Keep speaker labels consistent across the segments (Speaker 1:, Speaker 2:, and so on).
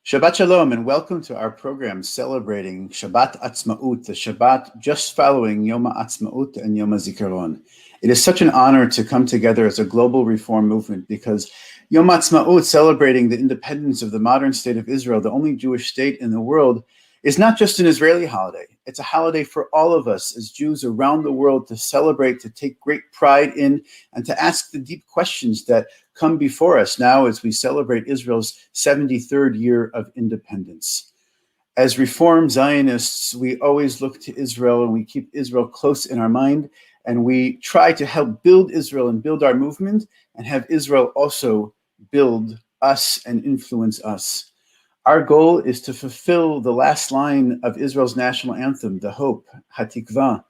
Speaker 1: Shabbat Shalom and welcome to our program celebrating Shabbat Atzmaut, the Shabbat just following Yom Haatzmaut and Yom HaZikaron. It is such an honor to come together as a global reform movement because Yom Haatzmaut, celebrating the independence of the modern state of Israel, the only Jewish state in the world, is not just an Israeli holiday. It's a holiday for all of us as Jews around the world to celebrate, to take great pride in, and to ask the deep questions that come before us now as we celebrate Israel's 73rd year of independence. As Reform Zionists, we always look to Israel and we keep Israel close in our mind, and we try to help build Israel and build our movement and have Israel also build us and influence us. Our goal is to fulfill the last line of Israel's national anthem, the hope, Hatikva,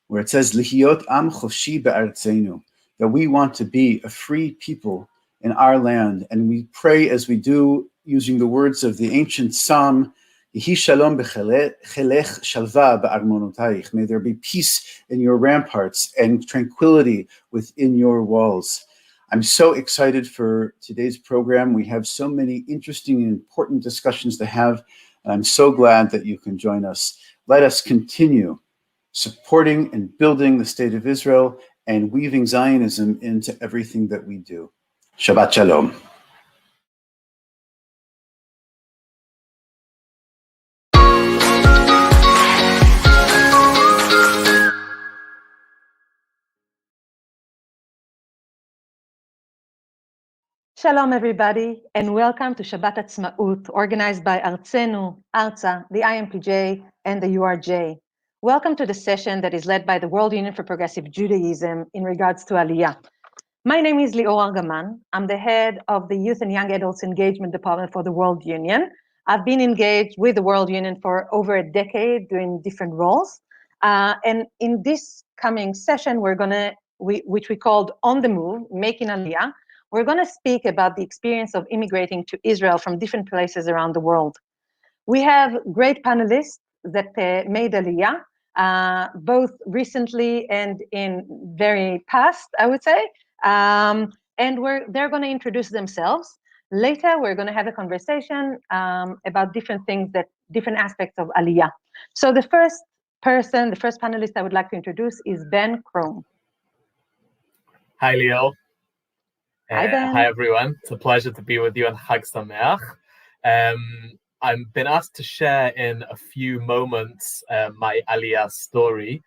Speaker 1: where it says, Lihiot am choshi be'arzenu, that we want to be a free people in our land. And we pray as we do, using the words of the ancient psalm, Yehi shalom bechelech shalva be'armonotayich. May there be peace in your ramparts and tranquility within your walls. I'm so excited for today's program. We have so many interesting and important discussions to have, and I'm so glad that you can join us. Let us continue supporting and building the state of Israel and weaving Zionism into everything that we do. Shabbat Shalom.
Speaker 2: Shalom, everybody, and welcome to Shabbat Atzmaut, organized by arzenu, ARZA, the IMPJ, and the WUPJ. Welcome to the session that is led by the World Union for Progressive Judaism in regards to Aliyah. My name is Lior Argaman. I'm the head of the Youth and Young Adults Engagement Department for the World Union. I've been engaged with the World Union for over a decade doing different roles. And in this coming session, which we called On the Move, Making Aliyah, we're going to speak about the experience of immigrating to Israel from different places around the world. We have great panelists that made Aliyah, both recently and in very past, I would say. And they're going to introduce themselves. Later, we're going to have a conversation about different things, different aspects of Aliyah. So the first panelist I would like to introduce is Ben Chrome.
Speaker 3: Hi, Leo.
Speaker 2: Hi, Ben.
Speaker 3: Hi, everyone. It's a pleasure to be with you on Chag Sameach. I've been asked to share in a few moments my Aliyah story,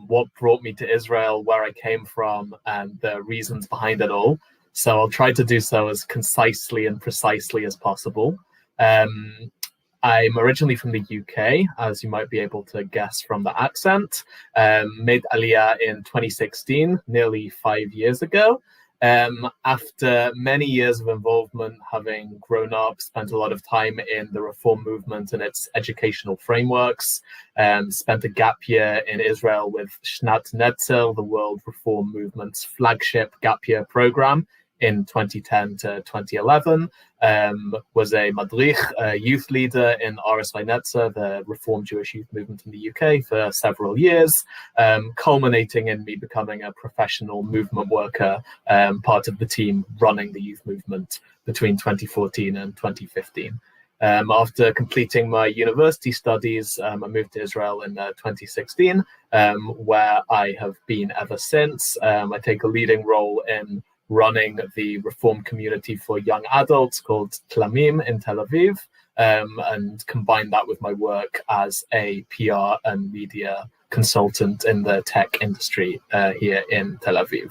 Speaker 3: what brought me to Israel, where I came from, and the reasons behind it all. So I'll try to do so as concisely and precisely as possible. I'm originally from the UK, as you might be able to guess from the accent. Made Aliyah in 2016, nearly 5 years ago. After many years of involvement, having grown up, spent a lot of time in the reform movement and its educational frameworks, spent a gap year in Israel with Shnat Netzel, the World Reform Movement's flagship gap year program in 2010 to 2011, was a madrich, a youth leader in ARZA, the Reform Jewish Youth Movement in the UK, for several years, culminating in me becoming a professional movement worker, part of the team running the youth movement between 2014 and 2015. After completing my university studies, I moved to Israel in 2016, where I have been ever since. I take a leading role in running the reform community for young adults called Tlamim in Tel Aviv, and combine that with my work as a PR and media consultant in the tech industry here in Tel Aviv.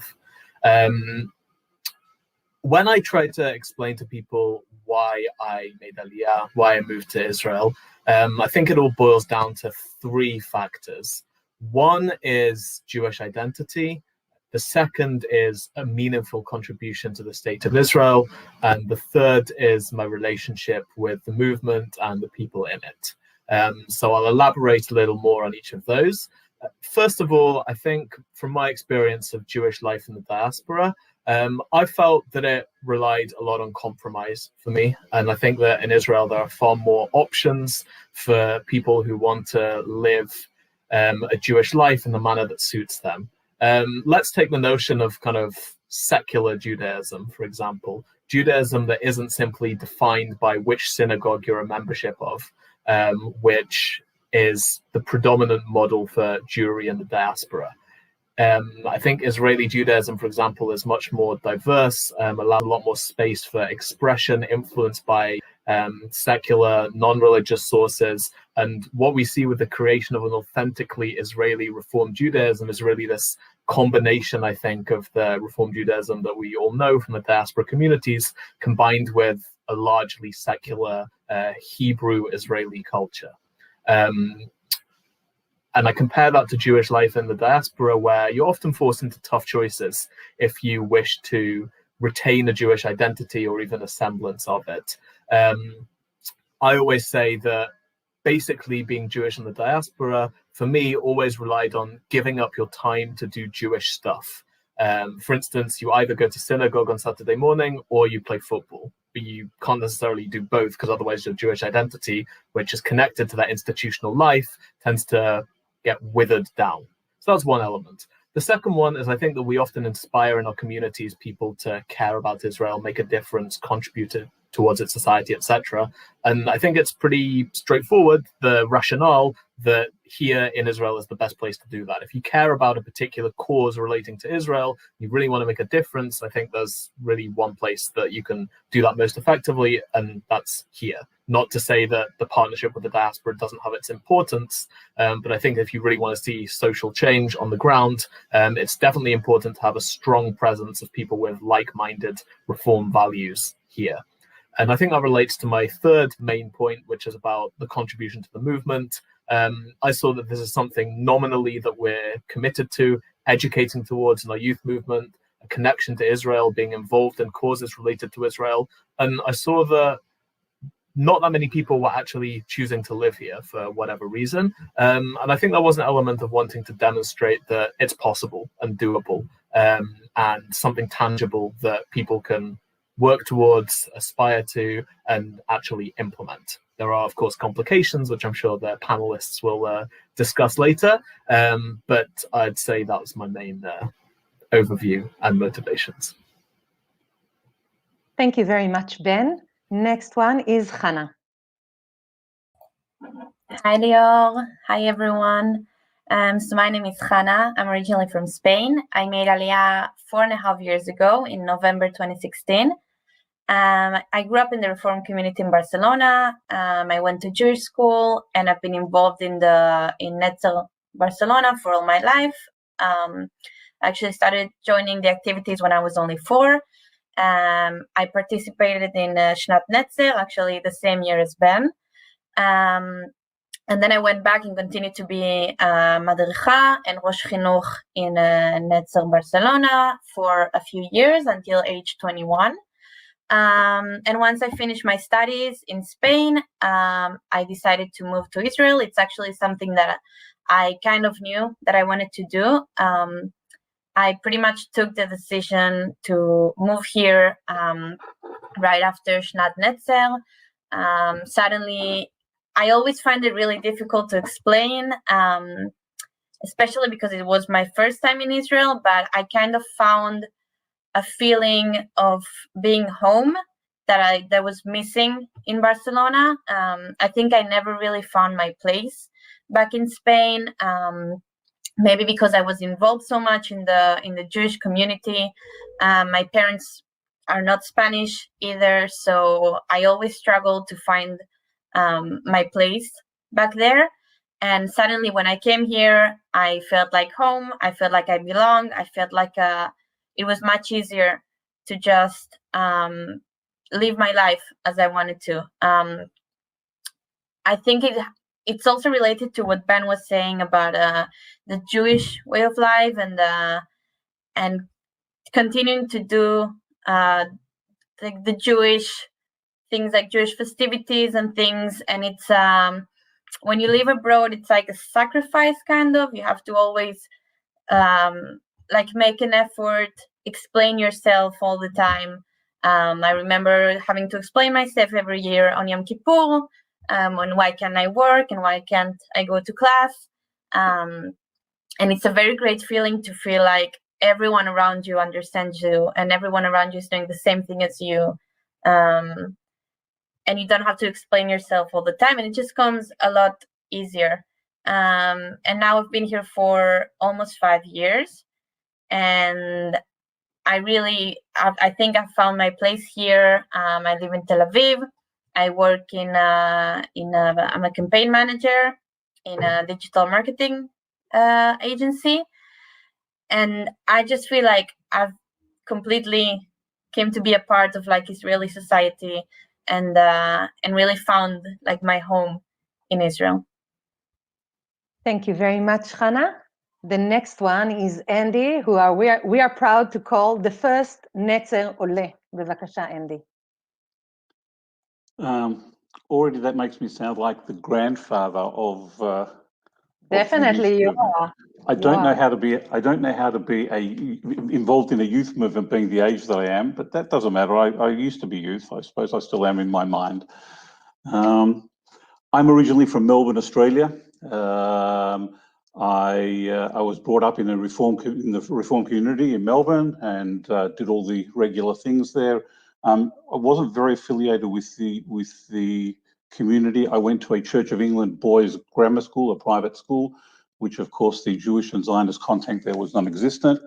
Speaker 3: When I try to explain to people why I made Aliyah, why I moved to Israel, I think it all boils down to three factors. One is Jewish identity. The second is a meaningful contribution to the state of Israel. And the third is my relationship with the movement and the people in it. So I'll elaborate a little more on each of those. First of all, I think from my experience of Jewish life in the diaspora, I felt that it relied a lot on compromise for me. And I think that in Israel, there are far more options for people who want to live a Jewish life in the manner that suits them. Let's take the notion of kind of secular Judaism, for example. Judaism that isn't simply defined by which synagogue you're a membership of, which is the predominant model for Jewry in the diaspora. I think Israeli Judaism, for example, is much more diverse, allows a lot more space for expression, influenced by secular, non-religious sources. And what we see with the creation of an authentically Israeli Reform Judaism is really this combination, I think, of the Reform Judaism that we all know from the diaspora communities, combined with a largely secular Hebrew Israeli culture. And I compare that to Jewish life in the diaspora, where you're often forced into tough choices if you wish to retain a Jewish identity or even a semblance of it. I always say that basically being Jewish in the diaspora, for me, always relied on giving up your time to do Jewish stuff. For instance, you either go to synagogue on Saturday morning or you play football. But you can't necessarily do both, because otherwise your Jewish identity, which is connected to that institutional life, tends to get withered down. So that's one element. The second one is, I think that we often inspire in our communities people to care about Israel, make a difference, contribute towards its society, etc. And I think it's pretty straightforward, the rationale that here in Israel is the best place to do that. If you care about a particular cause relating to Israel, you really want to make a difference, I think there's really one place that you can do that most effectively, and that's here. Not to say that the partnership with the diaspora doesn't have its importance, but I think if you really want to see social change on the ground, it's definitely important to have a strong presence of people with like-minded reform values here. And I think that relates to my third main point, which is about the contribution to the movement. I saw that this is something nominally that we're committed to, educating towards in our youth movement, a connection to Israel, being involved in causes related to Israel. And I saw that not that many people were actually choosing to live here for whatever reason. And I think that was an element of wanting to demonstrate that it's possible and doable, and something tangible that people can work towards, aspire to, and actually implement. There are, of course, complications, which I'm sure the panelists will discuss later, but I'd say that was my main overview and motivations.
Speaker 2: Thank you very much, Ben. Next one is Hannah.
Speaker 4: Hi, Lior. Hi, everyone. So my name is Hannah. I'm originally from Spain. I made Aliyah 4.5 years ago in November 2016. I grew up in the Reform community in Barcelona. I went to Jewish school, and I've been involved in Netzer Barcelona for all my life. I actually started joining the activities when I was only 4. I participated in Shnat Netzer, actually the same year as Ben. And then I went back and continued to be Madricha and Rosh Chinuch in Netzer Barcelona for a few years until age 21. And once I finished my studies in Spain, I decided to move to Israel. It's actually something that I kind of knew that I wanted to do. I pretty much took the decision to move here right after Shnat Netzer. Suddenly, I always find it really difficult to explain, especially because it was my first time in Israel, but I kind of found a feeling of being home that was missing in Barcelona. I think I never really found my place back in Spain. Maybe because I was involved so much in the Jewish community. My parents are not Spanish either, so I always struggled to find my place back there. And suddenly when I came here, I felt like home. I felt like I belonged. I felt like it was much easier to just live my life as I wanted to. I think it's also related to what Ben was saying about the Jewish way of life and continuing to do the Jewish things like Jewish festivities and things. And it's when you live abroad, it's like a sacrifice kind of. You have to always like make an effort, explain yourself all the time. I remember having to explain myself every year on Yom Kippur. On why can't I work and why can't I go to class. And it's a very great feeling to feel like everyone around you understands you, and everyone around you is doing the same thing as you. And you don't have to explain yourself all the time, and it just comes a lot easier. And now I've been here for almost 5 years, and I think I've found my place here. I live in Tel Aviv. I work I'm a campaign manager in a digital marketing agency, and I just feel like I've completely came to be a part of like Israeli society, and really found like my home in Israel.
Speaker 2: Thank you very much, Hannah. The next one is Andy, who we are proud to call the first Netzer Ole. בבקשה, Andy.
Speaker 5: Already that makes me sound like the grandfather of
Speaker 2: Definitely you are.
Speaker 5: I don't know how to be involved in a youth movement being the age that I am, but that doesn't matter. I used to be youth. I suppose I still am in my mind. I'm originally from Melbourne, Australia. I was brought up in the reform community in Melbourne and did all the regular things there. I wasn't very affiliated with the community. I went to a Church of England boys' grammar school, a private school, which of course the Jewish and Zionist content there was non-existent.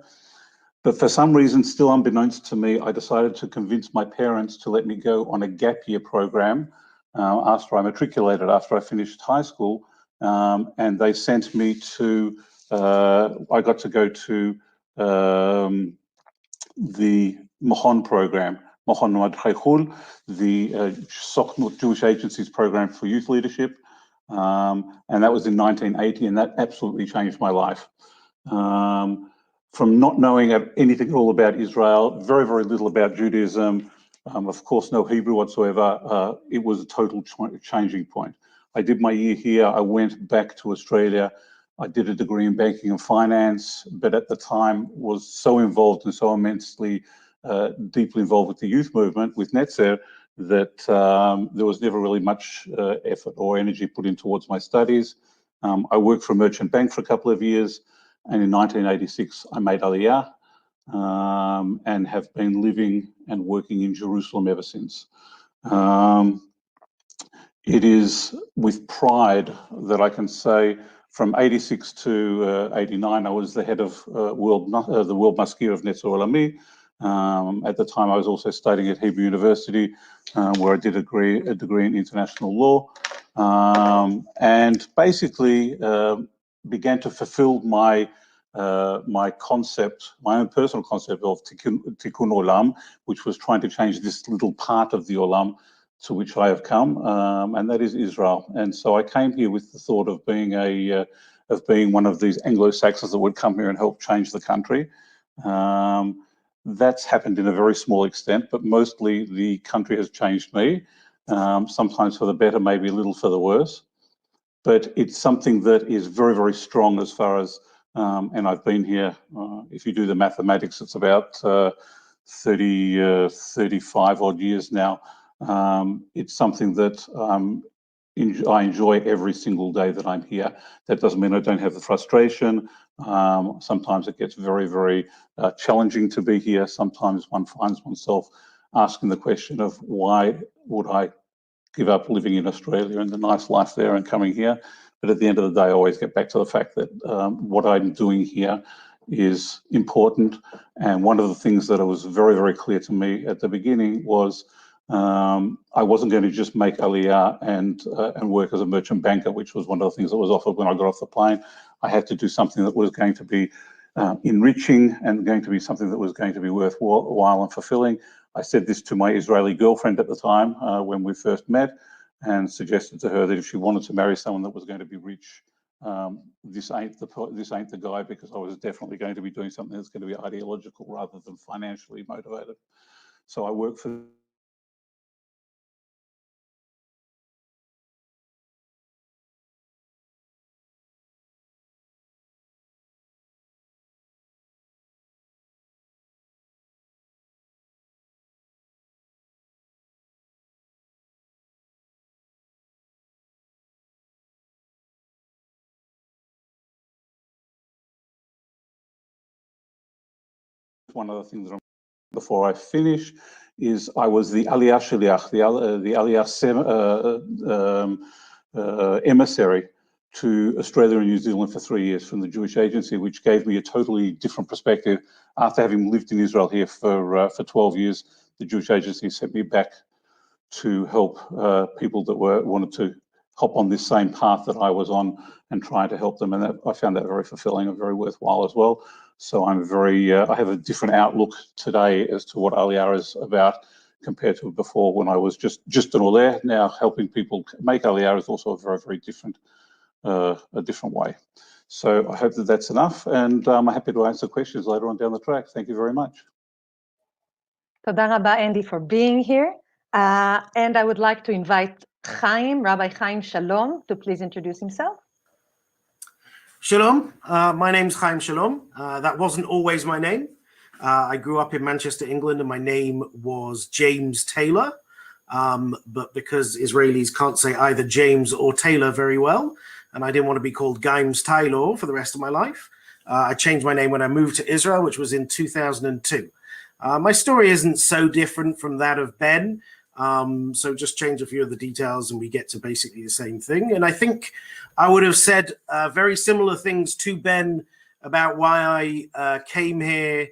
Speaker 5: But for some reason, still unbeknownst to me, I decided to convince my parents to let me go on a gap year program after I matriculated, after I finished high school. And they sent me to, I got to go to the Mahon program, Mahon Madchaychul, the Sochnut Jewish Agency's program for youth leadership. And that was in 1980, and that absolutely changed my life. From not knowing anything at all about Israel, very, very little about Judaism, of course, no Hebrew whatsoever, it was a total changing point. I did my year here, I went back to Australia, I did a degree in banking and finance, but at the time was so involved and so immensely deeply involved with the youth movement, with Netzer, that there was never really much effort or energy put in towards my studies. I worked for a merchant bank for a couple of years, and in 1986 I made Aliyah and have been living and working in Jerusalem ever since. It is with pride that I can say from 86 to 89, I was the head of the World Maskir of Netzer Olami. At the time, I was also studying at Hebrew University, where I did a degree in international law, and basically began to fulfill my concept, my own personal concept of Tikkun Olam, which was trying to change this little part of the Olam to which I have come, and that is Israel. And so I came here with the thought of being one of these Anglo-Saxons that would come here and help change the country. That's happened in a very small extent, but mostly the country has changed me, sometimes for the better, maybe a little for the worse. But it's something that is very, very strong as far as, and I've been here, if you do the mathematics, it's about 35 odd years now. It's something that I enjoy every single day that I'm here. That doesn't mean I don't have the frustration. Sometimes it gets very, very challenging to be here. Sometimes one finds oneself asking the question of why would I give up living in Australia and the nice life there and coming here? But at the end of the day, I always get back to the fact that what I'm doing here is important. And one of the things that was very, very clear to me at the beginning was I wasn't going to just make Aliyah and work as a merchant banker, which was one of the things that was offered when I got off the plane. I had to do something that was going to be enriching and going to be something that was going to be worthwhile and fulfilling. I said this to my Israeli girlfriend at the time when we first met, and suggested to her that if she wanted to marry someone that was going to be rich, this ain't the guy, because I was definitely going to be doing something that's going to be ideological rather than financially motivated. So I work for one other thing that before I finish is I was the Aliyah Shliach, the Aliyah emissary to Australia and New Zealand for 3 years from the Jewish Agency, which gave me a totally different perspective. After having lived in Israel here for 12 years, the Jewish Agency sent me back to help people that wanted to hop on this same path that I was on and trying to help them, and I found that very fulfilling and very worthwhile as well. So I'm I have a different outlook today as to what Aliyah is about compared to before when I was just an Oleh. Now helping people make Aliyah is also a very, very different, a different way. So I hope that that's enough, and I'm happy to answer questions later on down the track. Thank you very much.
Speaker 2: Toda rabba, Andy, for being here. And I would like to invite Chaim, Rabbi Chaim Shalom, to please introduce himself.
Speaker 6: Shalom, my name's Chaim Shalom. That wasn't always my name. I grew up in Manchester, England, and my name was James Taylor. But because Israelis can't say either James or Taylor very well, and I didn't want to be called Gaims Taylor for the rest of my life, I changed my name when I moved to Israel, which was in 2002. My story isn't so different from that of Ben. So just change a few of the details and we get to basically the same thing. And I think I would have said very similar things to Ben about why I came here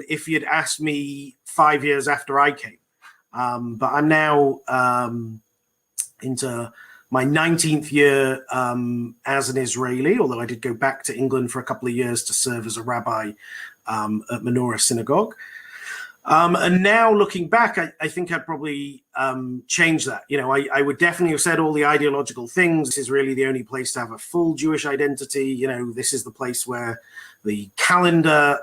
Speaker 6: if you'd asked me 5 years after I came. But I'm now into my 19th year as an Israeli, although I did go back to England for a couple of years to serve as a rabbi at Menorah Synagogue. And now looking back, I think I'd probably change that. You know, I would definitely have said all the ideological things. This is really the only place to have a full Jewish identity. You know, this is the place where the calendar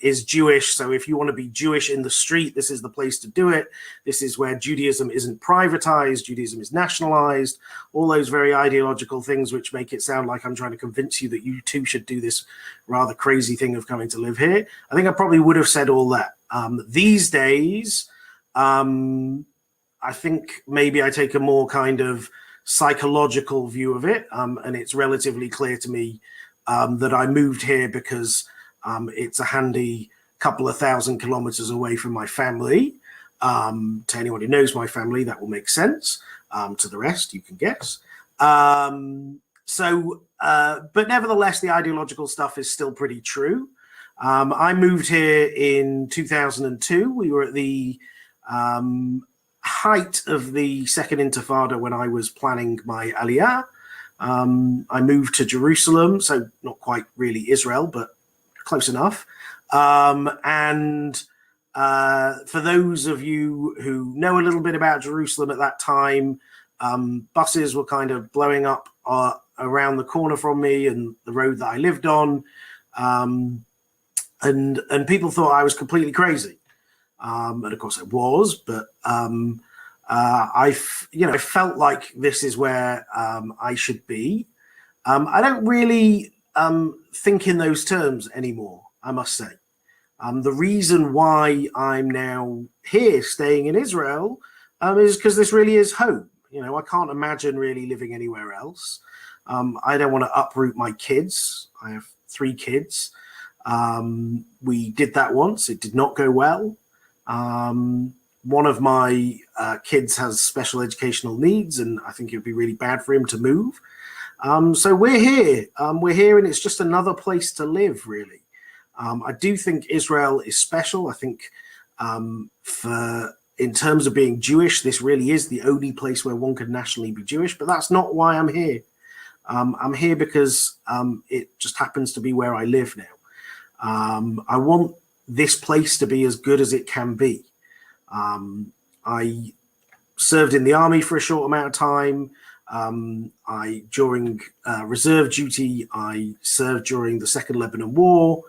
Speaker 6: is Jewish. So if you want to be Jewish in the street, this is the place to do it. This is where Judaism isn't privatized. Judaism is nationalized. All those very ideological things which make it sound like I'm trying to convince you that you too should do this rather crazy thing of coming to live here. I think I probably would have said all that. These days, I think maybe I take a more kind of psychological view of it. And it's relatively clear to me that I moved here because it's a handy couple of 1,000 kilometers away from my family. To anyone who knows my family, that will make sense. To the rest, you can guess. But nevertheless, the ideological stuff is still pretty true. I moved here in 2002. We were at the height of the Second Intifada when I was planning my Aliyah. I moved to Jerusalem, so not quite really Israel, but close enough. And for those of you who know a little bit about Jerusalem at that time, buses were kind of blowing up around the corner from me and the road that I lived on. And people thought I was completely crazy. And of course I was, but I felt like this is where I should be. I don't really think in those terms anymore, I must say. The reason why I'm now here staying in Israel is because this really is home. You know, I can't imagine really living anywhere else. I don't want to uproot my kids. I have 3 kids. We did that once. It did not go well. One of my kids has special educational needs, and I think it would be really bad for him to move. So we're here. We're here, and it's just another place to live, really. I do think Israel is special. I think in terms of being Jewish, this really is the only place where one could nationally be Jewish, but that's not why I'm here. I'm here because it just happens to be where I live now. I want this place to be as good as it can be. I served in the army for a short amount of time. During reserve duty, I served during the Second Lebanon War.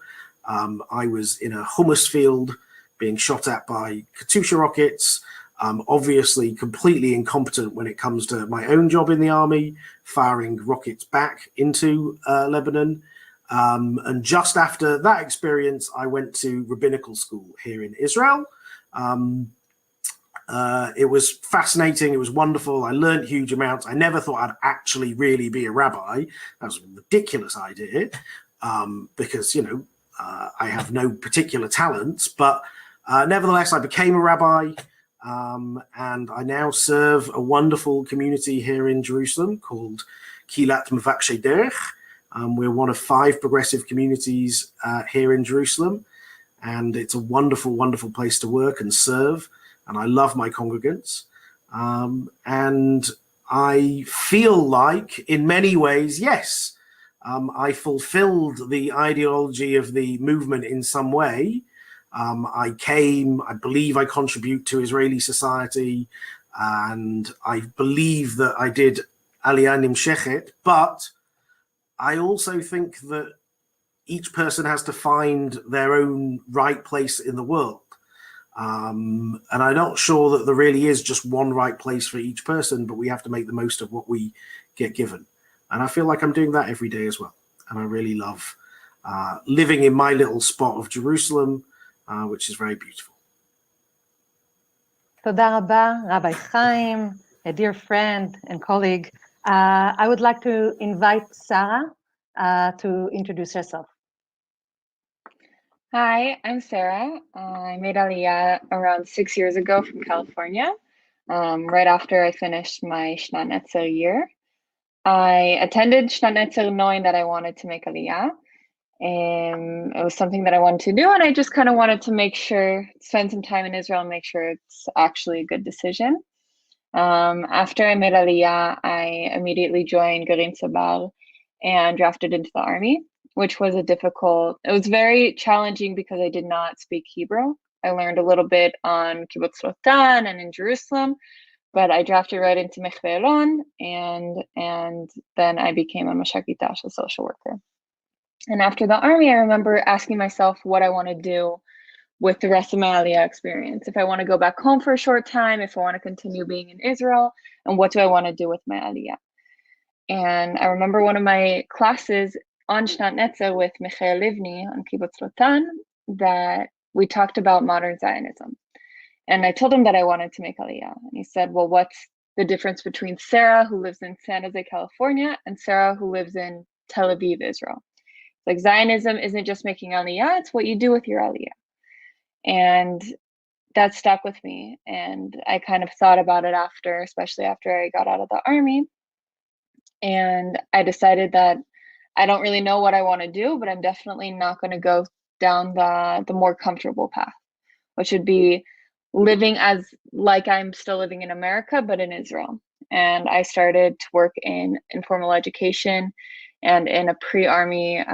Speaker 6: I was in a hummus field being shot at by Katyusha rockets. Obviously completely incompetent when it comes to my own job in the army, firing rockets back into Lebanon. And just after that experience, I went to rabbinical school here in Israel. It was fascinating. It was wonderful. I learned huge amounts. I never thought I'd actually really be a rabbi. That was a ridiculous idea because, you know, I have no particular talents, but nevertheless, I became a rabbi, and I now serve a wonderful community here in Jerusalem called Kilat Mevakshei Derech. We're one of 5 progressive communities here in Jerusalem, and it's a wonderful, wonderful place to work and serve, and I love my congregants. And I feel like, in many ways, yes, I fulfilled the ideology of the movement in some way. I believe I contribute to Israeli society, and I believe that I did Aliyah Nimshechet, but I also think that each person has to find their own right place in the world. And I'm not sure that there really is just one right place for each person, but we have to make the most of what we get given. And I feel like I'm doing that every day as well. And I really love living in my little spot of Jerusalem, which is very beautiful.
Speaker 2: תודה רבה, Rabbi Chaim, a dear friend and colleague. I would like to invite Sarah to introduce herself.
Speaker 7: Hi, I'm Sarah. I made Aliyah around 6 years ago from California, right after I finished my Shnat Netzer year. I attended Shnat Netzer knowing that I wanted to make Aliyah. It was something that I wanted to do, and I just kind of wanted to spend some time in Israel and make sure it's actually a good decision. After I made Aliyah, I immediately joined Garin Sabar and drafted into the army, which was it was very challenging because I did not speak Hebrew. I learned a little bit on Kibbutz Lotan and in Jerusalem, but I drafted right into Mechve Elon, and then I became a Mashakitash, a social worker. And after the army, I remember asking myself what I want to do with the rest of my Aliyah experience. If I want to go back home for a short time, if I want to continue being in Israel, and what do I want to do with my Aliyah? And I remember one of my classes on Shnat Netzer with Michael Livni on Kibbutz Lotan that we talked about modern Zionism. And I told him that I wanted to make Aliyah. And he said, well, what's the difference between Sarah, who lives in San Jose, California, and Sarah, who lives in Tel Aviv, Israel? Like, Zionism isn't just making Aliyah, it's what you do with your Aliyah. And that stuck with me. And I kind of thought about it especially after I got out of the army. And I decided that I don't really know what I want to do, but I'm definitely not going to go down the more comfortable path, which would be living like I'm still living in America, but in Israel. And I started to work in informal education and in a pre-army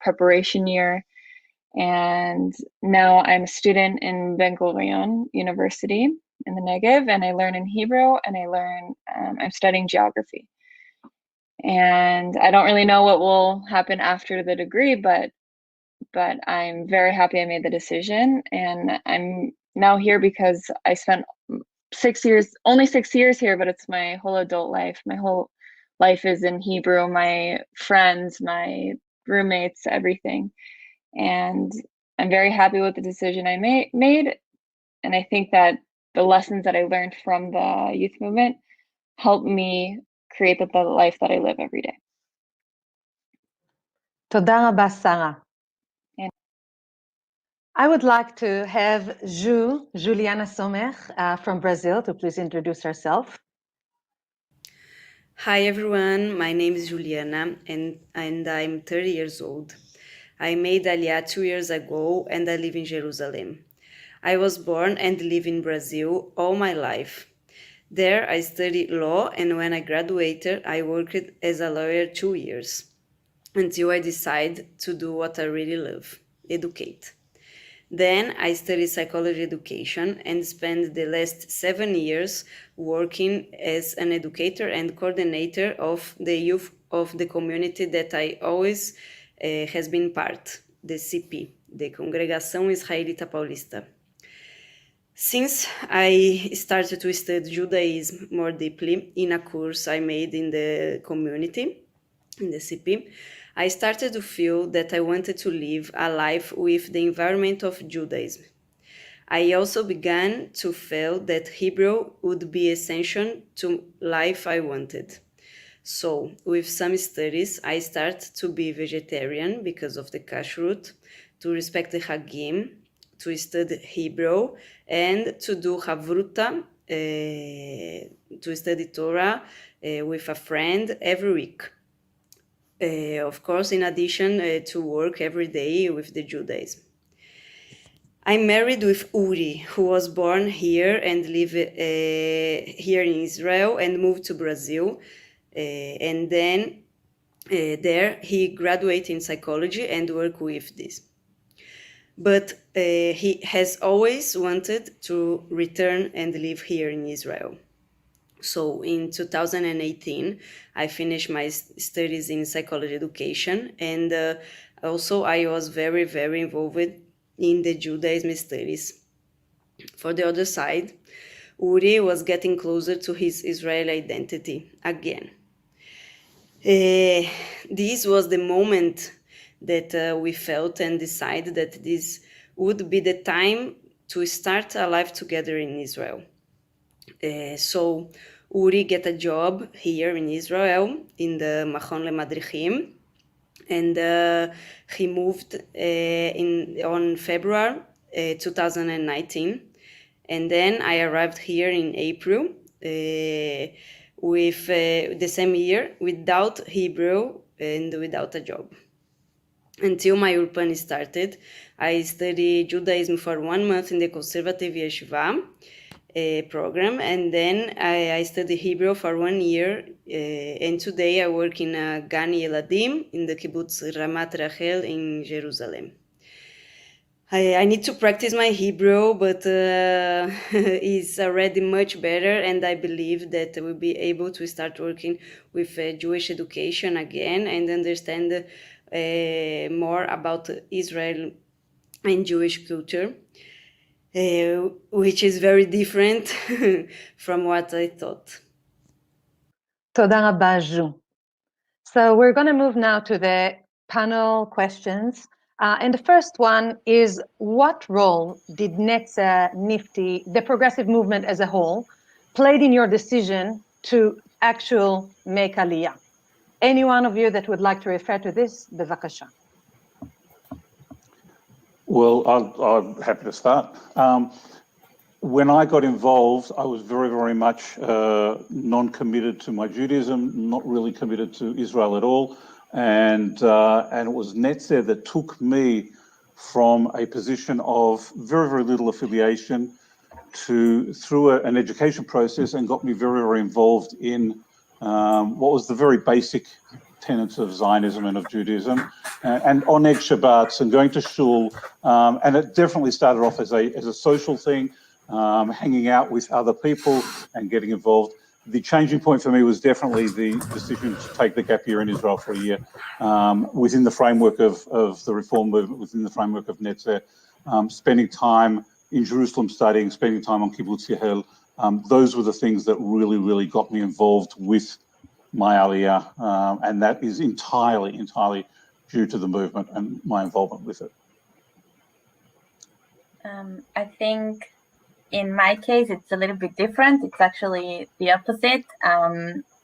Speaker 7: preparation year. And now I'm a student in Ben Gurion University in the Negev, and I learn in Hebrew, and I'm studying geography. And I don't really know what will happen after the degree, but I'm very happy I made the decision. And I'm now here because I spent only 6 years here, but it's my whole adult life. My whole life is in Hebrew, my friends, my roommates, everything. And I'm very happy with the decision I made. And I think that the lessons that I learned from the youth movement helped me create the life that I live every day.
Speaker 2: תודה רבה, Sarah. I would like to have Juliana Sommer from Brazil to please introduce herself.
Speaker 8: Hi everyone, my name is Juliana and I'm 30 years old. I made Aliyah 2 years ago and I live in Jerusalem. I was born and live in Brazil all my life. There I studied law, and when I graduated, I worked as a lawyer 2 years until I decided to do what I really love, educate. Then I studied psychology education and spent the last 7 years working as an educator and coordinator of the youth of the community that I always has been part, the CP, the Congregação Israelita Paulista. Since I started to study Judaism more deeply in a course I made in the community, in the CP, I started to feel that I wanted to live a life with the environment of Judaism. I also began to feel that Hebrew would be essential to life I wanted. So with some studies, I start to be vegetarian because of the kashrut, to respect the Hagim, to study Hebrew, and to do Havruta, to study Torah with a friend every week. Of course, in addition to work every day with the Judaism. I'm married with Uri, who was born here and live here in Israel and moved to Brazil. And then there he graduated in psychology and worked with this. But he has always wanted to return and live here in Israel. So in 2018, I finished my studies in psychology education, and also I was very, very involved in the Judaism studies. For the other side, Uri was getting closer to his Israeli identity again. This was the moment that we felt and decided that this would be the time to start a life together in Israel. So Uri get a job here in Israel in the Machon LeMadrichim, and he moved on February 2019, and then I arrived here in April with the same year without Hebrew and without a job. Until my Ulpan started, I studied Judaism for 1 month in the conservative yeshiva program, and then I studied Hebrew for 1 year, and today I work in a Gan Yeladim in the kibbutz Ramat Rachel in Jerusalem. I need to practice my Hebrew, but it's already much better, and I believe that we'll be able to start working with Jewish education again and understand more about Israel and Jewish culture, which is very different from what I thought.
Speaker 2: Toda rabba, Ju. So we're going to move now to the panel questions. And the first one is, what role did Netza, Nifty, the progressive movement as a whole, played in your decision to actually make Aliyah? Any one of you that would like to refer to this, bevakasha.
Speaker 5: Well, I'm happy to start. When I got involved, I was very, very much non-committed to my Judaism, not really committed to Israel at all. And it was Netzer that took me from a position of very, very little affiliation through an education process, and got me very, very involved in what was the very basic tenets of Zionism and of Judaism, and oneg Shabbats and going to shul, and it definitely started off as a social thing, hanging out with other people and getting involved. The changing point for me was definitely the decision to take the gap year in Israel for a year, within the framework of the reform movement, within the framework of Netzer, spending time in Jerusalem studying, spending time on Kibbutz Yehel. Those were the things that really, really got me involved with my Aliyah, and that is entirely due to the movement and my involvement with it.
Speaker 4: I think in my case, it's a little bit different. It's actually the opposite.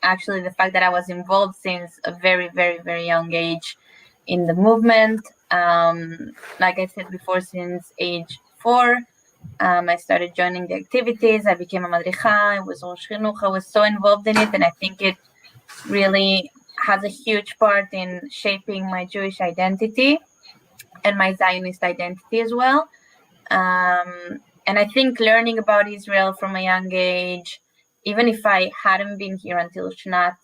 Speaker 4: Actually, the fact that I was involved since a very, very, very young age in the movement. Like I said before, since age 4, I started joining the activities. I became a madricha. I was Rosh Chinuch. I was so involved in it, and I think it really has a huge part in shaping my Jewish identity and my Zionist identity as well. And I think learning about Israel from a young age, even if I hadn't been here until Shnat,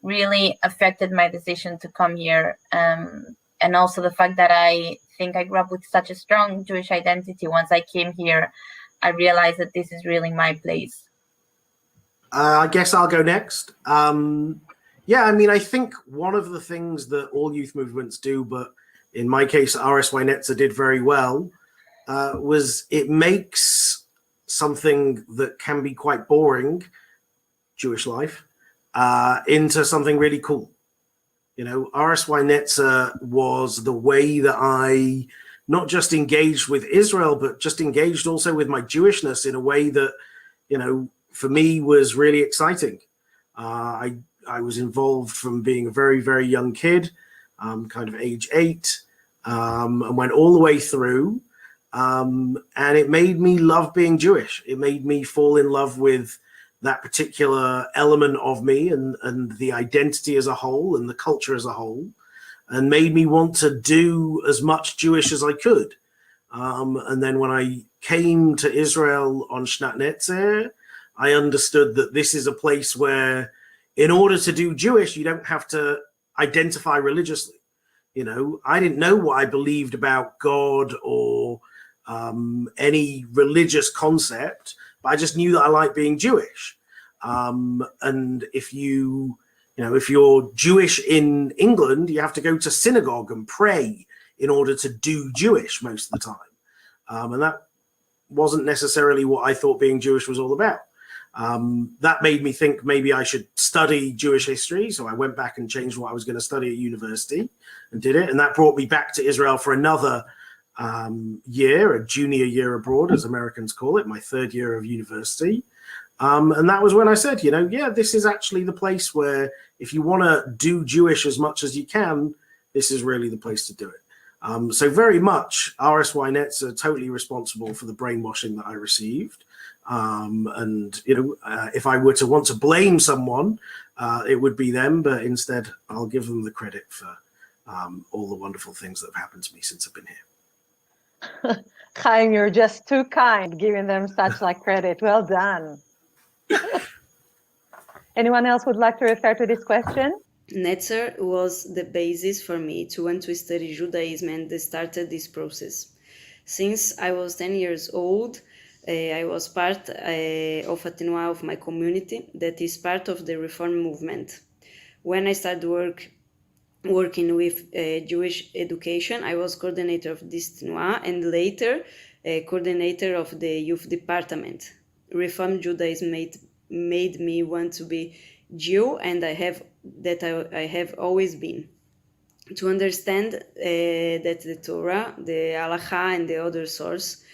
Speaker 4: really affected my decision to come here. And also the fact that I think I grew up with such a strong Jewish identity. Once I came here, I realized that this is really my place.
Speaker 6: I guess I'll go next. Yeah, I mean, I think one of the things that all youth movements do, but in my case, RSY Netzer did very well, was it makes something that can be quite boring, Jewish life, into something really cool. You know, RSY Netzer was the way that I not just engaged with Israel, but just engaged also with my Jewishness in a way that, you know, for me was really exciting. I was involved from being a very, very young kid, kind of age 8, and went all the way through. And it made me love being Jewish. It made me fall in love with that particular element of me and the identity as a whole and the culture as a whole, and made me want to do as much Jewish as I could. And then when I came to Israel on Shnat Netzer, I understood that this is a place where, in order to do Jewish, you don't have to identify religiously. You know, I didn't know what I believed about God or any religious concept, but I just knew that I liked being Jewish. And if if you're Jewish in England, you have to go to synagogue and pray in order to do Jewish most of the time. And that wasn't necessarily what I thought being Jewish was all about. That made me think maybe I should study Jewish history. So I went back and changed what I was going to study at university and did it. And that brought me back to Israel for another year, a junior year abroad, as Americans call it, my 3rd year of university. And that was when I said, yeah, this is actually the place where if you want to do Jewish as much as you can, this is really the place to do it. So very much RSY Nets are totally responsible for the brainwashing that I received. And, if I were to want to blame someone, it would be them. But instead, I'll give them the credit for all the wonderful things that have happened to me since I've been here.
Speaker 2: Chaim, you're just too kind, giving them such credit. Well done. Anyone else would like to refer to this question?
Speaker 8: Netzer was the basis for me to want to study Judaism and started this process. Since I was 10 years old, I was part of a tenuah of my community that is part of the Reform movement. When I started working with Jewish education, I was coordinator of this tenuah and later coordinator of the youth department. Reform Judaism made me want to be Jew, and I have always been. To understand that the Torah, the Halacha, and the other source,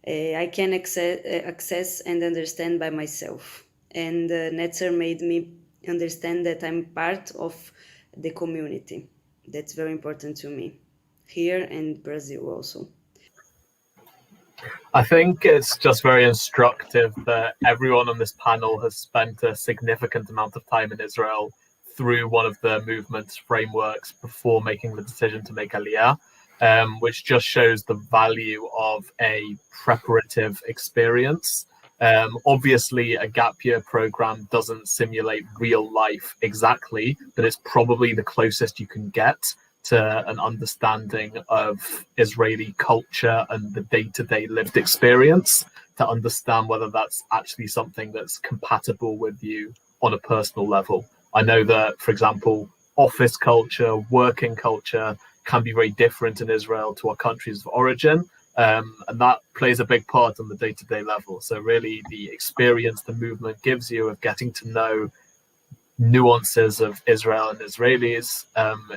Speaker 8: I can access and understand by myself. And Netzer made me understand that I'm part of the community. That's very important to me, here and Brazil also.
Speaker 3: I think it's just very instructive that everyone on this panel has spent a significant amount of time in Israel through one of the movement's frameworks before making the decision to make Aliyah, which just shows the value of a preparative experience. Obviously, a gap year program doesn't simulate real life exactly, but it's probably the closest you can get to an understanding of Israeli culture and the day-to-day lived experience, to understand whether that's actually something that's compatible with you on a personal level. I know that, for example, office culture, working culture can be very different in Israel to our countries of origin, and that plays a big part on the day-to-day level. So really the experience the movement gives you of getting to know nuances of Israel and Israelis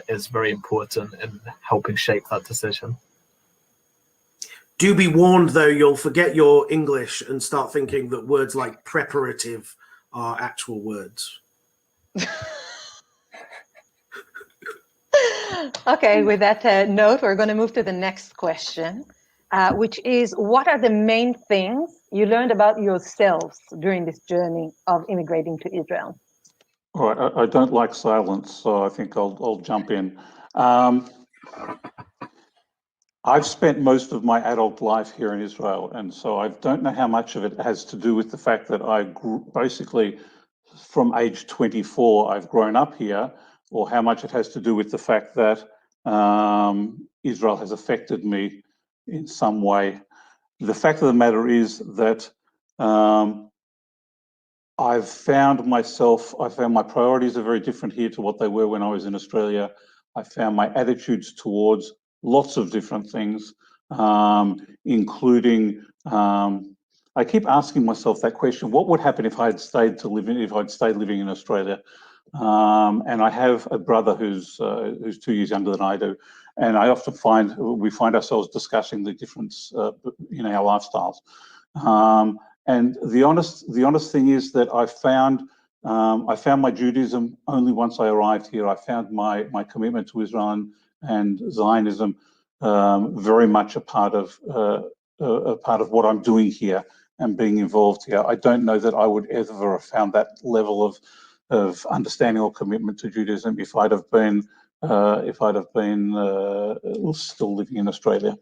Speaker 3: is very important in helping shape that decision.
Speaker 6: Do be warned, though, you'll forget your English and start thinking that words like preparative are actual words.
Speaker 2: Okay, with that note, we're going to move to the next question, which is, what are the main things you learned about yourselves during this journey of immigrating to Israel?
Speaker 5: All right, I don't like silence, so I think I'll jump in. I've spent most of my adult life here in Israel, and so I don't know how much of it has to do with the fact that I grew, basically from age 24, I've grown up here, or how much it has to do with the fact that Israel has affected me in some way. The fact of the matter is that I've found my priorities are very different here to what they were when I was in Australia. I found my attitudes towards lots of different things, including, I keep asking myself that question: what would happen if I'd stayed living in Australia? And I have a brother who's 2 years younger than I do, and I often we find ourselves discussing the difference in our lifestyles. And the honest thing is that I found I found my Judaism only once I arrived here. I found my commitment to Israel and Zionism very much a part of what I'm doing here and being involved here. I don't know that I would ever have found that level of understanding or commitment to Judaism if I'd have been still living in Australia.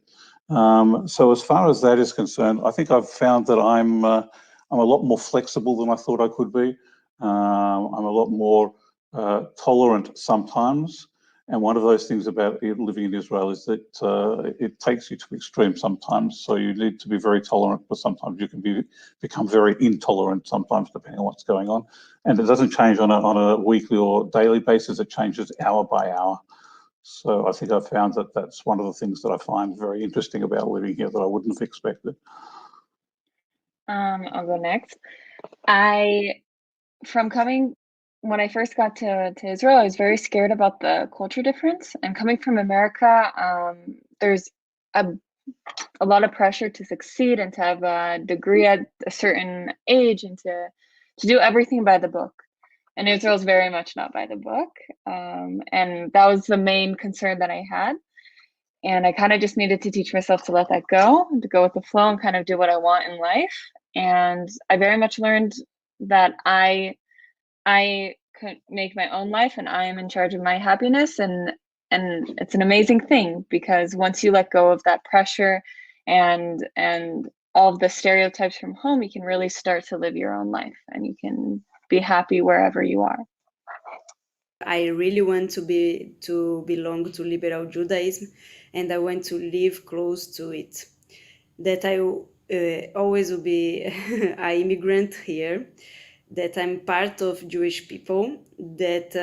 Speaker 5: So as far as that is concerned, I think I've found that I'm a lot more flexible than I thought I could be. I'm a lot more tolerant sometimes. And one of those things about living in Israel is that it takes you to extremes sometimes. So you need to be very tolerant, but sometimes you can become very intolerant sometimes, depending on what's going on. And it doesn't change on a weekly or daily basis. It changes hour by hour. So I think I've found that that's one of the things that I find very interesting about living here that I wouldn't have expected.
Speaker 7: I'll go next. When I first got to Israel, I was very scared about the culture difference. And coming from America, there's a lot of pressure to succeed and to have a degree at a certain age and to do everything by the book. And Israel's very much not by the book. And that was the main concern that I had. And I kind of just needed to teach myself to let that go, to go with the flow and kind of do what I want in life. And I very much learned that I could make my own life and I am in charge of my happiness. And it's an amazing thing because once you let go of that pressure and all of the stereotypes from home, you can really start to live your own life and you can be happy wherever you are.
Speaker 8: I really want to belong to liberal Judaism, and I want to live close to it. That I always will be an immigrant here, that I'm part of Jewish people, that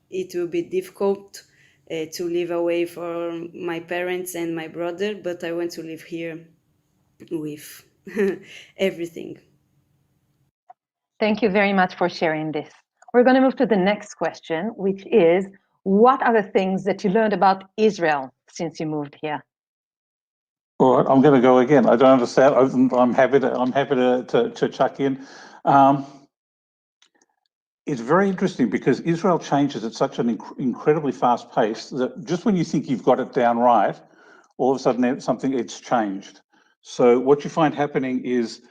Speaker 8: it will be difficult to live away from my parents and my brother, but I want to live here with everything.
Speaker 2: Thank you very much for sharing this. We're going to move to the next question, which is, what are the things that you learned about Israel since you moved here?
Speaker 5: All right, I'm going to go again. I don't understand. I'm happy to chuck in. It's very interesting because Israel changes at such an incredibly fast pace that just when you think you've got it down right, all of a sudden it's changed. So what you find happening is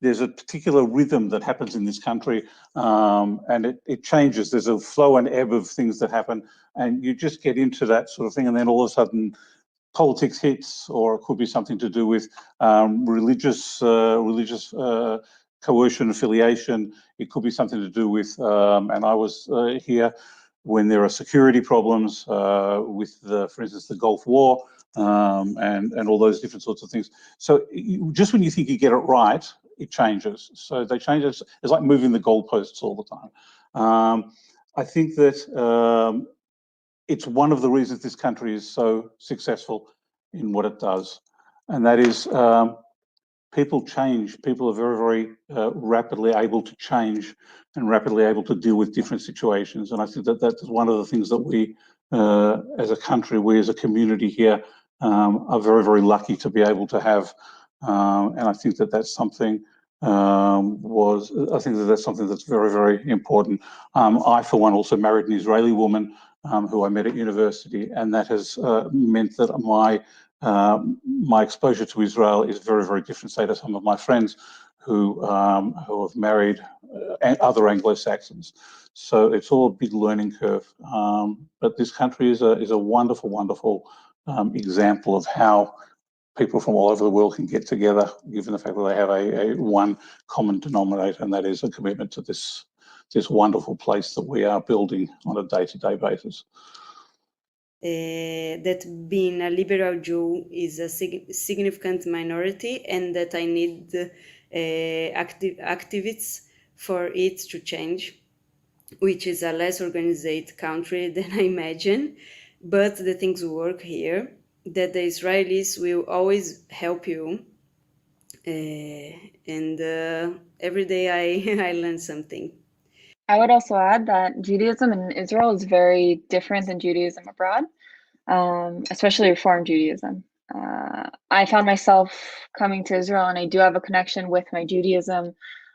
Speaker 5: there's a particular rhythm that happens in this country, and it changes. There's a flow and ebb of things that happen, and you just get into that sort of thing, and then all of a sudden politics hits, or it could be something to do with religious coercion, affiliation. It could be something to do with, and I was here when there are security problems with, for instance, the Gulf War, and all those different sorts of things. So just when you think you get it right, it changes. So they change. It's like moving the goalposts all the time. I think that it's one of the reasons this country is so successful in what it does, and that is people change. People are very, very rapidly able to change and rapidly able to deal with different situations. And I think that that's one of the things that we, as a country, we as a community here, are very, very lucky to be able to have. And I think that that's something that's something that's very, very important. I, for one, also married an Israeli woman who I met at university, and that has meant that my exposure to Israel is very, very different, say, to some of my friends who have married other Anglo-Saxons. So it's all a big learning curve. But this country is a wonderful, wonderful example of how people from all over the world can get together, given the fact that they have a one common denominator, and that is a commitment to this wonderful place that we are building on a day-to-day basis.
Speaker 8: That being a liberal Jew is a significant minority, and that I need activists for it to change, which is a less organized country than I imagine, but the things work here, that the Israelis will always help you, and every day I learn something.
Speaker 7: I would also add that Judaism in Israel is very different than Judaism abroad, especially Reform Judaism. I found myself coming to Israel, and I do have a connection with my Judaism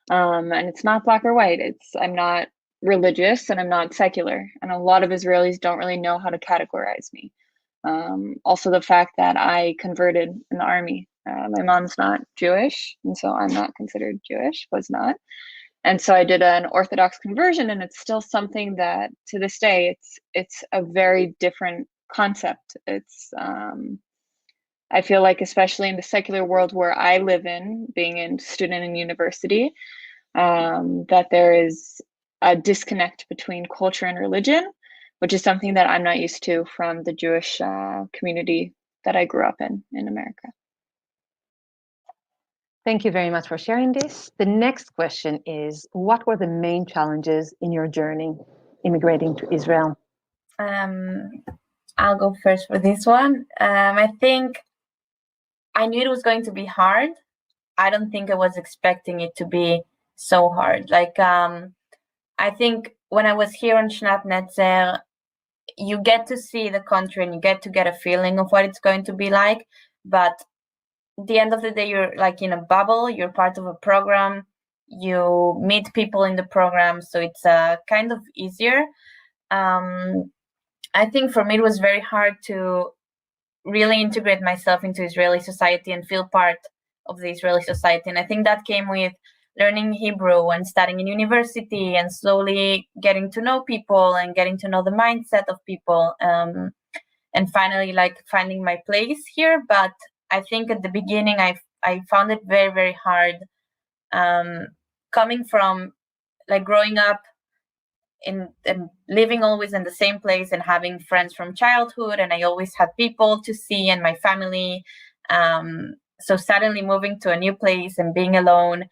Speaker 7: And it's not black or white. I'm not religious and I'm not secular. And a lot of Israelis don't really know how to categorize me. Also the fact that I converted in the army. My mom's not Jewish, and so I'm not considered Jewish, was not. And so I did an Orthodox conversion, and it's still something that to this day, it's a very different concept. It's, I feel like, especially in the secular world where I live in, being a student in university, that there is a disconnect between culture and religion, which is something that I'm not used to from the Jewish community that I grew up in America.
Speaker 2: Thank you very much for sharing this. The next question is, what were the main challenges in your journey immigrating to Israel?
Speaker 4: I'll go first for this one. I think I knew it was going to be hard. I don't think I was expecting it to be so hard. Like, I think when I was here on Shnat Netzer, you get to see the country and you get to get a feeling of what it's going to be like. But at the end of the day, you're like in a bubble, you're part of a program, you meet people in the program, so it's kind of easier. I think for me, it was very hard to really integrate myself into Israeli society and feel part of the Israeli society. And I think that came with learning Hebrew and studying in university and slowly getting to know people and getting to know the mindset of people. And finally, like finding my place here. But I think at the beginning, I found it very, very hard. Coming from like growing up and living always in the same place and having friends from childhood, and I always had people to see and my family. So suddenly moving to a new place and being alone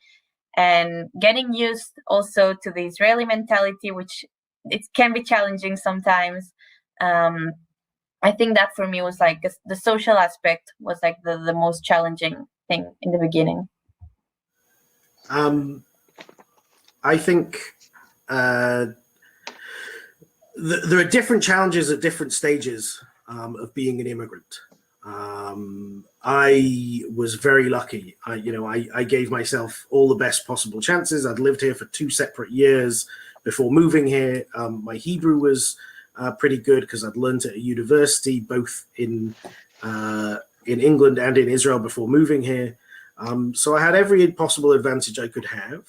Speaker 4: and getting used also to the Israeli mentality, which it can be challenging sometimes. I think that for me was like the social aspect was like the most challenging thing in the beginning.
Speaker 6: I think there are different challenges at different stages of being an immigrant. I was very lucky. I gave myself all the best possible chances. I'd lived here for 2 separate years before moving here. My Hebrew was pretty good because I'd learned at a university, both in England and in Israel before moving here. So I had every possible advantage I could have.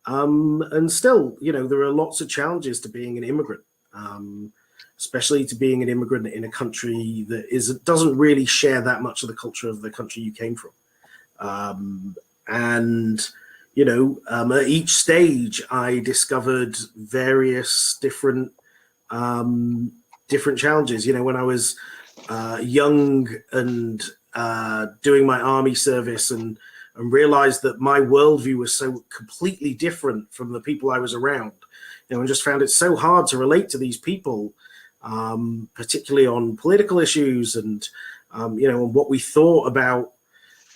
Speaker 6: And still, there are lots of challenges to being an immigrant. Especially to being an immigrant in a country that doesn't really share that much of the culture of the country you came from. At each stage, I discovered various different challenges. When I was young and doing my army service and realized that my worldview was so completely different from the people I was around, and just found it so hard to relate to these people, particularly on political issues and, what we thought about,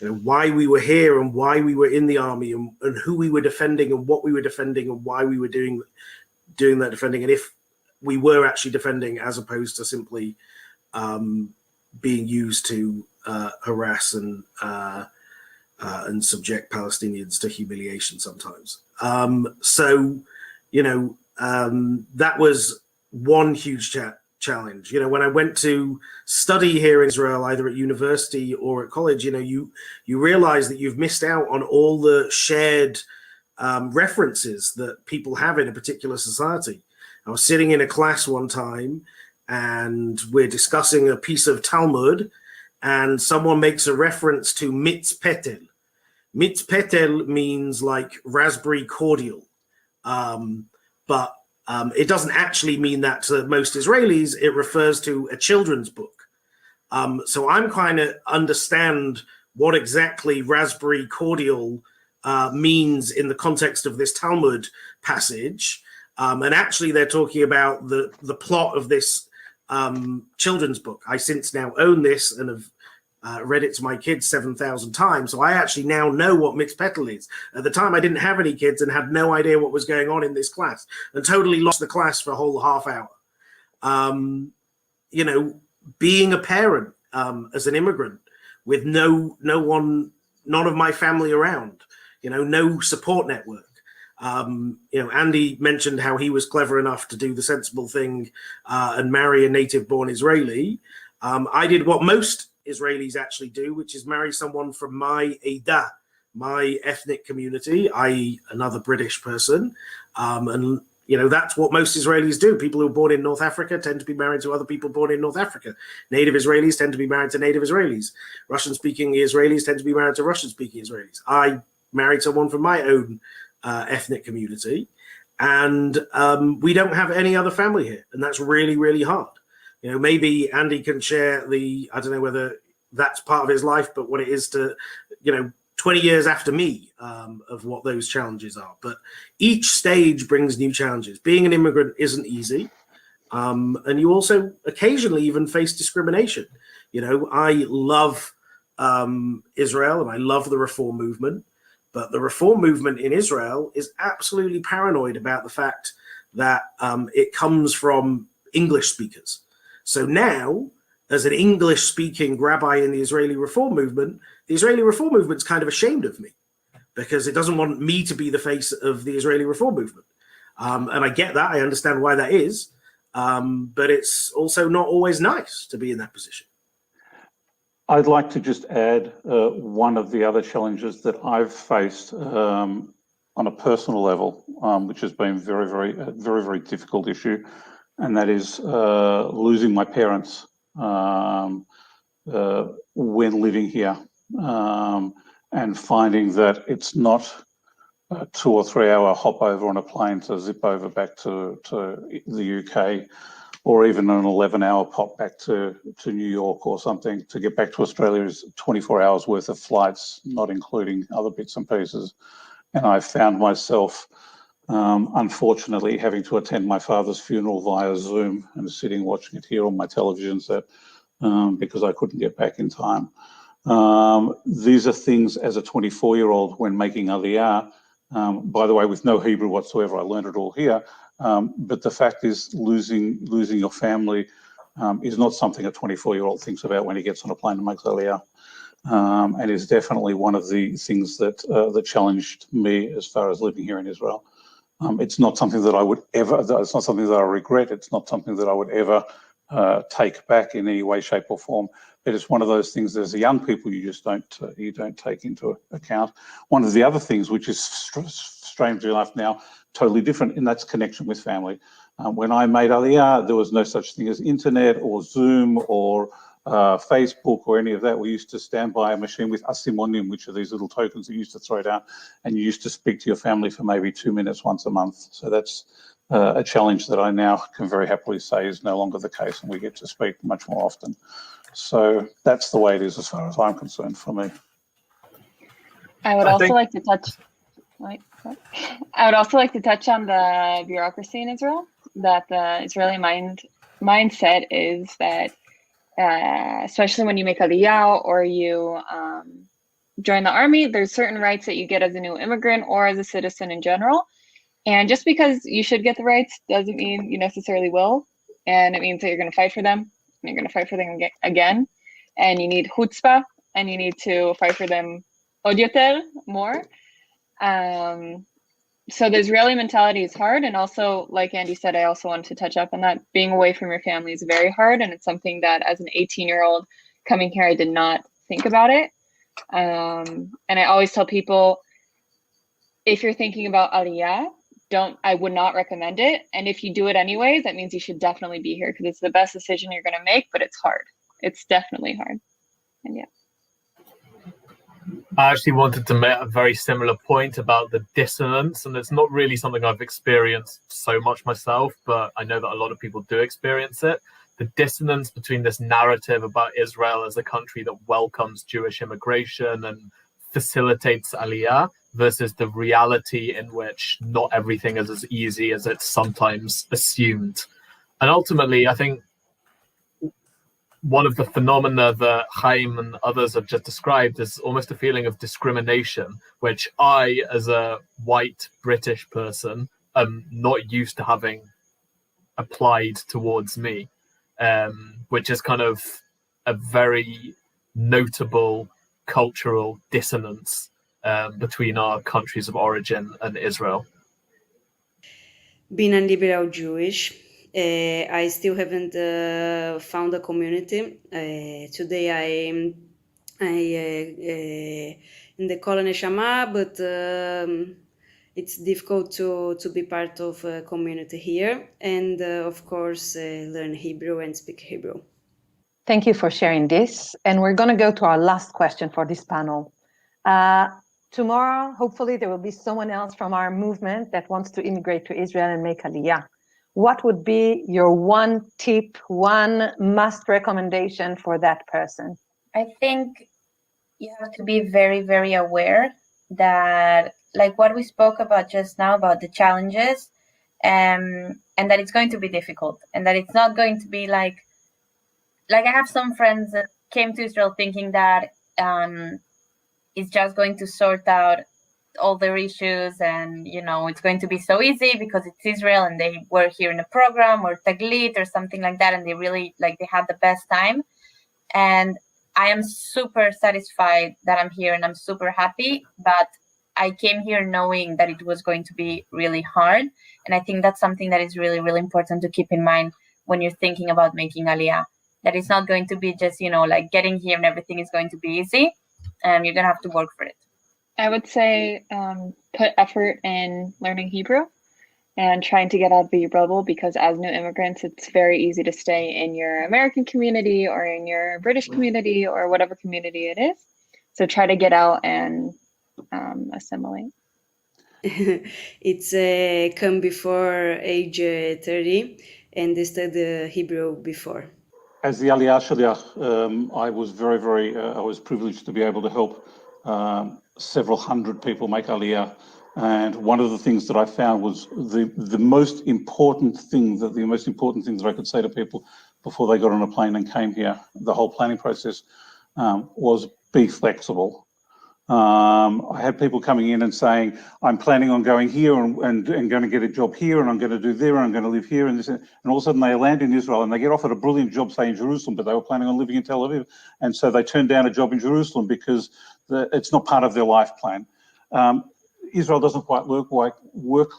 Speaker 6: why we were here and why we were in the army and who we were defending and what we were defending and why we were doing that defending, and if we were actually defending as opposed to simply being used to harass and subject Palestinians to humiliation sometimes. That was one huge challenge. When I went to study here in Israel, either at university or at college, you realize that you've missed out on all the shared references that people have in a particular society. I was sitting in a class one time and we're discussing a piece of Talmud and someone makes a reference to mitz petel. Mitz petel means like raspberry cordial. But it doesn't actually mean that to most Israelis. It refers to a children's book. So I'm kind of understand what exactly raspberry cordial means in the context of this Talmud passage. And actually they're talking about the plot of this children's book. I since now own this and have read it to my kids 7,000 times. So I actually now know what mitz petel is. At the time, I didn't have any kids and had no idea what was going on in this class and totally lost the class for a whole half hour. Being a parent as an immigrant with none of my family around, no support network. Andy mentioned how he was clever enough to do the sensible thing and marry a native-born Israeli. I did what most Israelis actually do, which is marry someone from my Eidah, my ethnic community, i.e. another British person. And that's what most Israelis do. People who are born in North Africa tend to be married to other people born in North Africa. Native Israelis tend to be married to native Israelis. Russian-speaking Israelis tend to be married to Russian-speaking Israelis. I married someone from my own ethnic community, and we don't have any other family here, and that's really, really hard. Maybe Andy can share I don't know whether that's part of his life, but what it is to, 20 years after me of what those challenges are. But each stage brings new challenges. Being an immigrant isn't easy. And you also occasionally even face discrimination. I love Israel and I love the reform movement, but the reform movement in Israel is absolutely paranoid about the fact that it comes from English speakers. So now, as an English-speaking rabbi in the Israeli reform movement, the Israeli reform movement's kind of ashamed of me because it doesn't want me to be the face of the Israeli reform movement. And I get that. I understand why that is. But it's also not always nice to be in that position.
Speaker 5: I'd like to just add one of the other challenges that I've faced on a personal level, which has been very, very difficult issue, and that is losing my parents when living here, and finding that it's not a 2 or 3 hour hop over on a plane to zip over back to the UK, or even an 11-hour pop back to New York or something. To get back to Australia is 24 hours worth of flights, not including other bits and pieces. And I found myself, unfortunately, having to attend my father's funeral via Zoom and sitting watching it here on my television set because I couldn't get back in time. These are things as a 24-year-old when making Aliyah, by the way, with no Hebrew whatsoever, I learned it all here. But the fact is, losing your family is not something a 24-year-old thinks about when he gets on a plane and makes Aliyah, and is definitely one of the things that challenged me as far as living here in Israel. It's not something that I would ever. It's not something that I regret. It's not something that I would ever take back in any way, shape, or form. But it's one of those things. As young people, you just don't take into account. One of the other things, which is strangely enough now totally different, and that's connection with family. When I made Aliyah, there was no such thing as internet or Zoom or Facebook or any of that. We used to stand by a machine with asimonim, which are these little tokens that you used to throw down, and you used to speak to your family for maybe 2 minutes once a month. So that's a challenge that I now can very happily say is no longer the case, and we get to speak much more often. So that's the way it is as far as I'm concerned for me.
Speaker 7: I would also like to touch on the bureaucracy in Israel, that the Israeli mindset is that, especially when you make Aliyah or you join the army, there's certain rights that you get as a new immigrant or as a citizen in general. And just because you should get the rights doesn't mean you necessarily will. And it means that you're going to fight for them, and you're going to fight for them again. And you need chutzpah, and you need to fight for them od yoter, more. So the Israeli mentality is hard. And also, like Andy said, I also wanted to touch up on that. Being away from your family is very hard. And it's something that as an 18-year-old coming here, I did not think about it. And I always tell people, if you're thinking about Aliyah, I would not recommend it. And if you do it anyways, that means you should definitely be here because it's the best decision you're going to make, but it's hard. It's definitely hard. And yeah.
Speaker 3: I actually wanted to make a very similar point about the dissonance, and it's not really something I've experienced so much myself, but I know that a lot of people do experience it. The dissonance between this narrative about Israel as a country that welcomes Jewish immigration and facilitates Aliyah versus the reality in which not everything is as easy as it's sometimes assumed. And ultimately, I think one of the phenomena that Chaim and others have just described is almost a feeling of discrimination, which I, as a white British person, am not used to having applied towards me, which is kind of a very notable cultural dissonance between our countries of origin and Israel.
Speaker 8: being a liberal Jewish. I still haven't found a community. Today I in the Kol Neshama, but it's difficult to be part of a community here, and of course learn Hebrew and speak Hebrew.
Speaker 2: Thank you for sharing this. And we're going to go to our last question for this panel. Tomorrow, hopefully, there will be someone else from our movement that wants to immigrate to Israel and make Aliyah. What would be your one tip, one must recommendation for that person?
Speaker 4: I think you have to be very, very aware that, like what we spoke about just now, about the challenges, and that it's going to be difficult, and that it's not going to be like I have some friends that came to Israel thinking that it's just going to sort out all their issues, and it's going to be so easy because it's Israel and they were here in a program or Taglit or something like that, and they really they had the best time. And I am super satisfied that I'm here and I'm super happy, but I came here knowing that it was going to be really hard. And I think that's something that is really, really important to keep in mind when you're thinking about making Aliyah, that it's not going to be just, getting here and everything is going to be easy. You're going to have to work for it.
Speaker 7: I would say put effort in learning Hebrew and trying to get out of your bubble, because as new immigrants, it's very easy to stay in your American community or in your British community or whatever community it is. So try to get out and assimilate.
Speaker 8: It's come before age 30 and study Hebrew before.
Speaker 5: As the Aliyah Shaliach, I was very, I was privileged to be able to help several hundred people make Aliyah. And one of the things that I found was the most important things that I could say to people before they got on a plane and came here, the whole planning process, was be flexible. I had people coming in and saying, I'm planning on going here and going to get a job here, and I'm going to do there, and I'm going to live here, and this, and all of a sudden they land in Israel and they get offered a brilliant job, say in Jerusalem, but they were planning on living in Tel Aviv, and so they turned down a job in Jerusalem because it's not part of their life plan. Israel doesn't quite work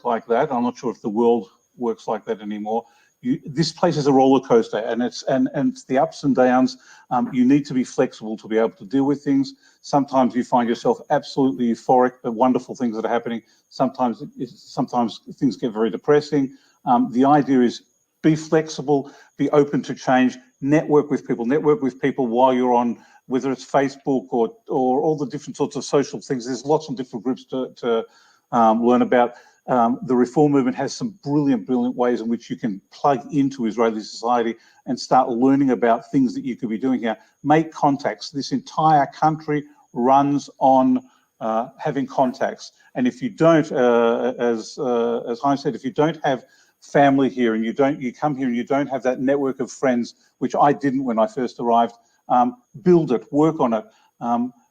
Speaker 5: like that. I'm not sure if the world works like that anymore. This place is a roller coaster, and it's the ups and downs. You need to be flexible to be able to deal with things. Sometimes you find yourself absolutely euphoric, the wonderful things that are happening. Sometimes things get very depressing. The idea is be flexible, be open to change, network with people while you're on, whether it's Facebook or all the different sorts of social things. There's lots of different groups to learn about. The Reform movement has some brilliant ways in which you can plug into Israeli society and start learning about things that you could be doing here. Make contacts. This entire country runs on having contacts. And if you don't, as Chaim said, if you don't have family here and you come here and you don't have that network of friends, which I didn't when I first arrived, build it, work on it,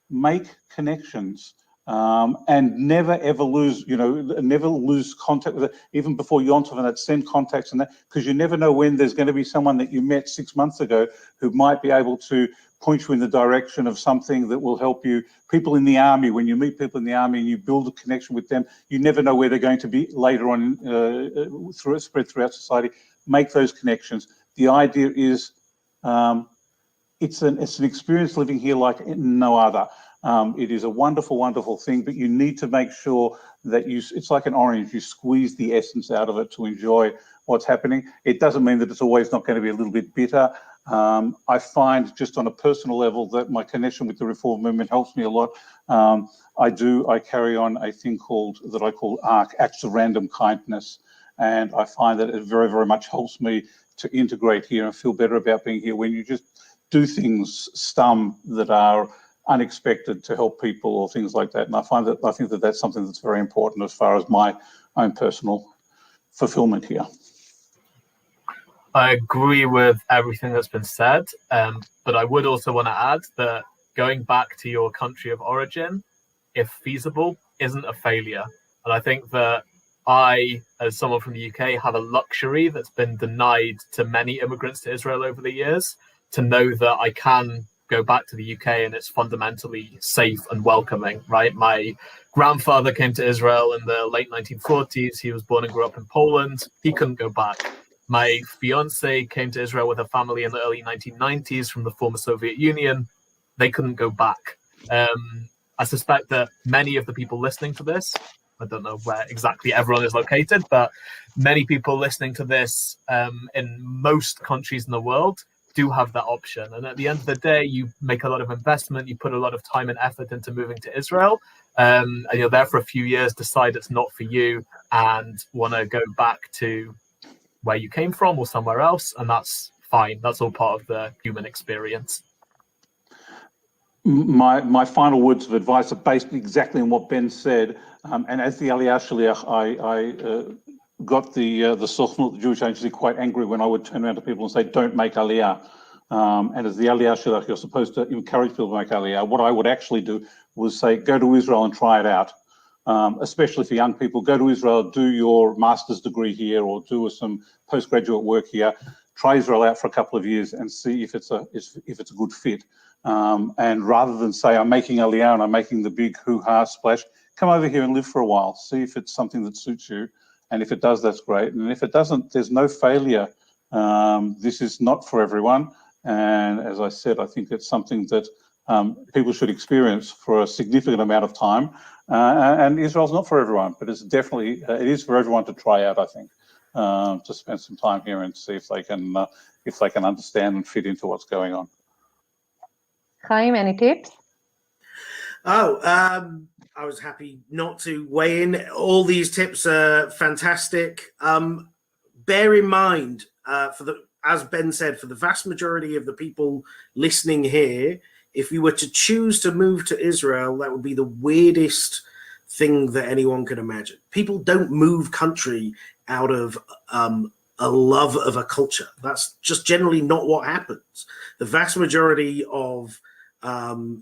Speaker 5: make connections. And never ever lose, never lose contact with it, even before Yom Tov, and that send contacts and that, because you never know when there's going to be someone that you met 6 months ago who might be able to point you in the direction of something that will help you. People in the army, when you meet people in the army and you build a connection with them, you never know where they're going to be later on spread throughout society. Make those connections. The idea is it's an experience living here like no other. It is a wonderful thing, but you need to make sure that it's like an orange, you squeeze the essence out of it to enjoy what's happening. It doesn't mean that it's always not going to be a little bit bitter. I find just on a personal level that my connection with the Reform movement helps me a lot. I carry on a thing that I call ARC, Acts of Random Kindness. And I find that it very much helps me to integrate here and feel better about being here when you just do things that are unexpected to help people or things like that. And I think that that's something that's very important as far as my own personal fulfillment here.
Speaker 3: I agree with everything that's been said, but I would also want to add that going back to your country of origin, if feasible, isn't a failure. And I think that I, as someone from the UK, have a luxury that's been denied to many immigrants to Israel over the years, to know that I can go back to the UK and it's fundamentally safe and welcoming, right? My grandfather came to Israel in the late 1940s. He was born and grew up in Poland. He couldn't go back. My fiance came to Israel with her family in the early 1990s from the former Soviet Union. They couldn't go back. I suspect that many of the people listening to this, I don't know where exactly everyone is located, but many people listening to this in most countries in the world do have that option. And at the end of the day, you make a lot of investment, you put a lot of time and effort into moving to Israel, and you're there for a few years, decide it's not for you, and want to go back to where you came from or somewhere else, and that's fine. That's all part of the human experience.
Speaker 5: My final words of advice are based exactly on what Ben said. And as the Aliyah Shaliach, I got the Sochnut, the Jewish Agency, quite angry when I would turn around to people and say, don't make Aliyah. And as the Aliyah Shaliach, you're supposed to encourage people to make Aliyah. What I would actually do was say, go to Israel and try it out. Especially for young people, go to Israel, do your master's degree here or do some postgraduate work here. Try Israel out for a couple of years and see if it's a good fit. And rather than say, I'm making Aliyah and I'm making the big hoo-ha splash, come over here and live for a while. See if it's something that suits you. And if it does, that's great. And if it doesn't, there's no failure. This is not for everyone. And as I said, I think it's something that people should experience for a significant amount of time. And Israel's not for everyone, but it's definitely, it is for everyone to try out, I think, to spend some time here and see if they can understand and fit into what's going on.
Speaker 2: Chaim, any tips?
Speaker 6: I was happy not to weigh in. All these tips are fantastic. Bear in mind, as Ben said, for the vast majority of the people listening here, if you were to choose to move to Israel, that would be the weirdest thing that anyone could imagine. People don't move country out of a love of a culture. That's just generally not what happens. The vast majority of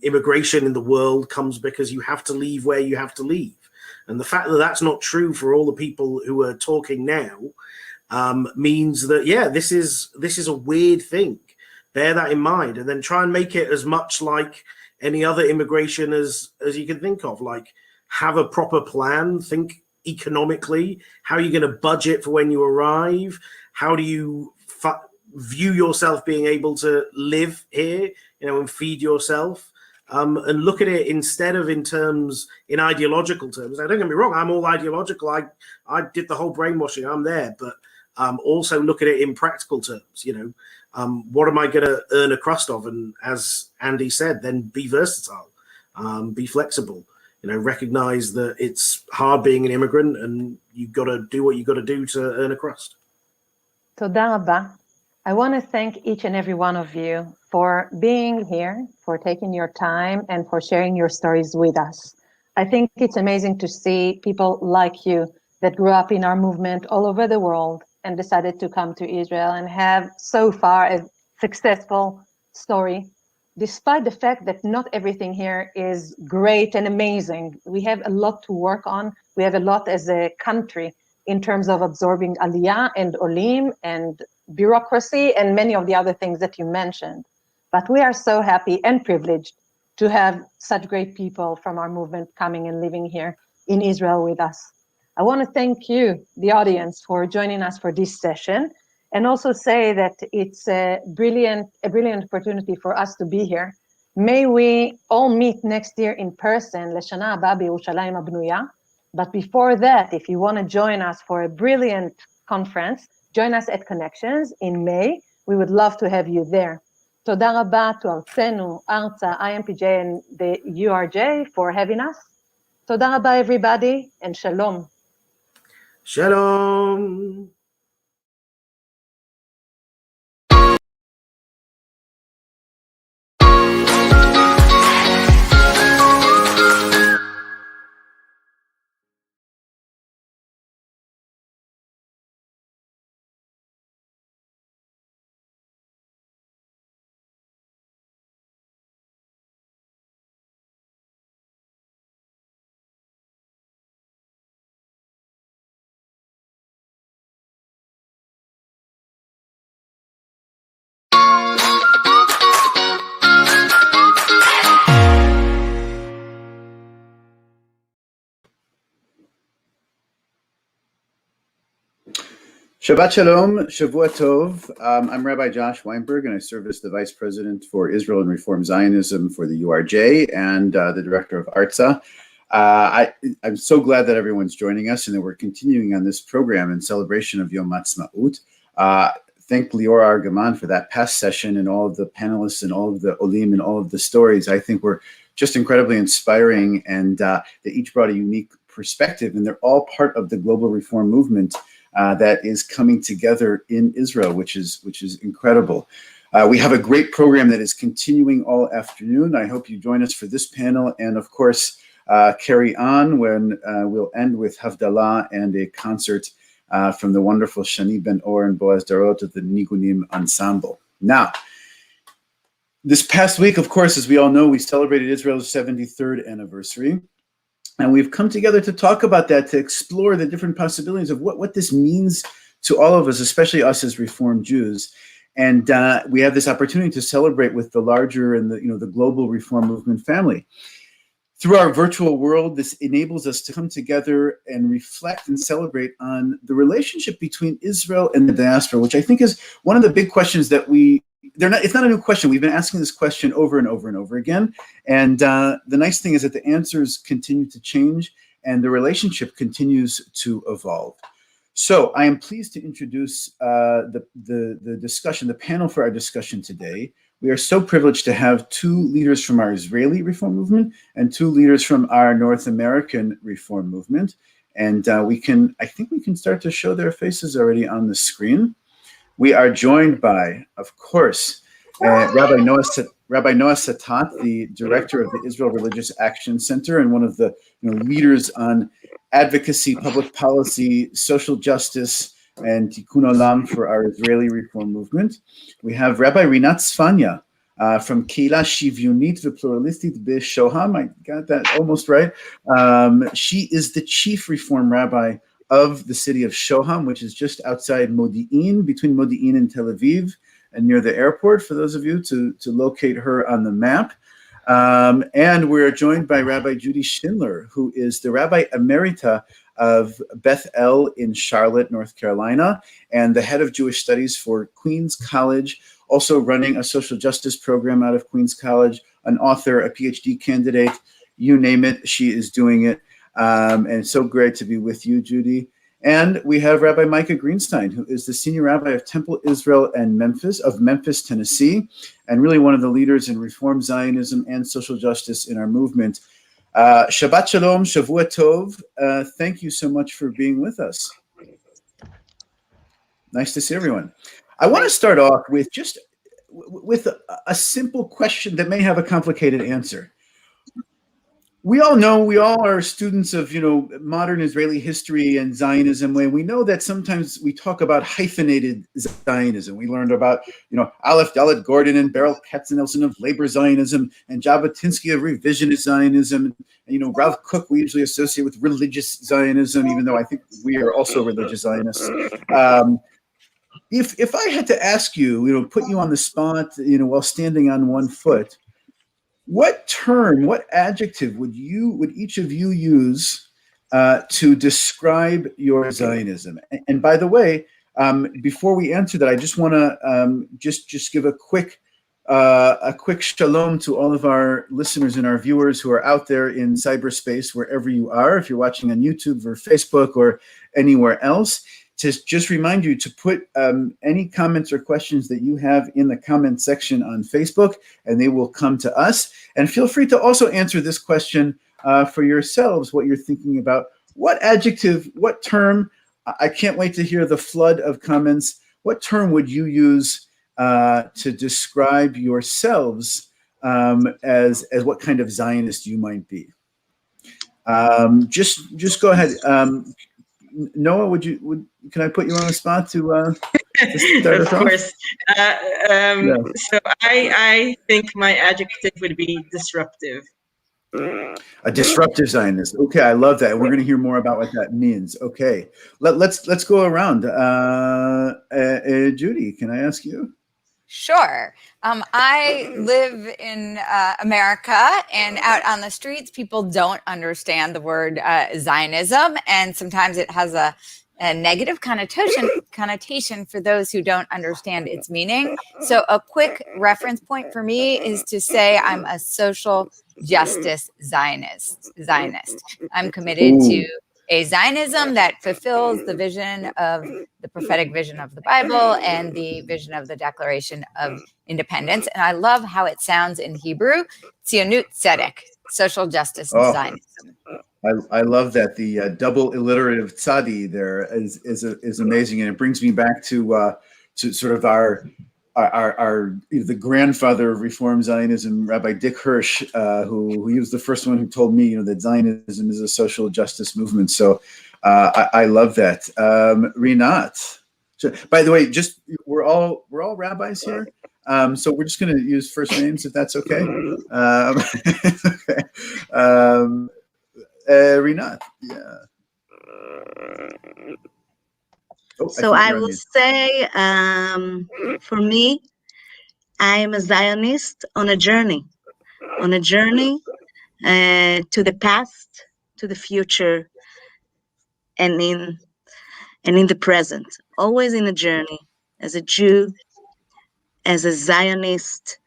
Speaker 6: immigration in the world comes because you have to leave where you have to leave. And the fact that that's not true for all the people who are talking now means that, yeah, this is a weird thing. Bear that in mind, and then try and make it as much like any other immigration as you can think of. Like, have a proper plan, think economically, how are you going to budget for when you arrive? How do you view yourself being able to live here, and feed yourself, and look at it instead of in ideological terms. Now, don't get me wrong, I'm all ideological. I did the whole brainwashing, I'm there, but also look at it in practical terms. What am I going to earn a crust of? And as Andy said, then be versatile, be flexible, recognize that it's hard being an immigrant and you've got to do what you've got to do to earn a crust. Toda
Speaker 2: rabba. I want to thank each and every one of you for being here, for taking your time, and for sharing your stories with us. I think it's amazing to see people like you that grew up in our movement all over the world and decided to come to Israel and have so far a successful story, despite the fact that not everything here is great and amazing. We have a lot to work on. We have a lot as a country in terms of absorbing Aliyah and Olim and bureaucracy and many of the other things that you mentioned. But we are so happy and privileged to have such great people from our movement coming and living here in Israel with us. I want to thank you, the audience, for joining us for this session, and also say that it's a brilliant opportunity for us to be here. May we all meet next year in person, Leshana Haba B'Yerushalayim Habnuya. But before that, if you want to join us for a brilliant conference, join us at Connections in May. We would love to have you there. Toda rabba to arzenu, ARZA, IMPJ, and the WUPJ for having us. Toda rabba, everybody, and shalom.
Speaker 6: Shalom.
Speaker 1: Shabbat Shalom, Shavua Tov. I'm Rabbi Josh Weinberg, and I serve as the Vice President for Israel and Reform Zionism for the URJ and the Director of ARZA. I'm so glad that everyone's joining us and that we're continuing on this program in celebration of Yom Haatzmaut. Thank Lior Argaman for that past session and all of the panelists and all of the Olim and all of the stories. I think were just incredibly inspiring, and they each brought a unique perspective, and they're all part of the global reform movement that is coming together in Israel, which is incredible. We have a great program that is continuing all afternoon. I hope you join us for this panel, and of course, carry on when we'll end with Havdalah and a concert from the wonderful Shani Ben Or and Boaz Darot of the Nigunim Ensemble. Now, this past week, of course, as we all know, we celebrated Israel's 73rd anniversary. And we've come together to talk about that, to explore the different possibilities of what this means to all of us, especially us as Reformed Jews. And we have this opportunity to celebrate with the larger and the global Reform movement family. Through our virtual world, this enables us to come together and reflect and celebrate on the relationship between Israel and the diaspora, which I think is one of the big questions that it's not a new question. We've been asking this question over and over and over again. And the nice thing is that the answers continue to change and the relationship continues to evolve. So I am pleased to introduce the discussion, the panel for our discussion today. We are so privileged to have two leaders from our Israeli reform movement and two leaders from our North American reform movement. And I think we can start to show their faces already on the screen. We are joined by, of course, Rabbi Noa Sattath, the director of the Israel Religious Action Center and one of the leaders on advocacy, public policy, social justice, and Tikkun Olam for our Israeli reform movement. We have Rabbi Rinat Tzfania from Kehila Shivyonit V'Pluralistit B'Shoham. I got that almost right. She is the chief reform rabbi of the city of Shoham, which is just outside Modi'in, between Modi'in and Tel Aviv, and near the airport, for those of you to locate her on the map. And we're joined by Rabbi Judy Schindler, who is the Rabbi Emerita of Beth El in Charlotte, North Carolina, and the head of Jewish Studies for Queens College, also running a social justice program out of Queens College, an author, a PhD candidate, you name it, she is doing it. And it's so great to be with you, Judy. And we have Rabbi Micah Greenstein, who is the senior rabbi of Temple Israel and Memphis, Tennessee, and really one of the leaders in Reform Zionism and social justice in our movement. Shabbat Shalom, Shavua Tov. Thank you so much for being with us. Nice to see everyone. I want to start off with with a simple question that may have a complicated answer. We all know, we all are students of, modern Israeli history and Zionism. We know that sometimes we talk about hyphenated Zionism. We learned about, Aleph Dalet Gordon and Beryl Katzenelson of labor Zionism and Jabotinsky of revisionist Zionism. And, Rav Kook we usually associate with religious Zionism, even though I think we are also religious Zionists. If I had to ask you, put you on the spot, while standing on one foot, what term, what adjective would each of you use to describe your Zionism? And by the way, before we answer that, I just want to just give a quick shalom to all of our listeners and our viewers who are out there in cyberspace, wherever you are, if you're watching on YouTube or Facebook or anywhere else. To just remind you to put any comments or questions that you have in the comment section on Facebook, and they will come to us. And feel free to also answer this question for yourselves, what you're thinking about. What adjective, what term, I can't wait to hear the flood of comments. What term would you use to describe yourselves as what kind of Zionist you might be? Just go ahead. Noah, can I put you on the spot to start
Speaker 9: Of course.
Speaker 1: Yeah.
Speaker 9: So I think my adjective would be disruptive.
Speaker 1: A disruptive Zionist. Okay, I love that. We're going to hear more about what that means. Okay, let's go around. Judy, can I ask you?
Speaker 10: Sure. I live in America, and out on the streets, people don't understand the word Zionism, and sometimes it has a a negative connotation for those who don't understand its meaning. So a quick reference point for me is to say I'm a social justice Zionist. I'm committed to a Zionism that fulfills the vision of the prophetic vision of the Bible and the vision of the Declaration of Independence. And I love how it sounds in Hebrew, Tzionut Tzedek, social justice Zionism.
Speaker 1: I love that. The double alliterative tzadi there is amazing, and it brings me back to sort of our the grandfather of Reform Zionism, Rabbi Dick Hirsch, who he was the first one who told me, that Zionism is a social justice movement. So I love that. Rinat. So, by the way, just we're all rabbis here, so we're just going to use first names if that's okay. Okay. Rinat, yeah.
Speaker 11: So I will say, for me, I am a Zionist on a journey to the past, to the future, and in the present. Always in a journey, as a Jew, as a Zionist,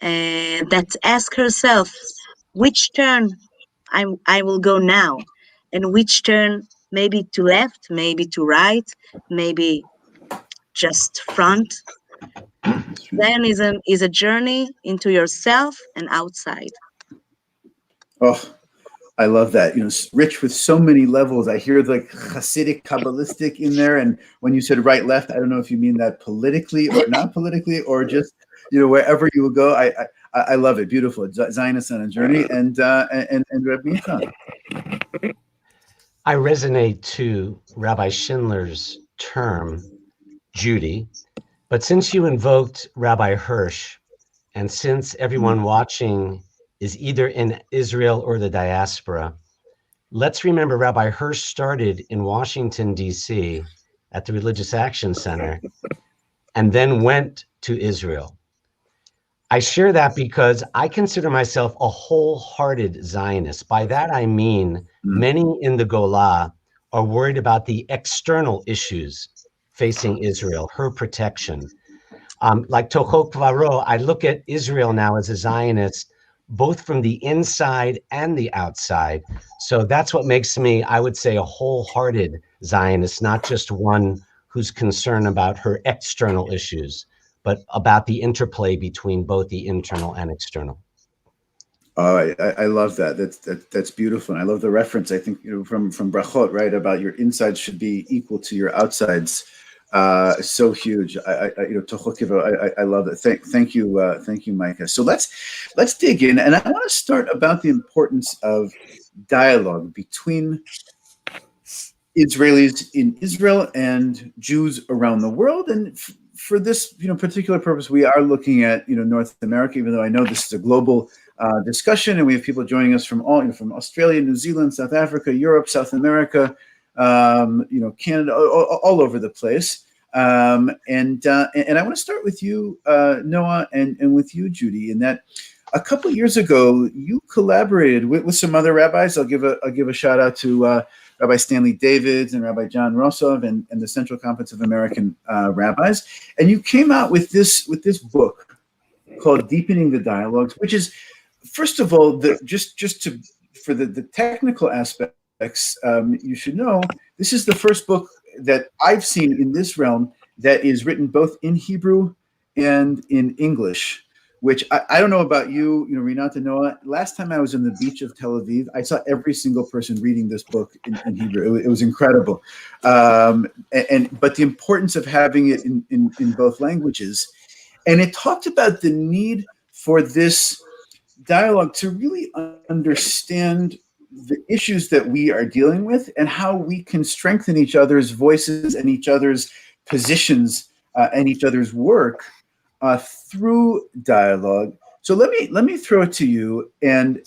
Speaker 11: that asks herself, which turn I will go now, and which turn maybe to left, maybe to right, maybe just front. Zionism is a journey into yourself and outside.
Speaker 1: Oh, I love that. Rich with so many levels. I hear like Hasidic, Kabbalistic in there. And when you said right, left, I don't know if you mean that politically or not politically, or just, wherever you will go. I love it. Beautiful. Zionist on a journey. And Rabbi Micah.
Speaker 12: I resonate to Rabbi Schindler's term, Judy. But since you invoked Rabbi Hirsch, and since everyone watching is either in Israel or the diaspora, let's remember Rabbi Hirsch started in Washington, D.C. at the Religious Action Center and then went to Israel. I share that because I consider myself a wholehearted Zionist. By that, I mean many in the Golah are worried about the external issues facing Israel, her protection. Like Toho Kvaro, I look at Israel now as a Zionist, both from the inside and the outside. So that's what makes me, I would say, a wholehearted Zionist, not just one who's concerned about her external issues, but about the interplay between both the internal and external.
Speaker 1: Oh, I love that. That's beautiful. And I love the reference, I think, from Brachot, right, about your insides should be equal to your outsides. So huge. I love it. Thank you, Micah. So let's dig in, and I want to start about the importance of dialogue between Israelis in Israel and Jews around the world. And for this, particular purpose, we are looking at, North America, even though I know this is a global discussion, and we have people joining us from from Australia, New Zealand, South Africa, Europe, South America, Canada, all over the place. And I want to start with you, Noah, and with you, Judy, in that a couple of years ago, you collaborated with some other rabbis. I'll give a shout out to Rabbi Stanley Davids and Rabbi John Rossov and the Central Conference of American Rabbis, and you came out with this book called "Deepening the Dialogues," which is, first of all, for the technical aspects, you should know this is the first book that I've seen in this realm that is written both in Hebrew and in English, which I don't know about you, Rinat and Noah. Last time I was on the beach of Tel Aviv, I saw every single person reading this book in Hebrew. It was incredible. But the importance of having it in both languages. And it talked about the need for this dialogue to really understand the issues that we are dealing with and how we can strengthen each other's voices and each other's positions and each other's work through dialogue. So let me throw it to you. And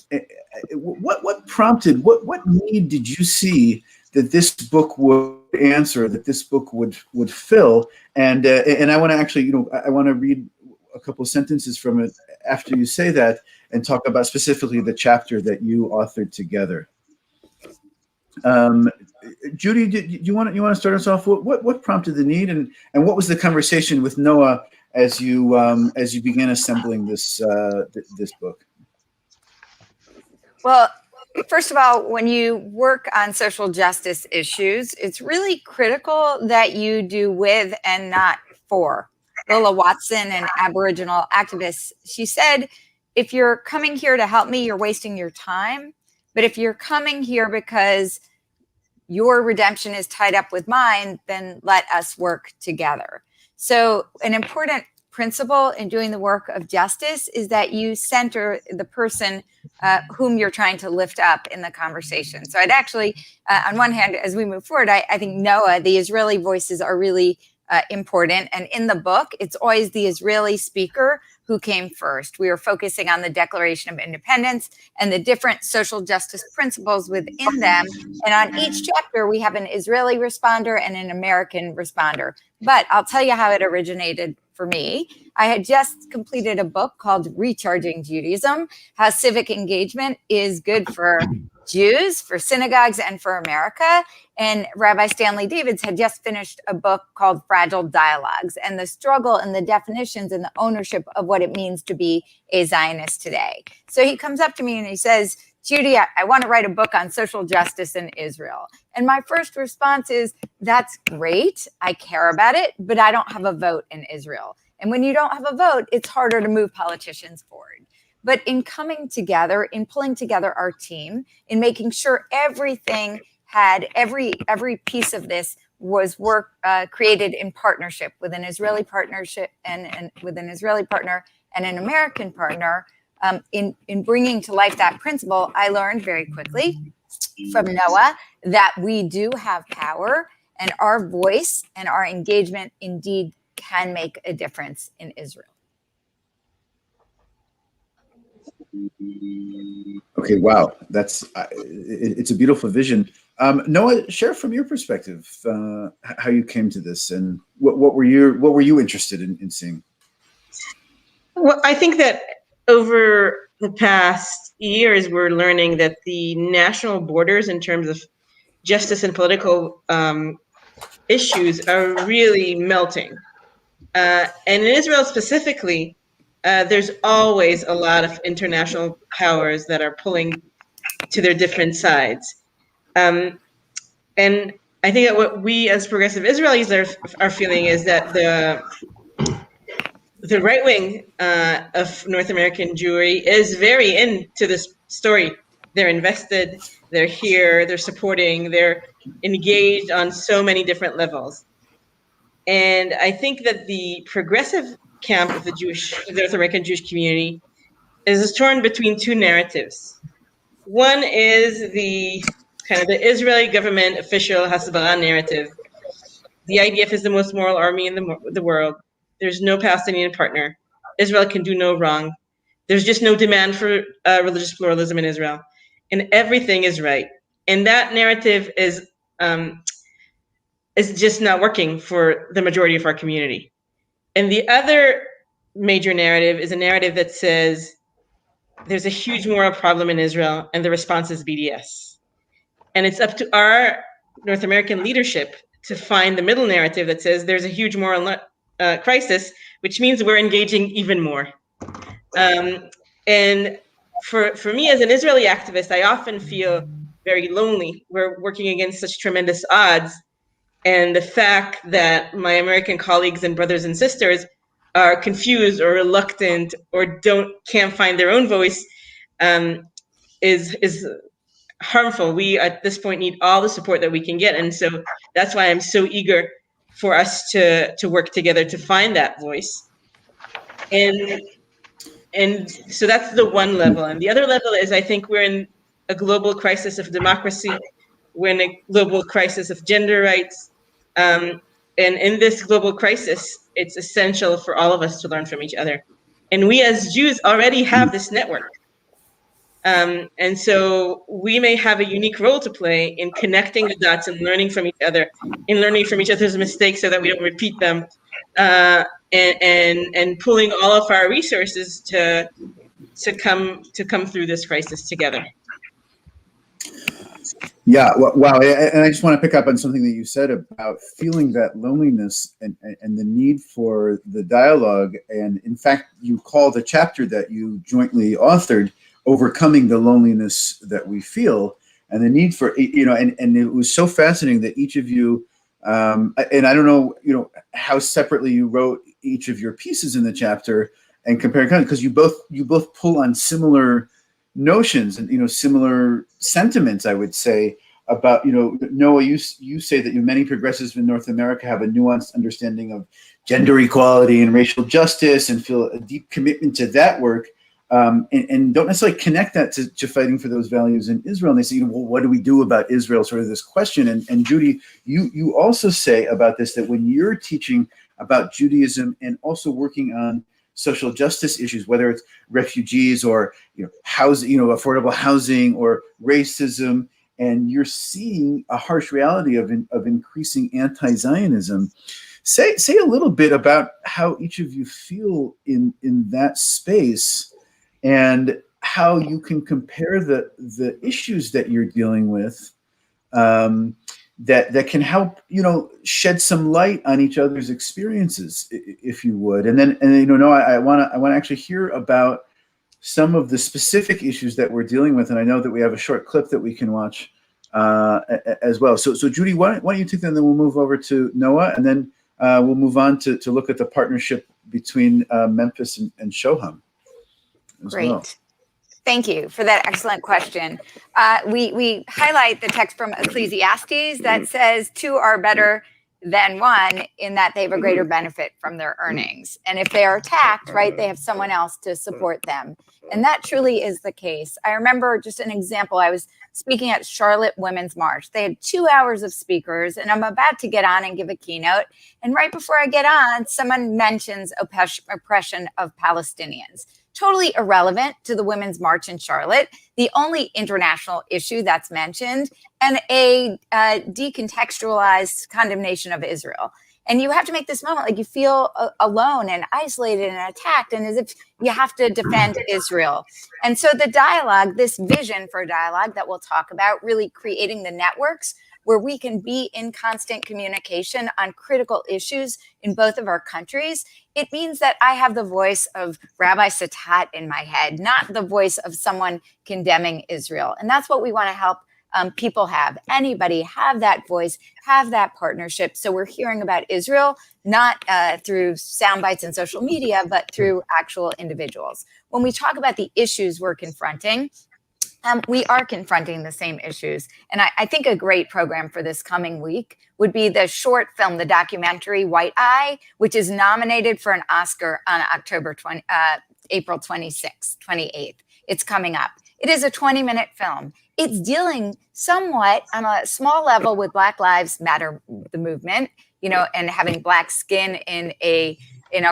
Speaker 1: what prompted, what need did you see that this book would answer, that this book would fill? And I want to actually, I want to read a couple sentences from it after you say that, and talk about specifically the chapter that you authored together. Judy, you want to start us off? What prompted the need, and what was the conversation with Noah as you began assembling this this book?
Speaker 10: Well, first of all, when you work on social justice issues, it's really critical that you do with and not for. Lola Watson, an Aboriginal activist, she said, if you're coming here to help me, you're wasting your time. But if you're coming here because your redemption is tied up with mine, then let us work together. So an important principle in doing the work of justice is that you center the person whom you're trying to lift up in the conversation. So I'd actually, on one hand, as we move forward, I think Noah, the Israeli voices are really important. And in the book, it's always the Israeli speaker who came first. We were focusing on the Declaration of Independence and the different social justice principles within them. And on each chapter, we have an Israeli responder and an American responder. But I'll tell you how it originated for me. I had just completed a book called Recharging Judaism, How Civic Engagement is Good for Jews, for Synagogues, and for America. And Rabbi Stanley Davids had just finished a book called Fragile Dialogues, and the struggle and the definitions and the ownership of what it means to be a Zionist today. So he comes up to me and he says, Judy, I want to write a book on social justice in Israel. And my first response is, that's great. I care about it, but I don't have a vote in Israel. And when you don't have a vote, it's harder to move politicians forward. But in coming together, in pulling together our team, in making sure everything had, every piece of this was work created in partnership with an Israeli partnership and with an Israeli partner and an American partner, in bringing to life that principle, I learned very quickly from Noah that we do have power, and our voice and our engagement indeed can make a difference in Israel.
Speaker 1: Okay, wow, that's it's a beautiful vision. Noah, share from your perspective how you came to this, and what were you interested in seeing?
Speaker 9: Well, I think that over the past years, we're learning that the national borders in terms of justice and political issues are really melting. And in Israel specifically, there's always a lot of international powers that are pulling to their different sides. And I think that what we as progressive Israelis are feeling is that the right wing of North American Jewry is very into this story. They're invested, they're here, they're supporting, they're engaged on so many different levels. And I think that the progressive camp of the North American Jewish community is torn between two narratives. One is the kind of the Israeli government official Hasbara narrative. The IDF is the most moral army in the world. There's no Palestinian partner. Israel can do no wrong. There's just no demand for religious pluralism in Israel. And everything is right. And that narrative is just not working for the majority of our community. And the other major narrative is a narrative that says there's a huge moral problem in Israel and the response is BDS. And it's up to our North American leadership to find the middle narrative that says there's a huge moral crisis, which means we're engaging even more. And for me as an Israeli activist, I often feel very lonely. We're working against such tremendous odds. And the fact that my American colleagues and brothers and sisters are confused or reluctant or can't find their own voice is harmful. We at this point need all the support that we can get. And so that's why I'm so eager for us to work together to find that voice. And so that's the one level. And the other level is I think we're in a global crisis of democracy. We're in a global crisis of gender rights. And in this global crisis, it's essential for all of us to learn from each other. And we as Jews already have this network. And so we may have a unique role to play in connecting the dots and learning from each other, in learning from each other's mistakes so that we don't repeat them, and pulling all of our resources to come through this crisis together.
Speaker 1: Yeah, wow. And I just want to pick up on something that you said about feeling that loneliness and the need for the dialogue. And in fact, you call the chapter that you jointly authored "Overcoming the Loneliness That We Feel," and the need for, and it was so fascinating that each of you, and I don't know, how separately you wrote each of your pieces in the chapter and compare, because you both pull on similar notions and similar sentiments, I would say, about Noah, you say that many progressives in North America have a nuanced understanding of gender equality and racial justice and feel a deep commitment to that work, and don't necessarily connect that to fighting for those values in Israel. And they say, well, what do we do about Israel? Sort of this question. And Judy, you also say about this that when you're teaching about Judaism and also working on social justice issues, whether it's refugees or housing, affordable housing or racism, and you're seeing a harsh reality of increasing anti-Zionism. Say a little bit about how each of you feel in that space, and how you can compare the issues that you're dealing with, that can help shed some light on each other's experiences, if you would. And then no, I want to actually hear about some of the specific issues that we're dealing with, and I know that we have a short clip that we can watch as well. So Judy, why don't you take that, and then we'll move over to Noah, and then we'll move on to look at the partnership between Memphis and Shoham as
Speaker 10: Great.
Speaker 1: well.
Speaker 10: Thank you for that excellent question. We highlight the text from Ecclesiastes that says two are better than one in that they have a greater benefit from their earnings. And if they are attacked, right, they have someone else to support them. And that truly is the case. I remember just an example. I was speaking at Charlotte Women's March. They had 2 hours of speakers, and I'm about to get on and give a keynote. And right before I get on, someone mentions oppression of Palestinians. Totally irrelevant to the Women's March in Charlotte, the only international issue that's mentioned, and a decontextualized condemnation of Israel. And you have to make this moment like you feel alone and isolated and attacked, and as if you have to defend Israel. And so the dialogue, this vision for dialogue that we'll talk about, really creating the networks where we can be in constant communication on critical issues in both of our countries, it means that I have the voice of Rabbi Sattath in my head, not the voice of someone condemning Israel. And that's what we want to help people have. Anybody have that voice, have that partnership. So we're hearing about Israel, not through sound bites and social media, but through actual individuals. When we talk about the issues we're confronting, we are confronting the same issues. And I think a great program for this coming week would be the short film, the documentary White Eye, which is nominated for an Oscar on April 26th, 28th. It's coming up. It is a 20-minute film. It's dealing somewhat on a small level with Black Lives Matter, the movement, and having Black skin in a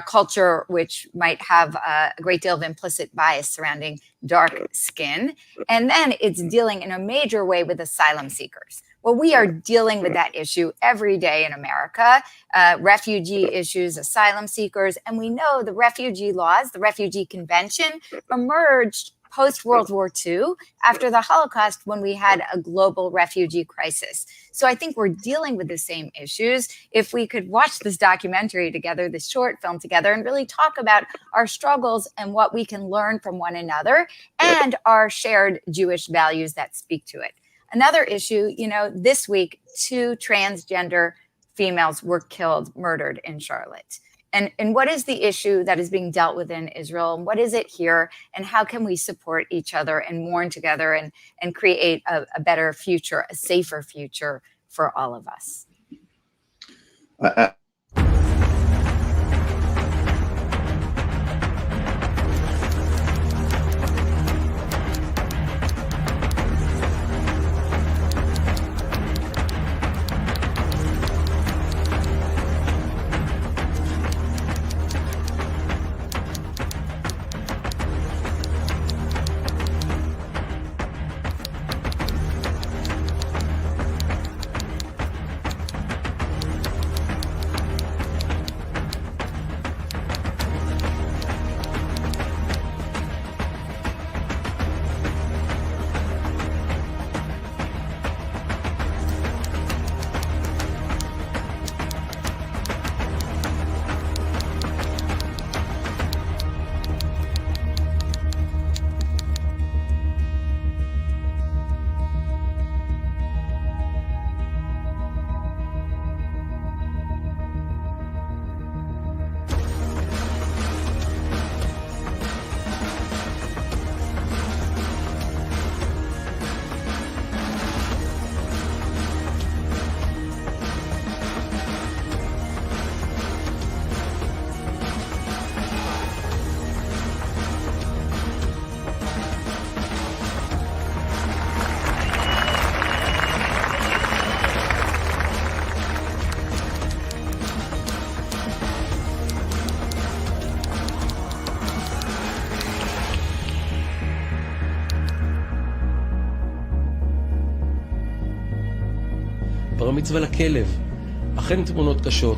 Speaker 10: culture which might have a great deal of implicit bias surrounding dark skin. And then it's dealing in a major way with asylum seekers. Well, we are dealing with that issue every day in America, refugee issues, asylum seekers. And we know the refugee laws, the Refugee Convention emerged post-World War II, after the Holocaust, when we had a global refugee crisis. So I think we're dealing with the same issues. If we could watch this documentary together, this short film together, and really talk about our struggles and what we can learn from one another and our shared Jewish values that speak to it. Another issue, this week, 2 transgender females were murdered in Charlotte. And what is the issue that is being dealt with in Israel? And what is it here? And how can we support each other and mourn together and create a better future, a safer future for all of us?
Speaker 13: מצווה לכלב. אכן תמונות קשות.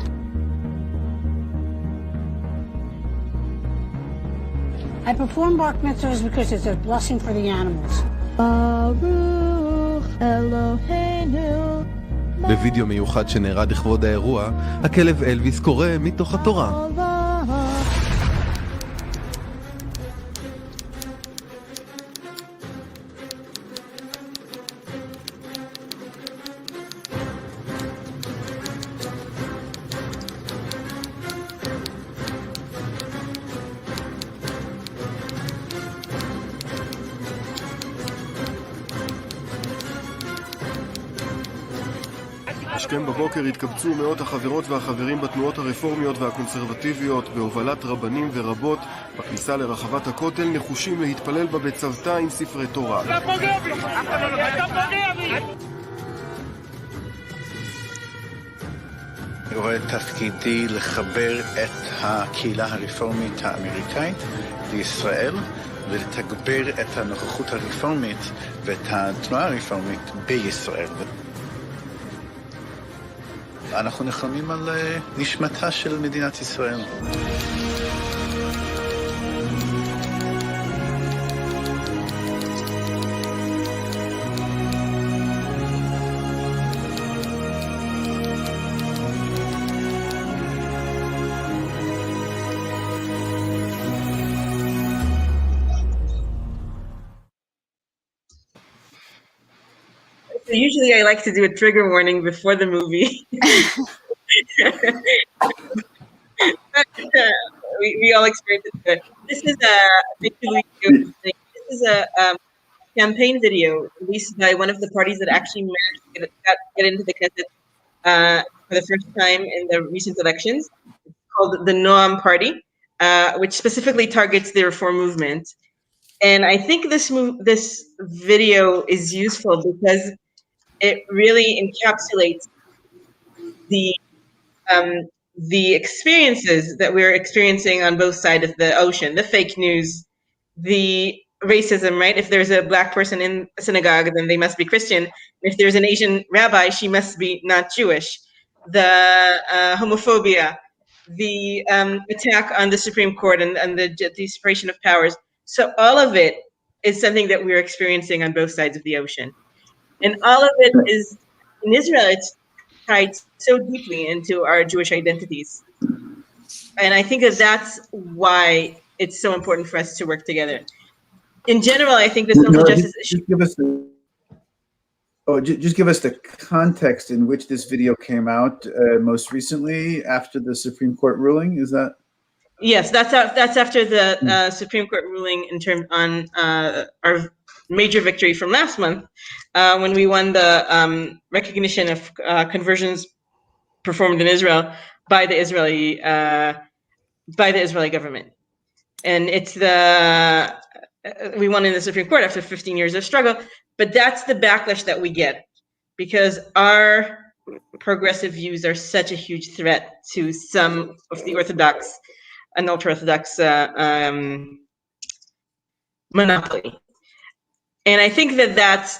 Speaker 14: I perform bar mitzvahs because it's a blessing for the animals.
Speaker 15: בווידאו מיוחד שנערך לכבוד האירוע, הכלב אלוויס קורא מתוך התורה. השכם בבוקר התקבצו מאות החברות והחברים בתנועות הרפורמיות והקונסרבטיביות בהובלת רבנים ורבות בכניסה לרחבת הכותל, נחושים להתפלל בה בצוותא עם ספרי תורה.
Speaker 16: אני רואה תפקידי לחבר את הקהילה הרפורמית האמריקאית לישראל ולתגבר את הנוכחות הרפורמית ואת התנועה הרפורמית בישראל. אנחנו נכונים על נשמתה של מדינת ישראל.
Speaker 9: Usually I like to do a trigger warning before the movie. we all experience it. This is a campaign video released by one of the parties that actually managed to get into the Knesset for the first time in the recent elections. It's called the Noam Party, which specifically targets the reform movement. And I think this video is useful because it really encapsulates the experiences that we're experiencing on both sides of the ocean, the fake news, the racism, right? If there's a black person in a synagogue, then they must be Christian. If there's an Asian rabbi, she must be not Jewish. The homophobia, the attack on the Supreme Court and the separation of powers. So all of it is something that we're experiencing on both sides of the ocean. And all of it is, in Israel, it's tied so deeply into our Jewish identities. And I think that that's why it's so important for us to work together. In general, I think the social justice issue...
Speaker 1: Just give us the context in which this video came out most recently after the Supreme Court ruling, is that?
Speaker 9: Yes, that's after the Supreme Court ruling in terms on our major victory from last month, when we won the recognition of conversions performed in Israel by the Israeli government, and it's we won in the Supreme Court after 15 years of struggle. But that's the backlash that we get because our progressive views are such a huge threat to some of the Orthodox and ultra-Orthodox monopoly. And I think that's,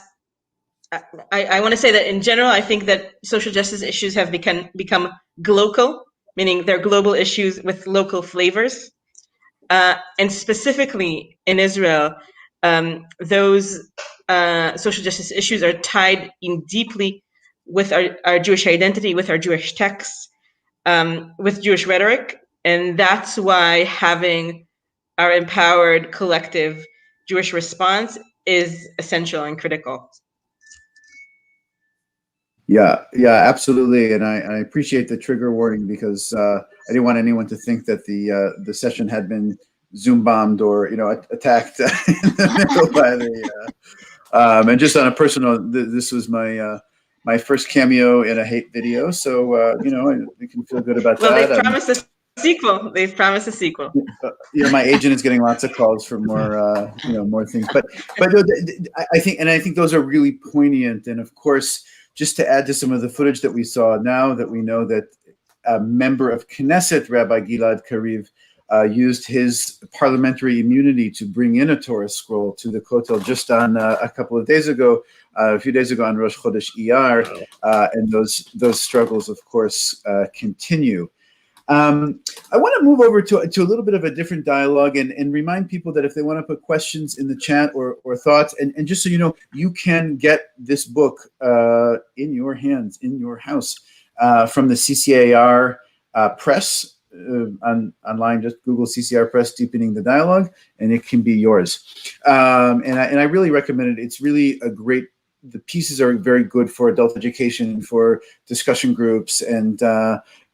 Speaker 9: I want to say that in general, I think that social justice issues have become global, meaning they're global issues with local flavors. And specifically in Israel, those social justice issues are tied in deeply with our Jewish identity, with our Jewish texts, with Jewish rhetoric. And that's why having our empowered collective Jewish response is essential and critical.
Speaker 1: Yeah, absolutely. And I appreciate the trigger warning because I didn't want anyone to think that the session had been Zoom bombed or attacked in the middle by the and just on a personal, this was my first cameo in a hate video, so you can feel good about that.
Speaker 9: Well, they promised a sequel. They've promised a sequel.
Speaker 1: My agent is getting lots of calls for more more things, but I think those are really poignant. And of course, just to add to some of the footage that we saw, now that we know that a member of Knesset, Rabbi Gilad Kariv, used his parliamentary immunity to bring in a Torah scroll to the Kotel just on a couple of days ago, a few days ago on Rosh Chodesh Iyar, and those struggles, of course, continue. I want to move over to a little bit of a different dialogue and remind people that if they want to put questions in the chat or thoughts, and just so you know, you can get this book in your hands, in your house, from the CCAR press. Online, just Google CCR Press Deepening the Dialogue, and it can be yours. And I really recommend it. It's really a great, the pieces are very good for adult education, for discussion groups, and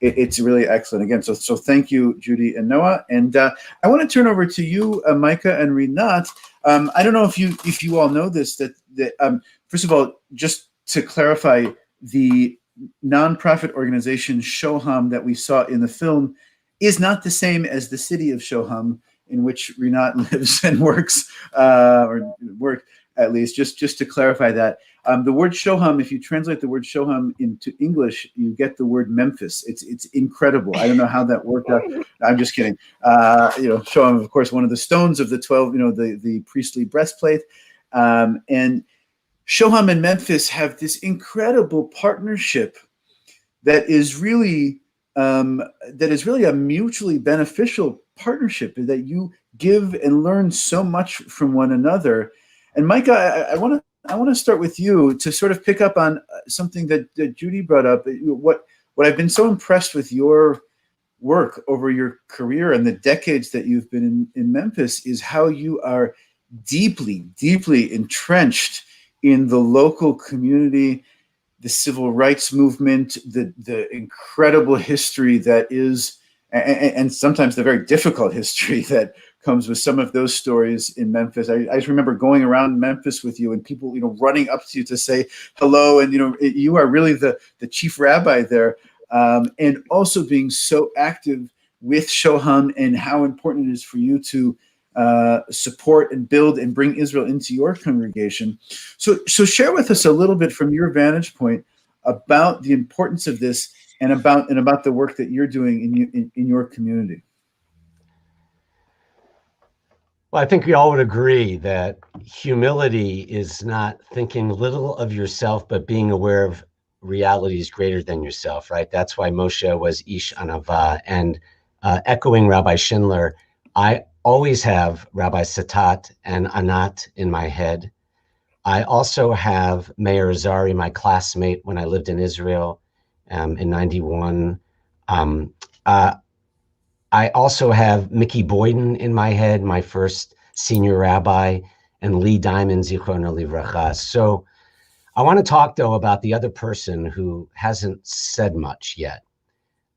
Speaker 1: it's really excellent. Again, so thank you, Judy and Noah. And I want to turn over to you, Micah and Rinat. I don't know if you all know this, that first of all, just to clarify, the nonprofit organization Shoham that we saw in the film is not the same as the city of Shoham, in which Rinat lives and works, or worked at least, just to clarify that. The word Shoham, if you translate the word Shoham into English, you get the word Memphis. It's incredible. I don't know how that worked out. I'm just kidding. Shoham, of course, one of the stones of the 12, the priestly breastplate. And Shoham and Memphis have this incredible partnership that is really a mutually beneficial partnership, that you give and learn so much from one another. And Micah, I want to start with you to sort of pick up on something that Judy brought up. What I've been so impressed with your work over your career and the decades that you've been in Memphis is how you are deeply, deeply entrenched in the local community, the civil rights movement, the incredible history that is, and sometimes the very difficult history that comes with some of those stories in Memphis. I just remember going around Memphis with you and people, running up to you to say hello. And, you are really the chief rabbi there. And also being so active with Shoham and how important it is for you to support and build and bring Israel into your congregation. So share with us a little bit from your vantage point about the importance of this and about the work that you're doing in your community.
Speaker 12: Well, I think we all would agree that humility is not thinking little of yourself, but being aware of realities greater than yourself, right? That's why Moshe was Ish Anava. And echoing Rabbi Schindler, I always have Rabbi Sattath and Anat in my head. I also have Meir Azari, my classmate when I lived in Israel in 91. I also have Mickey Boyden in my head, my first senior rabbi, and Lee Diamond, Zichrono Livracha. So I want to talk, though, about the other person who hasn't said much yet,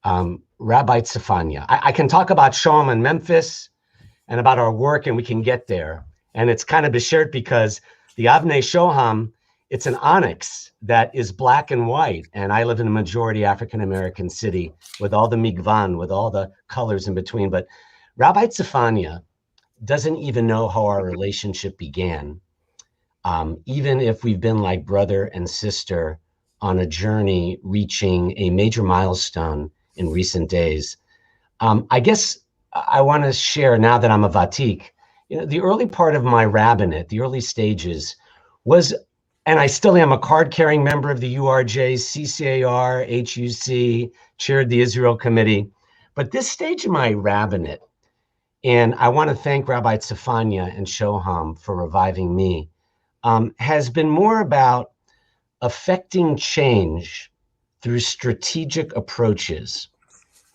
Speaker 12: Rabbi Tzfania. I can talk about Shoham and Memphis and about our work, and we can get there. And it's kind of beshert because the Avnei Shoham, it's an onyx that is black and white. And I live in a majority African-American city with all the migvan, with all the colors in between. But Rabbi Tzfania doesn't even know how our relationship began, even if we've been like brother and sister on a journey reaching a major milestone in recent days. I guess I want to share, now that I'm a Vatik, the early part of my rabbinate, the early stages was, and I still am, a card-carrying member of the URJ, CCAR, HUC, chaired the Israel Committee. But this stage of my rabbinate, and I want to thank Rabbi Tzfania and Shoham for reviving me, has been more about affecting change through strategic approaches.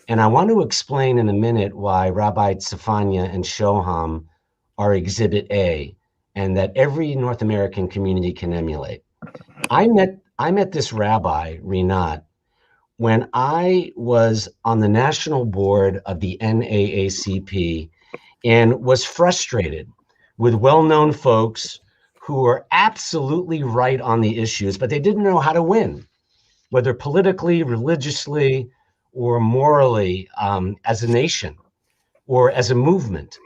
Speaker 12: And I want to explain in a minute why Rabbi Tzfania and Shoham are Exhibit A, and that every North American community can emulate. I met this rabbi, Rinat, when I was on the national board of the NAACP and was frustrated with well-known folks who were absolutely right on the issues, but they didn't know how to win, whether politically, religiously, or morally, as a nation or as a movement.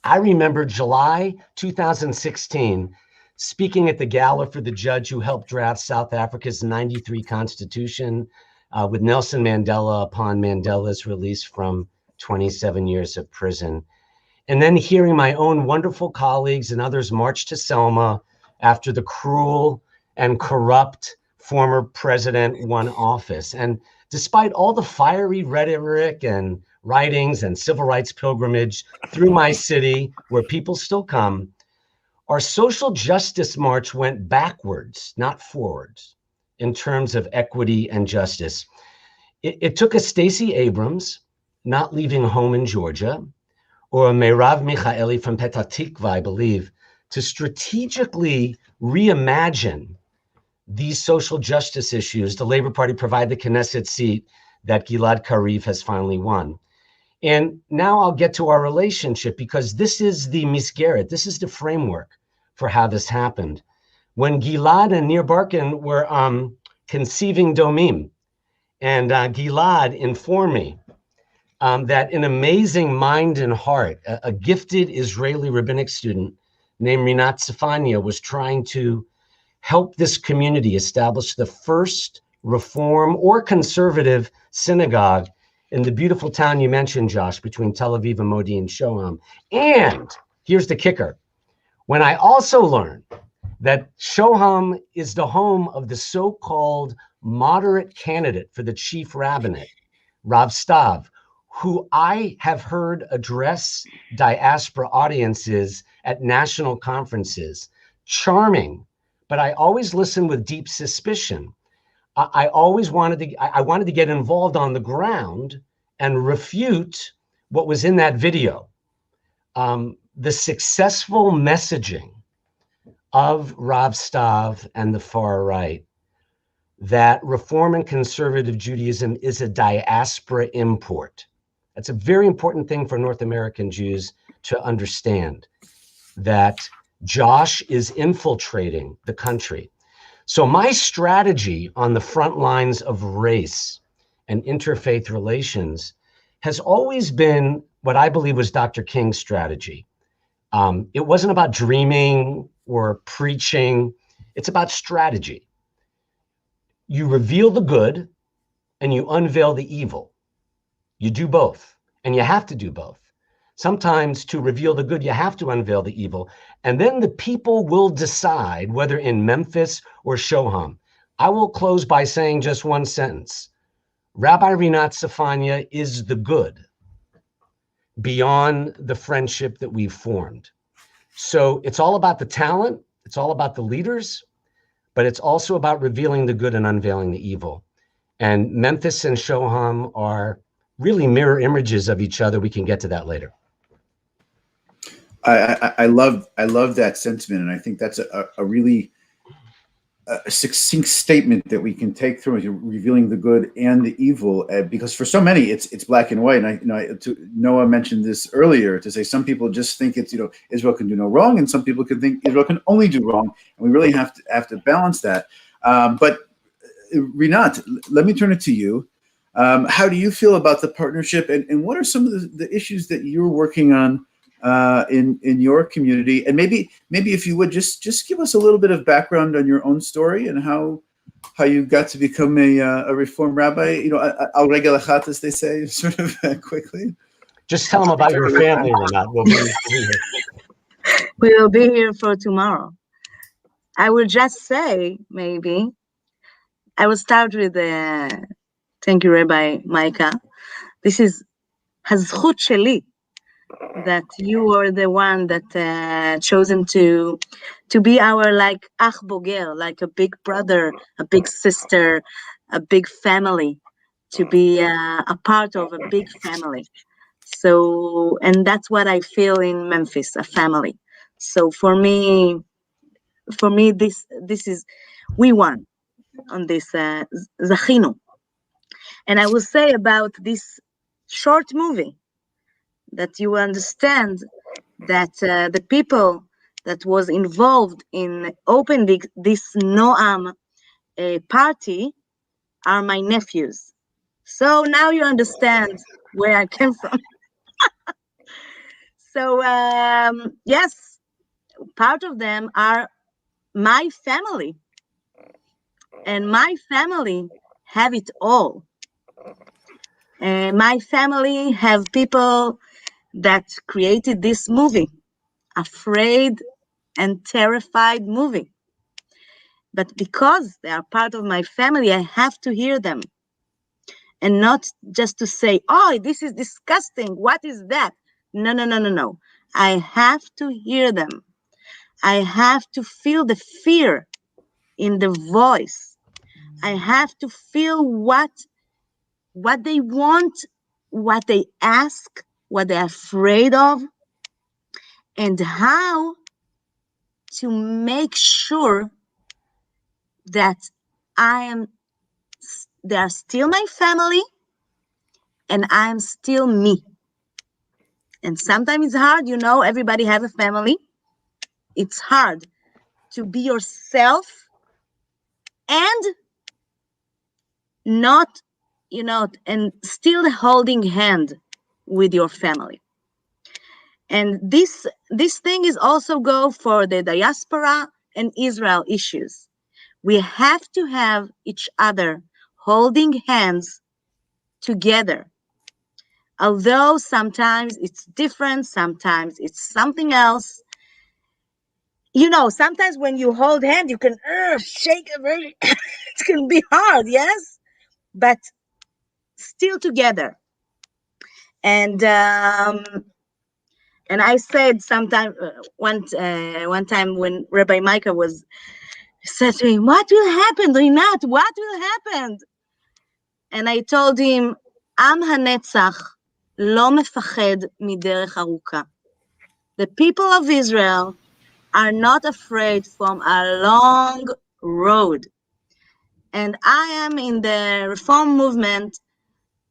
Speaker 12: I remember July 2016, speaking at the gala for the judge who helped draft South Africa's 93 Constitution with Nelson Mandela upon Mandela's release from 27 years of prison. And then hearing my own wonderful colleagues and others march to Selma after the cruel and corrupt former president won office. And despite all the fiery rhetoric and writings and civil rights pilgrimage through my city, where people still come, our social justice march went backwards, not forwards, in terms of equity and justice. It took a Stacey Abrams not leaving home in Georgia, or a Meirav Michaeli from Petah Tikva, I believe, to strategically reimagine these social justice issues. The Labor Party provided the Knesset seat that Gilad Karif has finally won. And now I'll get to our relationship, because this is the misgeret, this is the framework for how this happened. When Gilad and Nir Barkan were conceiving Domim, and Gilad informed me that an amazing mind and heart, a gifted Israeli rabbinic student named Rinat Tzfania, was trying to help this community establish the first reform or conservative synagogue in the beautiful town you mentioned, Josh, between Tel Aviv and Modi and Shoham. And here's the kicker. When I also learned that Shoham is the home of the so-called moderate candidate for the chief rabbinate, Rav Stav, who I have heard address diaspora audiences at national conferences, charming, but I always listen with deep suspicion. I wanted to get involved on the ground and refute what was in that video. The successful messaging of Rav Stav and the far right, that Reform and Conservative Judaism is a diaspora import. That's a very important thing for North American Jews to understand, that Josh is infiltrating the country. So my strategy on the front lines of race and interfaith relations has always been what I believe was Dr. King's strategy. It wasn't about dreaming or preaching. It's about strategy. You reveal the good and you unveil the evil. You do both, and you have to do both. Sometimes to reveal the good, you have to unveil the evil. And then the people will decide whether in Memphis or Shoham. I will close by saying just one sentence. Rabbi Rinat Tzfania is the good beyond the friendship that we've formed. So it's all about the talent. It's all about the leaders, but it's also about revealing the good and unveiling the evil. And Memphis and Shoham are really mirror images of each other. We can get to that later.
Speaker 1: I love that sentiment, and I think that's a really succinct statement that we can take through, revealing the good and the evil, because for so many it's black and white. And Noah mentioned this earlier, to say some people just think it's Israel can do no wrong, and some people can think Israel can only do wrong, and we really have to balance that. But Rinat, let me turn it to you. How do you feel about the partnership, and what are some of the issues that you're working on in your community? And maybe if you would just give us a little bit of background on your own story and how you got to become a Reform rabbi, al regel achat, as they say, sort of quickly.
Speaker 12: Just tell them about your family or not. We'll be here.
Speaker 11: We will be here for tomorrow. I will just say, maybe, I will start with thank you, Rabbi Micah. This is hazchut sheli, that you are the one that chosen to be our like ach boger, like a big brother, a big sister, a big family, to be a part of a big family. So, and that's what I feel in Memphis, a family. So for me, this is, we won on this zachinu. And I will say about this short movie, that you understand that the people that was involved in opening this Noam party are my nephews. So now you understand where I came from. So yes, part of them are my family, and my family have it all. My family have people that created this movie, afraid and terrified movie. But because they are part of my family, I have to hear them. And not just to say, oh, this is disgusting. What is that? No, no, no, no, no. I have to hear them. I have to feel the fear in the voice. I have to feel what they want, what they ask, what they're afraid of, and how to make sure that they are still my family and I'm still me. And sometimes it's hard, everybody has a family. It's hard to be yourself and not, and still holding hand with your family. And this thing is also go for the diaspora and Israel issues. We have to have each other holding hands together. Although sometimes it's different, sometimes it's something else. Sometimes when you hold hand, you can shake a very, it can be hard, yes? But still together. And I said sometime, one time when Rabbi Micah said to him, what will happen, Rinat? What will happen? And I told him, Am hanetzach lo mefached miderech aruka. The people of Israel are not afraid from a long road. And I am in the Reform movement.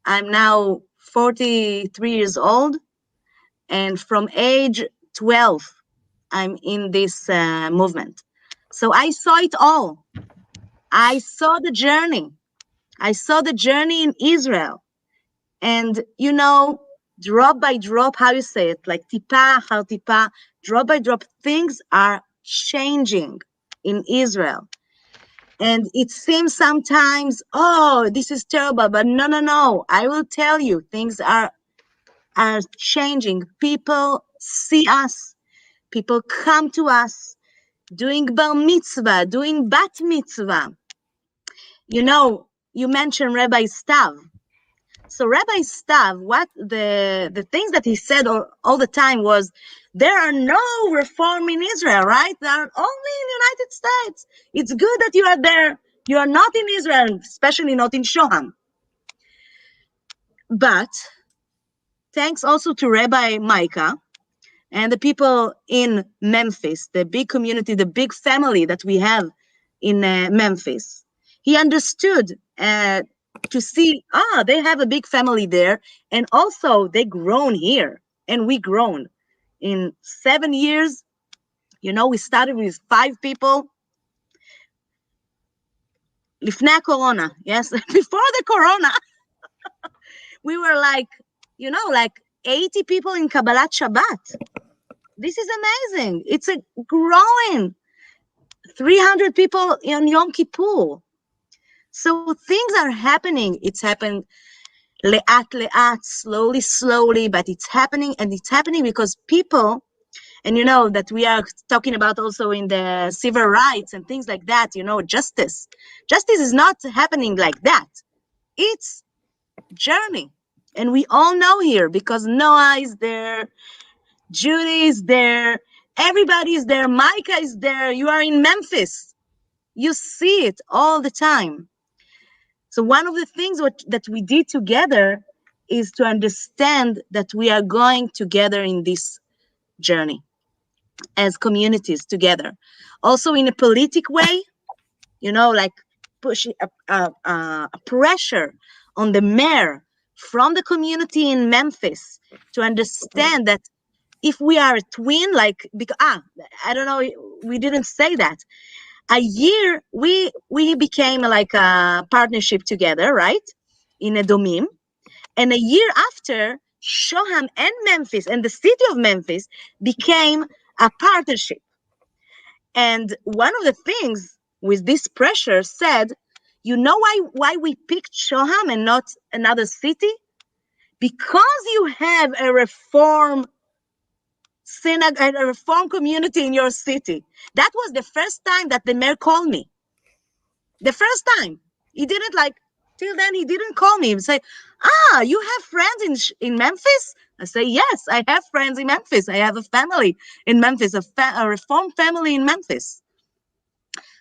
Speaker 11: I'm now 43 years old. And from age 12, I'm in this movement. So I saw it all. I saw the journey. I saw the journey in Israel. And, drop by drop, how you say it, like tipa achar tipa, drop by drop, things are changing in Israel. And it seems sometimes, oh, this is terrible, but no. I will tell you, things are changing. People see us. People come to us doing bar mitzvah, doing bat mitzvah. You mentioned Rabbi Stav. So Rabbi Stav, what the things that he said all the time was, there are no reform in Israel, right? They are only in the United States. It's good that you are there. You are not in Israel, especially not in Shoham. But thanks also to Rabbi Micah and the people in Memphis, the big community, the big family that we have in Memphis, he understood to see, they have a big family there, and also they grown here, and we grown. In 7 years, we started with 5 people. Lifnei Corona, yes, before the Corona, we were like 80 people in Kabbalat Shabbat. This is amazing. It's a growing. 300 people in Yom Kippur. So things are happening. It's happened le'at, slowly, but it's happening, and it's happening because people, and that we are talking about also in the civil rights and things like that, justice. Justice is not happening like that. It's journey. And we all know here because Noah is there, Judy is there, everybody is there, Micah is there, you are in Memphis. You see it all the time. So one of the things that we did together is to understand that we are going together in this journey as communities together. Also in a politic way, like pushing a pressure on the mayor from the community in Memphis to understand that if we are a twin, I don't know, we didn't say that. A year, we became like a partnership together, right? In Edomim. And a year after, Shoham and Memphis and the city of Memphis became a partnership. And one of the things with this pressure said, why we picked Shoham and not another city? because you have a reform synagogue, a reform community in your city. That was the first time that the mayor called me. The first time. He didn't till then he didn't call me and say, you have friends in Memphis? I say, yes, I have friends in Memphis. I have a family in Memphis, a reform family in Memphis.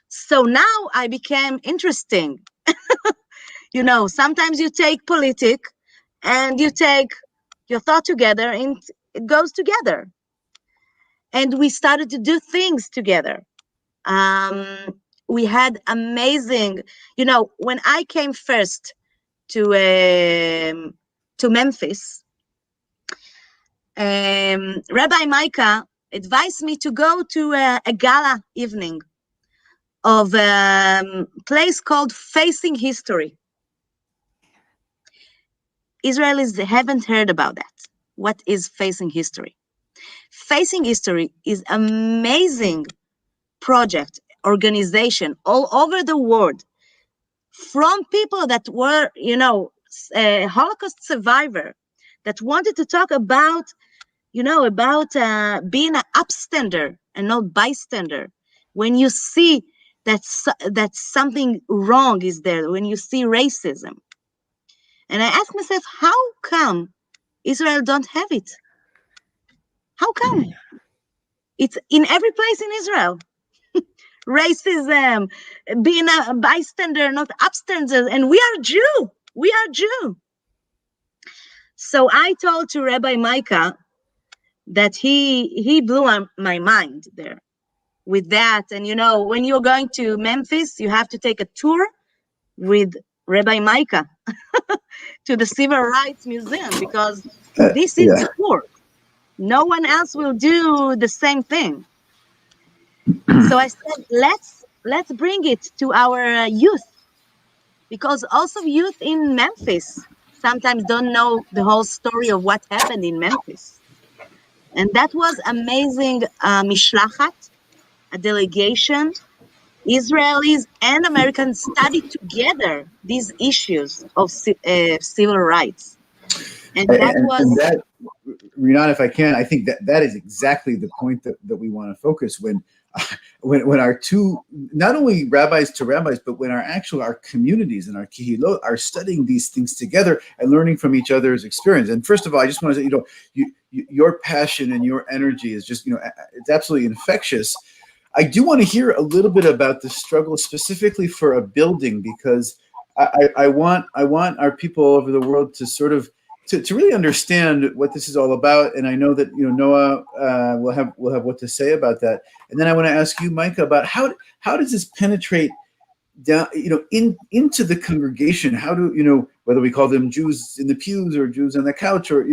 Speaker 11: So now I became interesting. Sometimes you take politics and you take your thought together and it goes together. And we started to do things together. We had amazing, when I came first to Memphis, Rabbi Micah advised me to go to a gala evening of a place called Facing History. Israelis haven't heard about that. What is Facing History? Facing History is amazing project, organization all over the world from people that were, Holocaust survivor that wanted to talk about, being an upstander and not bystander. When you see that something wrong is there, when you see racism. And I asked myself, how come Israel don't have it? How come? It's in every place in Israel. Racism, being a bystander, not upstander, and we are Jew. We are Jew. So I told to Rabbi Micah that he blew my mind there with that. And when you're going to Memphis, you have to take a tour with Rabbi Micah to the Civil Rights Museum, because this is the tour. No one else will do the same thing. So I said, let's bring it to our youth, because also youth in Memphis sometimes don't know the whole story of what happened in Memphis. And that was amazing. Mishlachat, a delegation, Israelis and Americans studied together these issues of civil rights. And that was...
Speaker 1: Rinat, if I can, I think that is exactly the point that we want to focus when our two, not only rabbis to rabbis, but when our communities and our kihilot are studying these things together and learning from each other's experience. And first of all, I just want to say, your passion and your energy is just, it's absolutely infectious. I do want to hear a little bit about the struggle specifically for a building, because I want our people all over the world to sort of to really understand what this is all about. And I know that Noah will have what to say about that. And then I want to ask you, Micah, about how does this penetrate down into the congregation? How do whether we call them Jews in the pews or Jews on the couch, or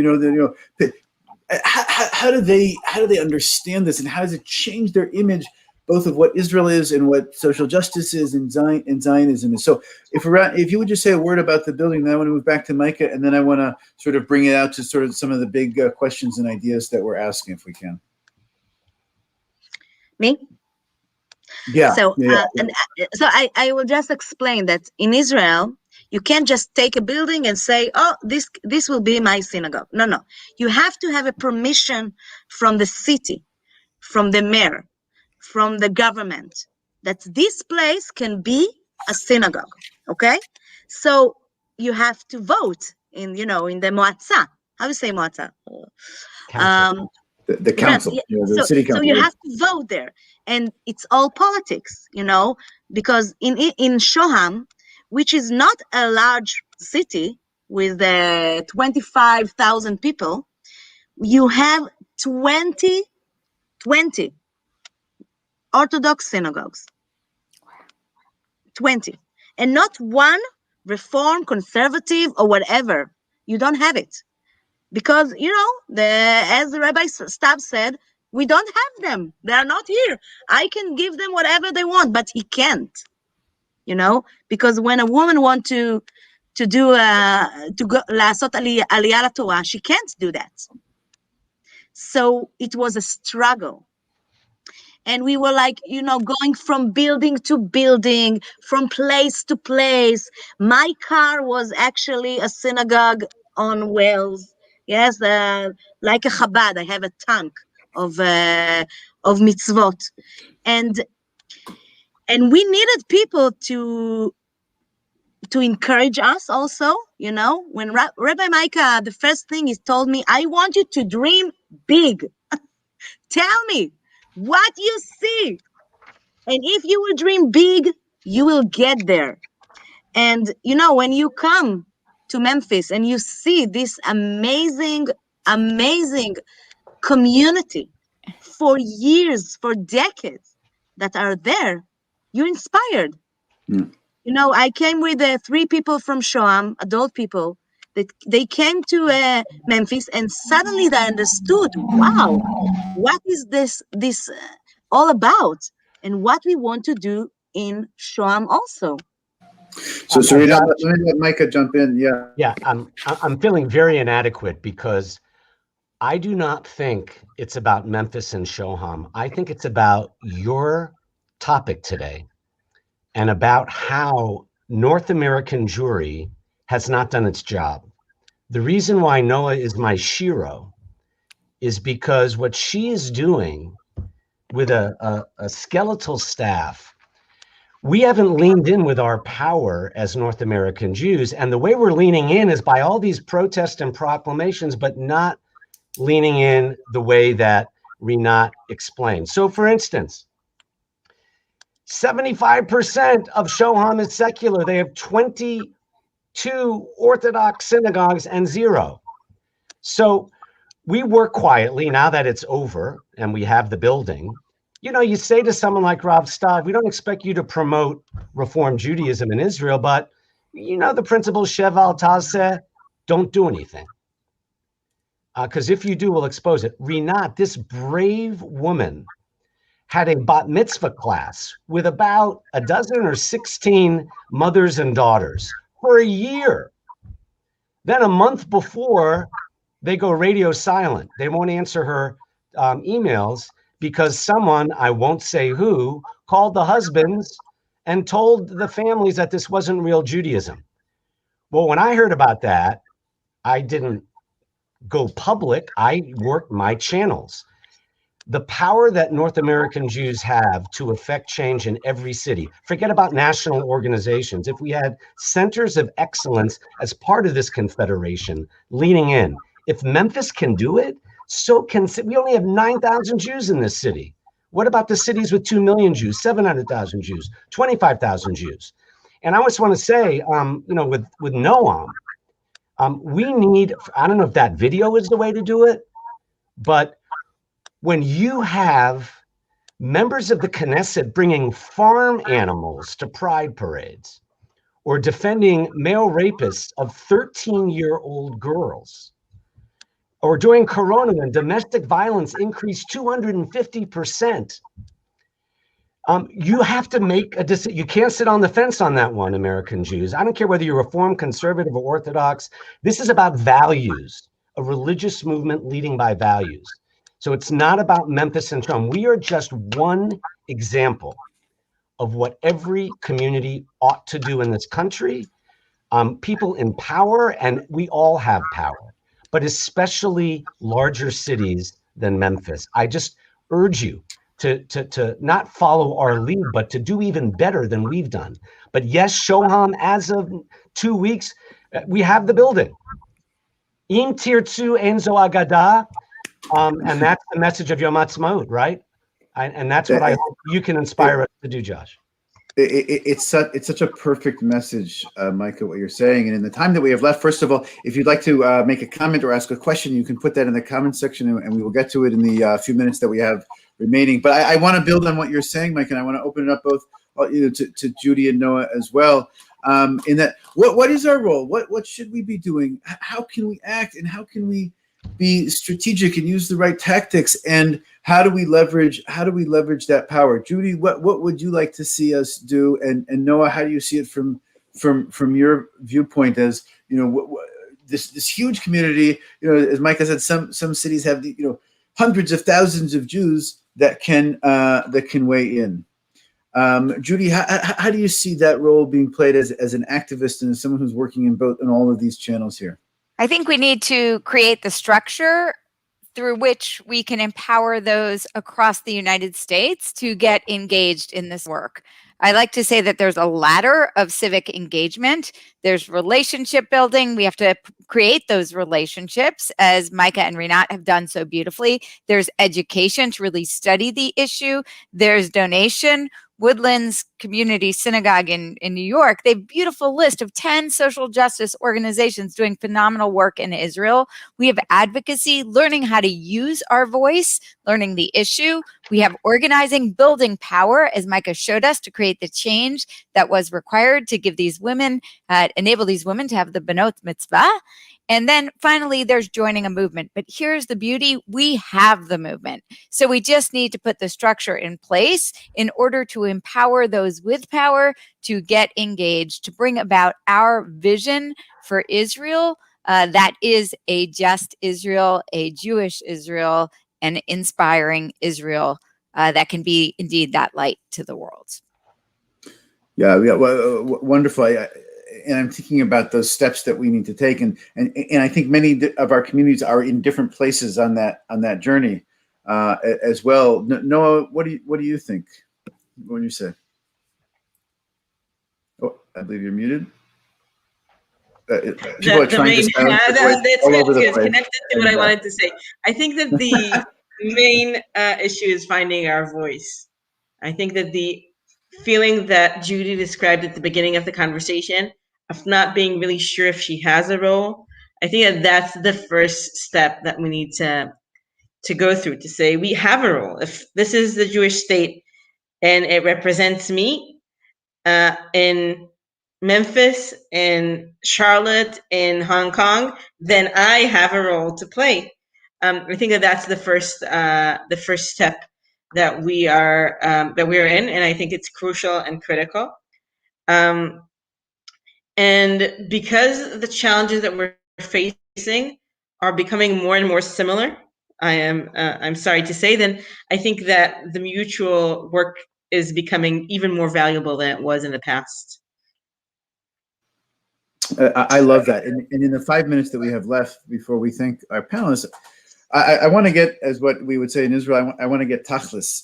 Speaker 1: how do they understand this, and how does it change their image, both of what Israel is and what social justice is and Zionism is? So if you would just say a word about the building, then I want to move back to Micah, and then I want to sort of bring it out to sort of some of the big questions and ideas that we're asking, if we can.
Speaker 11: Me?
Speaker 1: Yeah.
Speaker 11: So I will just explain that in Israel, you can't just take a building and say, oh, this will be my synagogue. No. You have to have a permission from the city, from the mayor, from the government, that this place can be a synagogue. Okay? So you have to vote in the Moatza. How do you say Moatza?
Speaker 1: The council, the city council.
Speaker 11: So you have to vote there. And it's all politics, because in Shoham, which is not a large city with 25,000 people, you have 20 Orthodox synagogues. 20. And not one Reform, conservative, or whatever. You don't have it. Because, as the Rabbi Stav said, we don't have them. They are not here. I can give them whatever they want, but he can't. Because when a woman wants to go לעשות עלייה לתורה, she can't do that. So it was a struggle. And we were going from building to building, from place to place. My car was actually a synagogue on wells. Yes, like a Chabad, I have a tank of mitzvot, and we needed people to encourage us also. You know, when Rabbi Micah, the first thing he told me, I want you to dream big. Tell me what you see, and if you will dream big, you will get there. And you know, when you come to Memphis and you see this amazing community for years, for decades that are there, you're inspired.
Speaker 1: Mm.
Speaker 11: You know, I came with 3 people from Shoam, adult people, that they came to Memphis, and suddenly they understood, wow, what is this all about, and what we want to do in Shoam also.
Speaker 1: So Rinat, let me let Micah jump in. Yeah.
Speaker 12: Yeah, I'm feeling very inadequate because I do not think it's about Memphis and Shoham. I think it's about your topic today and about how North American Jewry has not done its job. The reason why Noah is my shiro is because what she is doing with a skeletal staff, we haven't leaned in with our power as North American Jews. And the way we're leaning in is by all these protests and proclamations, but not leaning in the way that Rinat explained. So for instance, 75% of Shoham is secular. They have 22 Orthodox synagogues and 0. So we work quietly now that it's over and we have the building. You know, you say to someone like Rav Stav, we don't expect you to promote Reform Judaism in Israel, but you know the principle Sheval Tazeh, don't do anything. Because if you do, we'll expose it. Rinat, this brave woman, had a bat mitzvah class with about a dozen or 16 mothers and daughters for a year. Then a month before, they go radio silent. They won't answer her emails because someone, I won't say who, called the husbands and told the families that this wasn't real Judaism. Well, when I heard about that, I didn't go public. I worked my channels. The power that North American Jews have to affect change in every city. Forget about national organizations. If we had centers of excellence as part of this confederation leaning in, if Memphis can do it, so can we. Only have 9,000 Jews in this city. What about the cities with 2 million Jews, 700,000 Jews, 25,000 Jews? And I just want to say, you know, with Noam, we need, I don't know if that video is the way to do it, but when you have members of the Knesset bringing farm animals to pride parades or defending male rapists of 13-year-old girls, or during Corona when domestic violence increased 250%, you have to make a decision. You can't sit on the fence on that one, American Jews. I don't care whether you're Reform, Conservative, or Orthodox. This is about values, a religious movement leading by values. So it's not about Memphis and Trump. We are just one example of what every community ought to do in this country. People in power, and we all have power, but especially larger cities than Memphis. I just urge you to not follow our lead, but to do even better than we've done. But yes, Shoham, as of 2 weeks, we have the building. Im tirtzu enzo agada. And that's the message of Yom Haatzmaut, right? And that's what I hope you can inspire us to do, Josh.
Speaker 1: It's such a perfect message, Micah, what you're saying. And in the time that we have left, first of all, if you'd like to make a comment or ask a question, you can put that in the comment section, and we will get to it in the few minutes that we have remaining. But I want to build on what you're saying, Micah, and I want to open it up both to Judy and Noah as well. In that, what is our role? What should we be doing? How can we act, and how can we be strategic and use the right tactics, and how do we leverage that power? Judy, what would you like to see us do, and Noah, how do you see it from your viewpoint? As you know, this huge community, you know, as Micah said, some cities have hundreds of thousands of Jews that can weigh in. Judy, how do you see that role being played as an activist and as someone who's working in all of these channels here?
Speaker 10: I think we need to create the structure through which we can empower those across the United States to get engaged in this work. I like to say that there's a ladder of civic engagement. There's relationship building. We have to create those relationships, as Micah and Rinat have done so beautifully. There's education to really study the issue. There's donation. Woodlands Community Synagogue in New York, they have a beautiful list of 10 social justice organizations doing phenomenal work in Israel. We have advocacy, learning how to use our voice, learning the issue. We have organizing, building power, as Micah showed us, to create the change that was required to give these women, enable these women to have the Benot Mitzvah. And then finally, there's joining a movement. But here's the beauty. We have the movement. So we just need to put the structure in place in order to empower those with power to get engaged, to bring about our vision for Israel. That is a just Israel, a Jewish Israel, an inspiring Israel that can be indeed that light to the world.
Speaker 1: Yeah, well, wonderful. And I'm thinking about those steps that we need to take, and I think many of our communities are in different places on that journey as well. Noah, what do you think? What do you say? Oh, I believe you're muted. People are trying to silence your voice all over the place.
Speaker 9: Connected to what I wanted to say. I think that the main issue is finding our voice. I think that the feeling that Judy described at the beginning of the conversation of not being really sure if she has a role, I think that that's the first step that we need to go through, to say we have a role. If this is the Jewish state and it represents me in Memphis, in Charlotte, in Hong Kong, then I have a role to play. I think that that's the first step that we are in, and I think it's crucial and critical. And because the challenges that we're facing are becoming more and more similar, I'm sorry to say, then I think that the mutual work is becoming even more valuable than it was in the past.
Speaker 1: I love that. And in the 5 minutes that we have left before we thank our panelists, I want to get, as what we would say in Israel, I want to get tachlis,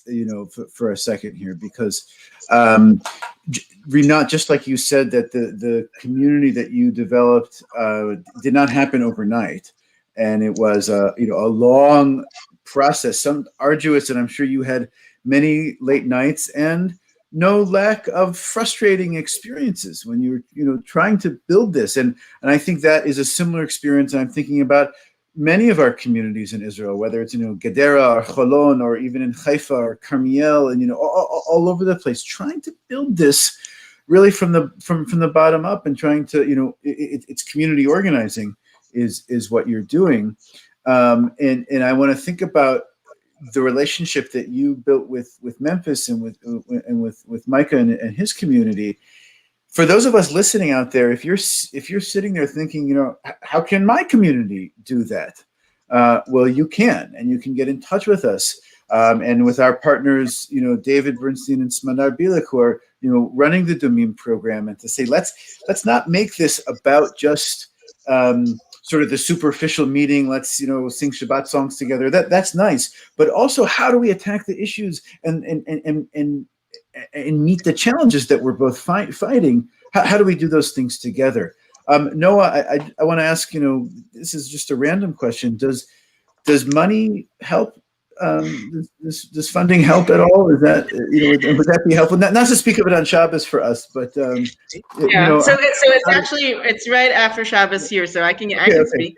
Speaker 1: for a second here, because Rinat, just like you said, that the community that you developed did not happen overnight, and it was a long process, some arduous, and I'm sure you had many late nights and no lack of frustrating experiences when you were trying to build this, and I think that is a similar experience. And I'm thinking about many of our communities in Israel, whether it's Gedera or Cholon, or even in Haifa or Carmiel, and all over the place, trying to build this really from the bottom up, and trying to it's community organizing is what you're doing, and I want to think about the relationship that you built with Memphis and with Micah and his community. For those of us listening out there, if you're sitting there thinking, how can my community do that? Well, you can, and you can get in touch with us and with our partners, David Bernstein and Smadar Bilek, who are running the Dumim program, and to say let's not make this about just sort of the superficial meeting. Let's sing Shabbat songs together. That's nice, but also how do we attack the issues and meet the challenges that we're both fighting? How do we do those things together? Noah, I want to ask, this is just a random question. Does money help? Does funding help at all? Is that, would that be helpful? Not to speak of it on Shabbos for us, but
Speaker 9: yeah. So it's actually, it's right after Shabbos here, so I can speak.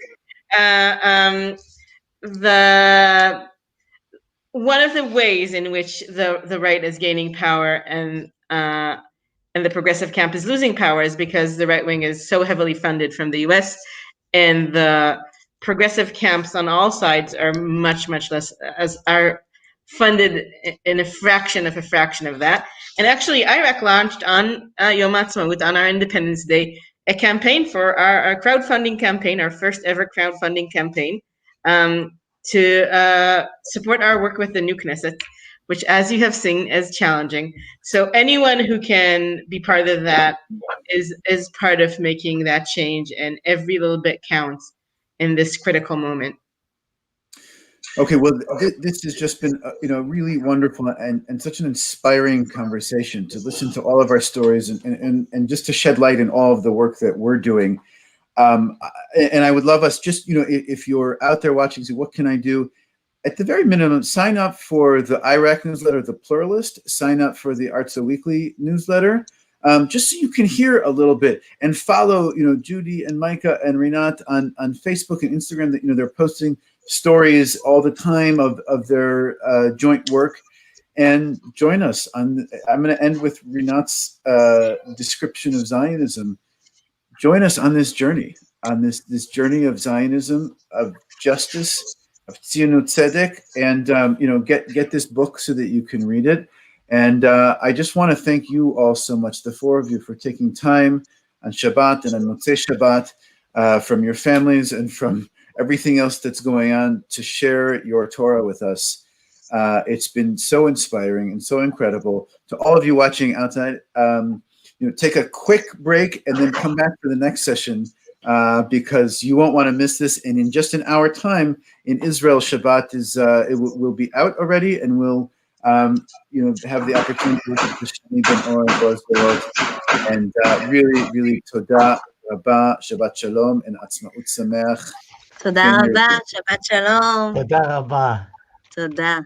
Speaker 9: One of the ways in which the right is gaining power and the progressive camp is losing power is because the right wing is so heavily funded from the US, and the progressive camps on all sides are much less, are funded in a fraction of that. And actually, Iraq launched on Yom Haatzmaut, on our Independence Day, a campaign for our crowdfunding campaign, our first ever crowdfunding campaign, to support our work with the new Knesset, which, as you have seen, is challenging. So anyone who can be part of that is part of making that change, and every little bit counts. in this critical moment.
Speaker 1: Okay, well, this has just been, really wonderful and such an inspiring conversation to listen to all of our stories and just to shed light in all of the work that we're doing. And I would love us just, if you're out there watching, say, what can I do? At the very minimum, sign up for the Iraq newsletter, The Pluralist, sign up for the ARZA Weekly newsletter, just so you can hear a little bit, and follow, Judy and Micah and Rinat on Facebook and Instagram. That they're posting stories all the time of their joint work, and join us on. I'm going to end with Rinat's description of Zionism. Join us on this journey, this journey of Zionism, of justice, of tzionut tzedek, and get this book so that you can read it. And I just want to thank you all so much, the four of you, for taking time on Shabbat and on Motzei Shabbat from your families and from everything else that's going on to share your Torah with us. It's been so inspiring and so incredible. To all of you watching outside, take a quick break and then come back for the next session because you won't want to miss this. And in just an hour time in Israel, Shabbat will be out already, and we'll have the opportunity to listen to Shani Ben Or and Boaz Dorot. And really, Toda Rabba, Shabbat Shalom, and Atzmaut Sameach.
Speaker 11: Toda Rabba, Shabbat Shalom.
Speaker 12: Toda Rabba.
Speaker 11: Toda.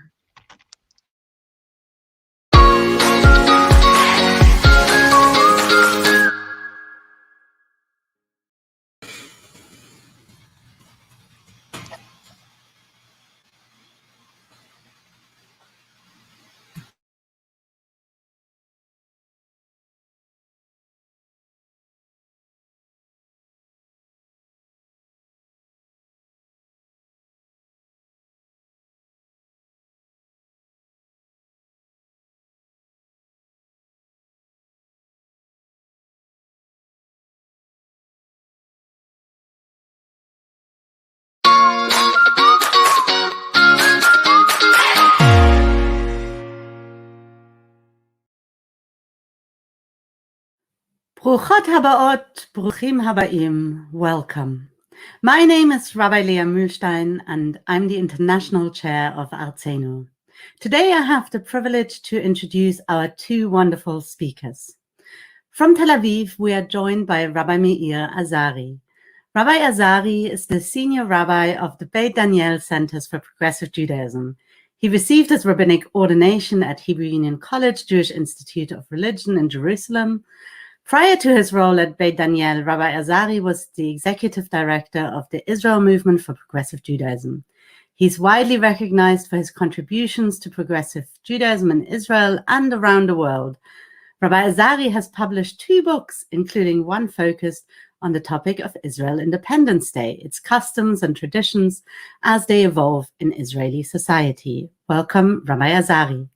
Speaker 17: ברוכות הבאות, ברוכים הבאים, welcome. My name is Rabbi Leah Mühlstein, and I'm the International Chair of arzenu. Today I have the privilege to introduce our two wonderful speakers. From Tel Aviv, we are joined by Rabbi Meir Azari. Rabbi Azari is the Senior Rabbi of the Beit Daniel Centers for Progressive Judaism. He received his rabbinic ordination at Hebrew Union College, Jewish Institute of Religion in Jerusalem. Prior to his role at Beit Daniel, Rabbi Azari was the executive director of the Israel Movement for Progressive Judaism. He's widely recognized for his contributions to progressive Judaism in Israel and around the world. Rabbi Azari has published 2 books, including one focused on the topic of Israel Independence Day, its customs and traditions as they evolve in Israeli society. Welcome, Rabbi Azari.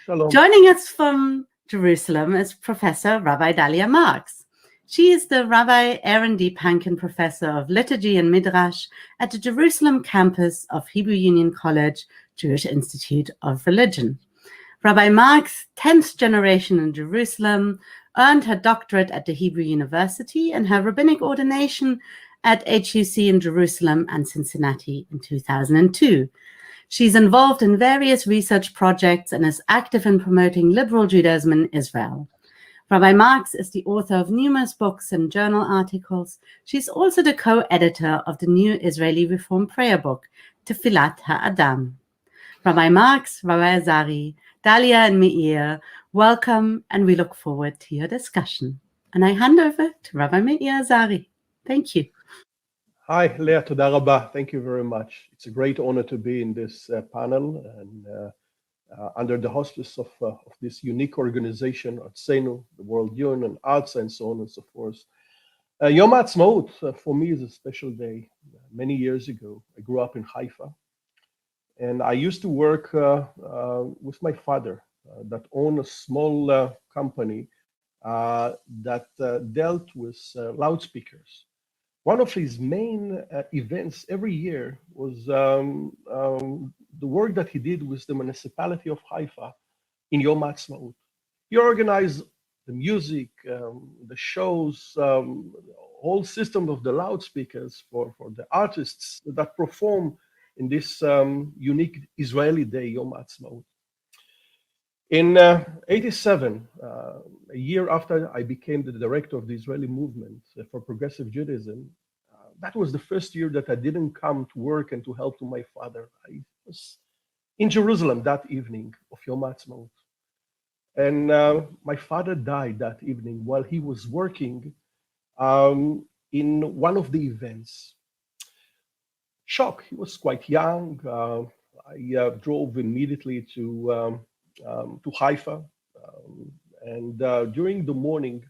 Speaker 18: Shalom.
Speaker 17: Joining us from Jerusalem is Professor Rabbi Dalia Marks. She is the Rabbi Aaron D. Pankin Professor of Liturgy and Midrash at the Jerusalem campus of Hebrew Union College, Jewish Institute of Religion. Rabbi Marks, 10th generation in Jerusalem, earned her doctorate at the Hebrew University and her rabbinic ordination at HUC in Jerusalem and Cincinnati in 2002. She's involved in various research projects and is active in promoting liberal Judaism in Israel. Rabbi Marks is the author of numerous books and journal articles. She's also the co-editor of the new Israeli Reform prayer book, Tefillat HaAdam. Rabbi Marks, Rabbi Azari, Dalia and Meir, welcome, and we look forward to your discussion. And I hand over to Rabbi Meir Azari. Thank you.
Speaker 18: Hi, Leah, toda rabba. Thank you very much. It's a great honor to be in this panel and under the auspices of this unique organization, arzenu, the World Union, and ARZA, and so on and so forth. Yom Haatzmaut for me is a special day. Many years ago, I grew up in Haifa, and I used to work with my father that owned a small company that dealt with loudspeakers. One of his main events every year was the work that he did with the municipality of Haifa in Yom Haatzmaut. He organized the music, the shows, whole system of the loudspeakers for the artists that perform in this unique Israeli day, Yom Haatzmaut. In 87, a year after I became the director of the Israeli movement for progressive Judaism, that was the first year that I didn't come to work and to help to my father. I was in Jerusalem that evening of Yom Haatzmaut. And my father died that evening while he was working in one of the events. Shock, he was quite young. I drove immediately to Haifa. And during the morning,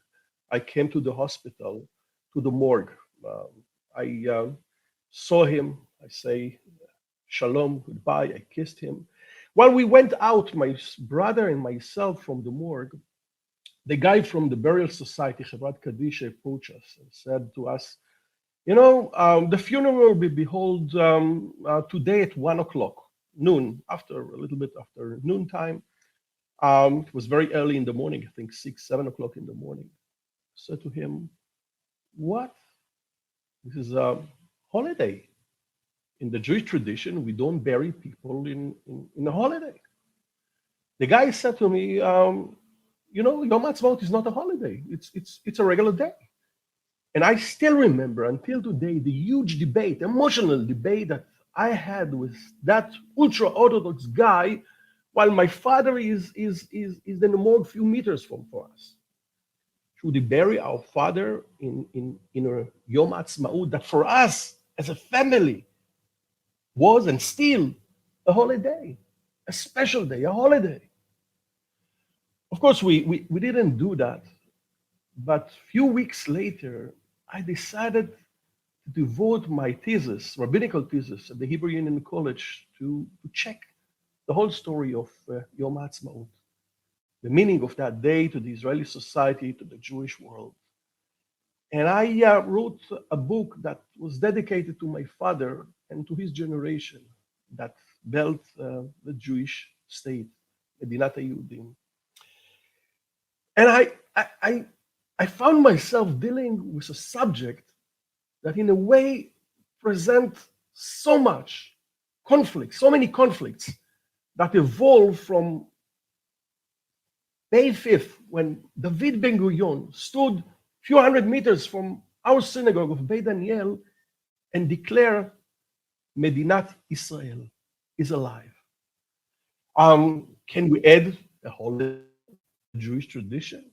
Speaker 18: I came to the hospital, to the morgue. I saw him, I say, shalom, goodbye, I kissed him. While we went out, my brother and myself from the morgue, the guy from the burial society, Chevrat Kadisha, approached us and said to us, you know, the funeral will be held today at 1 o'clock, noon, a little bit after noontime. It was very early in the morning, I think 6, 7 o'clock in the morning. I said to him, what? This is a holiday. In the Jewish tradition, we don't bury people in a holiday. The guy said to me, you know, Yom Haatzmaut is not a holiday. It's a regular day. And I still remember until today the huge debate, emotional debate that I had with that ultra-Orthodox guy while my father is in the morgue a few meters from us. Should we bury our father in a Yom Haatzmaut that for us as a family was and still a holiday, a special day, a holiday? Of course, we didn't do that. But a few weeks later, I decided to devote my thesis, rabbinical thesis at the Hebrew Union College to check the whole story of Yom Haatzmaut, the meaning of that day to the Israeli society, to the Jewish world. And I wrote a book that was dedicated to my father and to his generation that built the Jewish state, Medinat HaYehudim. And I found myself dealing with a subject that in a way presents so much conflict, so many conflicts that evolved from May 5th, when David Ben-Gurion stood a few hundred meters from our synagogue of Beit Daniel and declared Medinat Israel is alive. Can we add a whole Jewish tradition?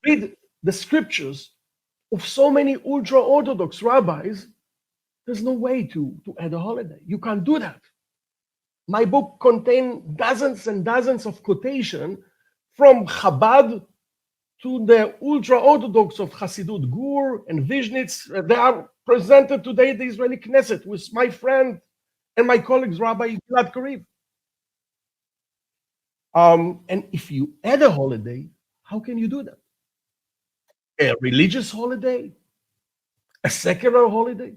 Speaker 18: Read the scriptures of so many ultra-Orthodox rabbis. There's no way to add a holiday. You can't do that. My book contains dozens and dozens of quotations from Chabad to the ultra-Orthodox of Hasidut Gur and Vishnitz. They are presented today at the Israeli Knesset with my friend and my colleagues, Rabbi Gilad Kariv. And if you add a holiday, how can you do that? A religious holiday? A secular holiday?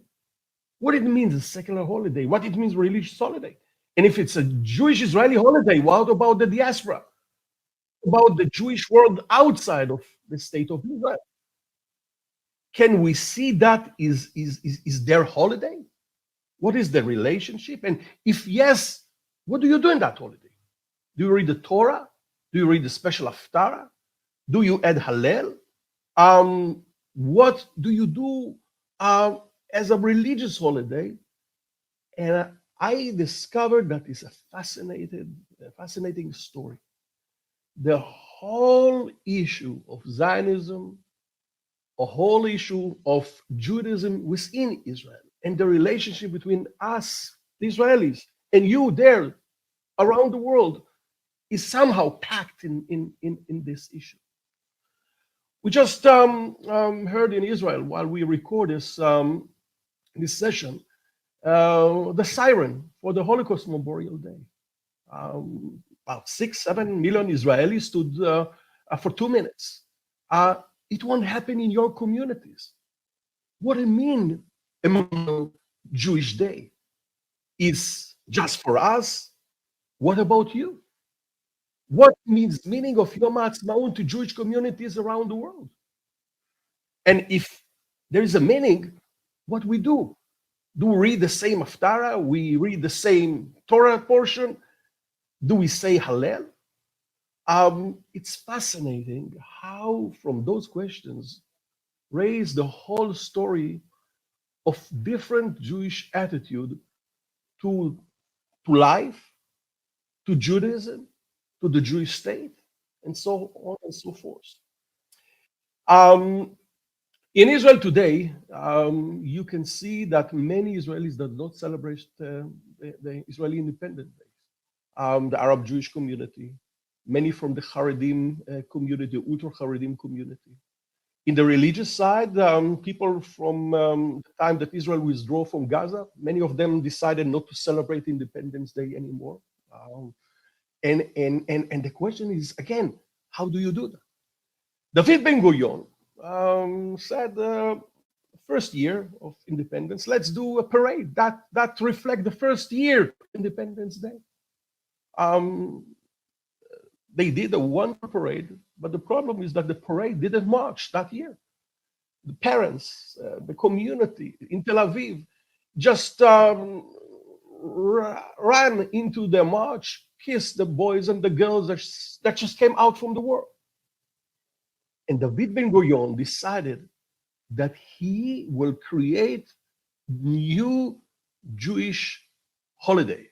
Speaker 18: What it means a secular holiday? What it means religious holiday? And if it's a Jewish Israeli holiday, what about the diaspora? About the Jewish world outside of the state of Israel? Can we see that is their holiday? What is the relationship? And if yes, what do you do in that holiday? Do you read the Torah? Do you read the special Haftarah? Do you add Hallel? What do you do as a religious holiday? And I discovered that it's a fascinating story. The whole issue of Zionism, a whole issue of Judaism within Israel, and the relationship between us, the Israelis, and you there around the world is somehow packed in this issue. We just heard in Israel while we record this session, the siren for the Holocaust Memorial Day. About 6-7 million Israelis stood for 2 minutes. It won't happen in your communities. What do you mean a Jewish Day? Is just for us? What about you? What means meaning of Yom Haatzmaut to Jewish communities around the world? And if there is a meaning, what we do? Do we read the same Haftarah? We read the same Torah portion? Do we say Hallel? It's fascinating how from those questions raise the whole story of different Jewish attitude to life, to Judaism, to the Jewish state, and so on and so forth. In Israel today, you can see that many Israelis do not celebrate the Israeli Independence Day. The Arab Jewish community, many from the Haredim community, Ultra Haredim community. In the religious side, people from the time that Israel withdrew from Gaza, many of them decided not to celebrate Independence Day anymore. And the question is, again, how do you do that? David Ben-Gurion said, first year of independence, let's do a parade that reflect the first year of Independence Day. They did a wonderful parade, but the problem is that the parade didn't march that year. The parents, the community in Tel Aviv just ran into the march, kissed the boys and the girls that just came out from the war. And David Ben-Gurion decided that he will create new Jewish holiday.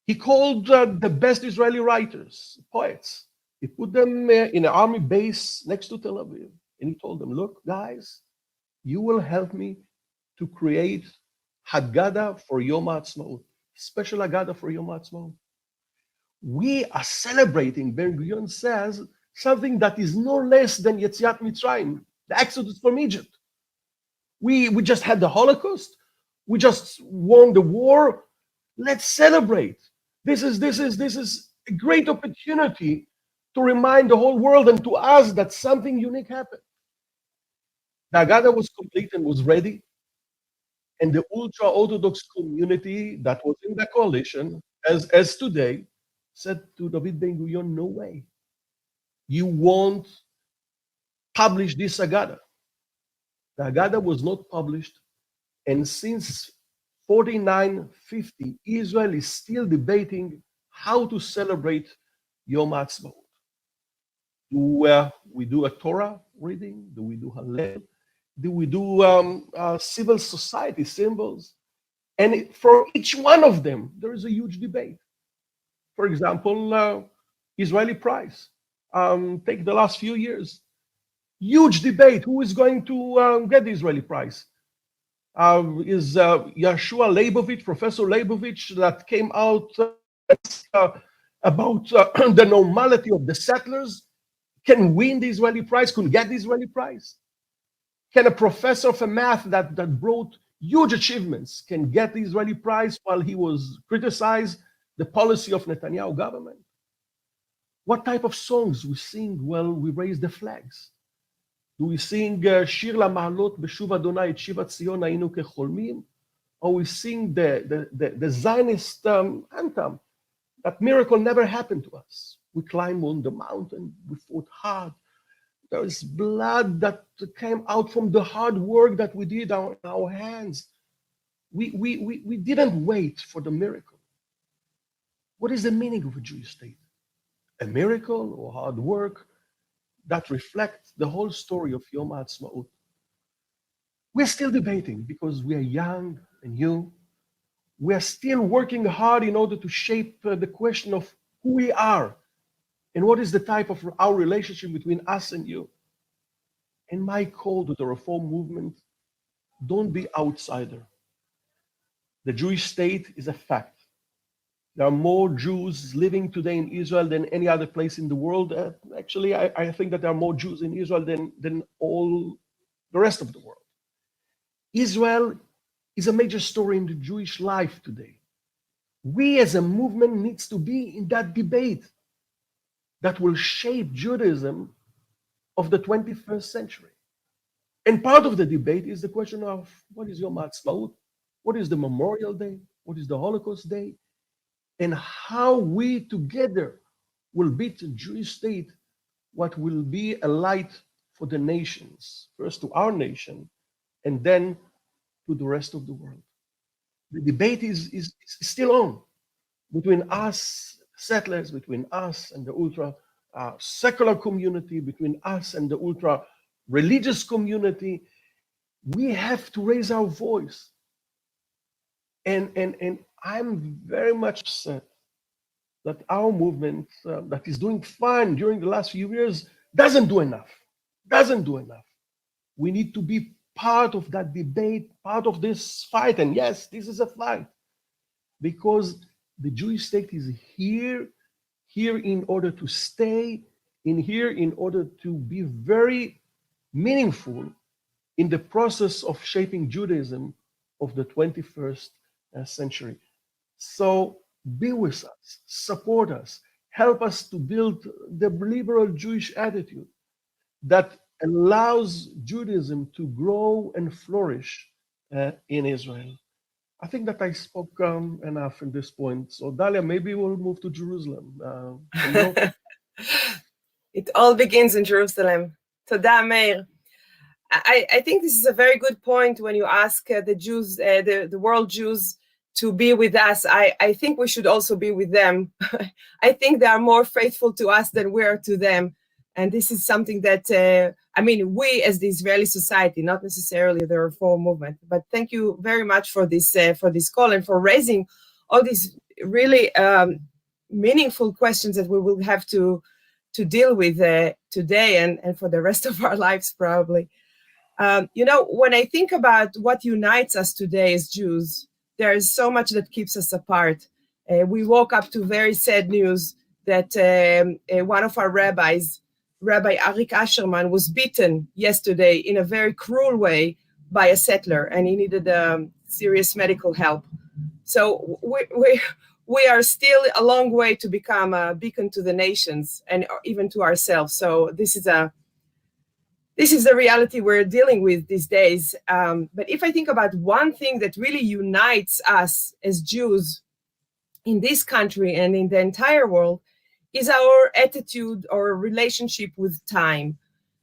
Speaker 18: He called the best Israeli writers, poets. He put them in an army base next to Tel Aviv. And he told them, look, guys, you will help me to create Haggadah for Yom Haatzmaut, special Haggadah for Yom Haatzmaut. We are celebrating, Ben-Gurion says, something that is no less than Yetziat Mitzrayim, the Exodus from Egypt. We just had the Holocaust. We just won the war. Let's celebrate. This is a great opportunity to remind the whole world and to us that something unique happened. The Haggadah was complete and was ready. And the ultra-Orthodox community that was in the coalition, as today, said to David Ben-Gurion, no way. You won't publish this Haggadah. The Haggadah was not published, and since 4950, Israel is still debating how to celebrate Yom Haatzmaut. Do we do a Torah reading? Do we do Hallel? Do we do civil society symbols? And for each one of them, there is a huge debate. For example, Israeli prize. Take the last few years. Huge debate. Who is going to get the Israeli prize? Is Yeshua Leibovich, Professor Leibovich, that came out about the normality of the settlers, can win the Israeli prize, can get the Israeli prize? Can a professor of math that brought huge achievements can get the Israeli prize while he was criticized the policy of Netanyahu government? What type of songs we sing while we raise the flags? Do we sing Shir LaMa'alot Beshuv Adonai et Shivat Zion Hayinu Kecholmim? Or we sing the Zionist anthem, that miracle never happened to us. We climbed on the mountain, we fought hard. There is blood that came out from the hard work that we did on our hands. We didn't wait for the miracle. What is the meaning of a Jewish state? A miracle or hard work that reflects the whole story of Yom Haatzmaut? We're still debating because we are young and new. We are still working hard in order to shape the question of who we are and what is the type of our relationship between us and you. And my call to the Reform movement, don't be outsider. The Jewish state is a fact. There are more Jews living today in Israel than any other place in the world. Actually, I think that there are more Jews in Israel than all the rest of the world. Israel is a major story in the Jewish life today. We as a movement needs to be in that debate that will shape Judaism of the 21st century. And part of the debate is the question of what is Yom Haatzmaut? What is the Memorial Day? What is the Holocaust Day? And how we together will beat the Jewish state, what will be a light for the nations, first to our nation, and then to the rest of the world. The debate is still on between us settlers, between us and the ultra secular community, between us and the ultra religious community. We have to raise our voice. And I'm very much upset that our movement that is doing fine during the last few years doesn't do enough. We need to be part of that debate, part of this fight. And yes, this is a fight, because the Jewish state is here in order to stay, here in order to be very meaningful in the process of shaping Judaism of the 21st century. So be with us, support us, help us to build the liberal Jewish attitude that allows Judaism to grow and flourish in Israel. I think that I spoke enough at this point. So Dalia, maybe we'll move to Jerusalem.
Speaker 19: It all begins in Jerusalem. Toda, Meir. I think this is a very good point when you ask the Jews, the world Jews, to be with us. I think we should also be with them. I think they are more faithful to us than we are to them. And this is something that, we as the Israeli society, not necessarily the Reform movement, but thank you very much for this call and for raising all these really meaningful questions that we will have to deal with today and for the rest of our lives, probably. When I think about what unites us today as Jews, there is so much that keeps us apart. We woke up to very sad news that one of our rabbis, Rabbi Arik Asherman, was beaten yesterday in a very cruel way by a settler, and he needed serious medical help. So we are still a long way to become a beacon to the nations and even to ourselves. So this is the reality we're dealing with these days. But if I think about one thing that really unites us as Jews in this country and in the entire world, is our attitude or relationship with time.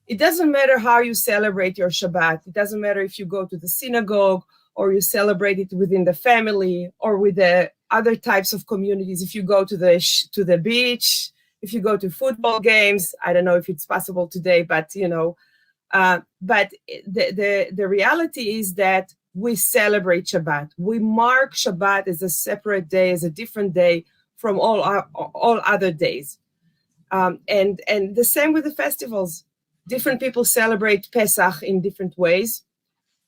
Speaker 19: It doesn't matter how you celebrate your Shabbat. It doesn't matter if you go to the synagogue or you celebrate it within the family or with the other types of communities. If you go to the beach, if you go to football games, I don't know if it's possible today, but but the reality is that we celebrate Shabbat. We mark Shabbat as a separate day, as a different day from all other days. And the same with the festivals. Different people celebrate Pesach in different ways.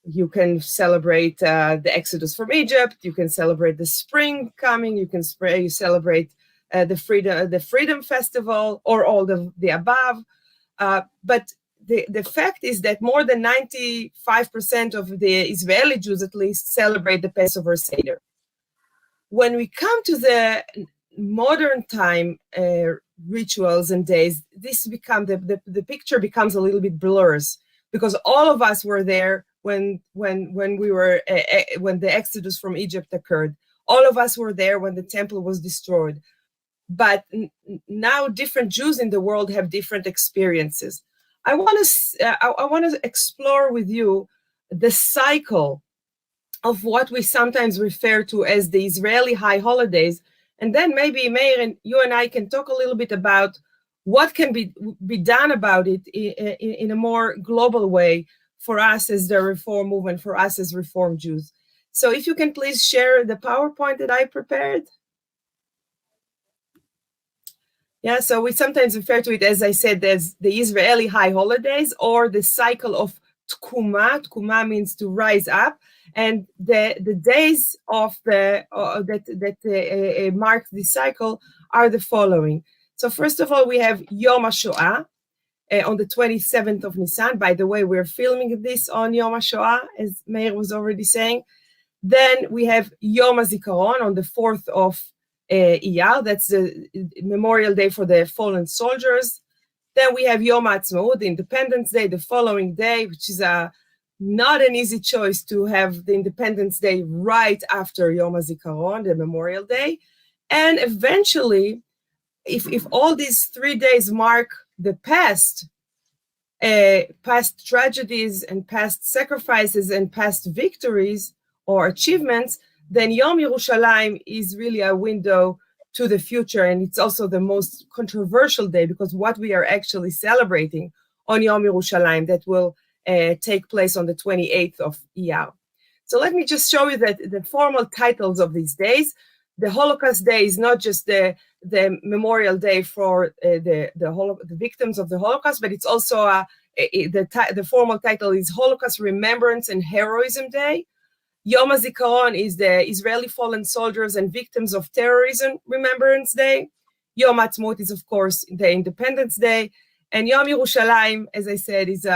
Speaker 19: You can celebrate the Exodus from Egypt. You can celebrate the spring coming. You celebrate the Freedom Festival or all the above. But the fact is that more than 95% of the Israeli Jews, at least, celebrate the Passover Seder. When we come to the modern time rituals and days, this the picture becomes a little bit blurs, because all of us were there when the Exodus from Egypt occurred. All of us were there when the temple was destroyed. But now different Jews in the world have different experiences. I want to explore with you the cycle of what we sometimes refer to as the Israeli high holidays. And then maybe, Meir, and you and I can talk a little bit about what can be done about it in a more global way for us as the Reform movement, for us as Reform Jews. So if you can please share the PowerPoint that I prepared. Yeah, so we sometimes refer to it, as I said, as the Israeli high holidays or the cycle of Tkuma. Tkuma means to rise up. And the days of that mark this cycle are the following. So first of all, we have Yom HaShoah on the 27th of Nisan. By the way, we're filming this on Yom HaShoah, as Meir was already saying. Then we have Yom HaZikaron on the 4th of Iyar. That's the Memorial Day for the fallen soldiers. Then we have Yom Haatzmaut, the Independence Day, the following day, which is not an easy choice to have the Independence Day right after Yom HaZikaron, the Memorial Day. And eventually, if all these 3 days mark the past, past tragedies and past sacrifices and past victories or achievements, then Yom Yerushalayim is really a window to the future. And it's also the most controversial day, because what we are actually celebrating on Yom Yerushalayim, that will take place on the 28th of Iyar. So let me just show you that the formal titles of these days. The Holocaust Day is not just the memorial day for the victims of the Holocaust, but it's also the formal title is Holocaust Remembrance and Heroism Day. Yom HaZikaron is the Israeli fallen soldiers and victims of terrorism Remembrance Day. Yom Haatzmaut is, of course, the Independence Day. And Yom Yerushalayim, as I said, is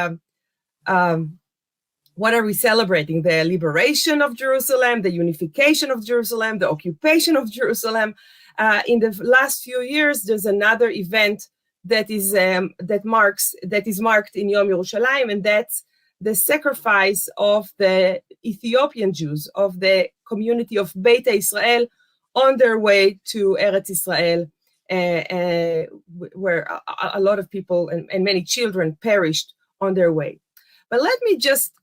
Speaker 19: what are we celebrating? The liberation of Jerusalem, the unification of Jerusalem, the occupation of Jerusalem. In the last few years, there's another event that is marked in Yom Yerushalayim, and that's the sacrifice of the Ethiopian Jews, of the community of Beit Israel, on their way to Eretz Israel, where a lot of people and many children perished on their way. But let me just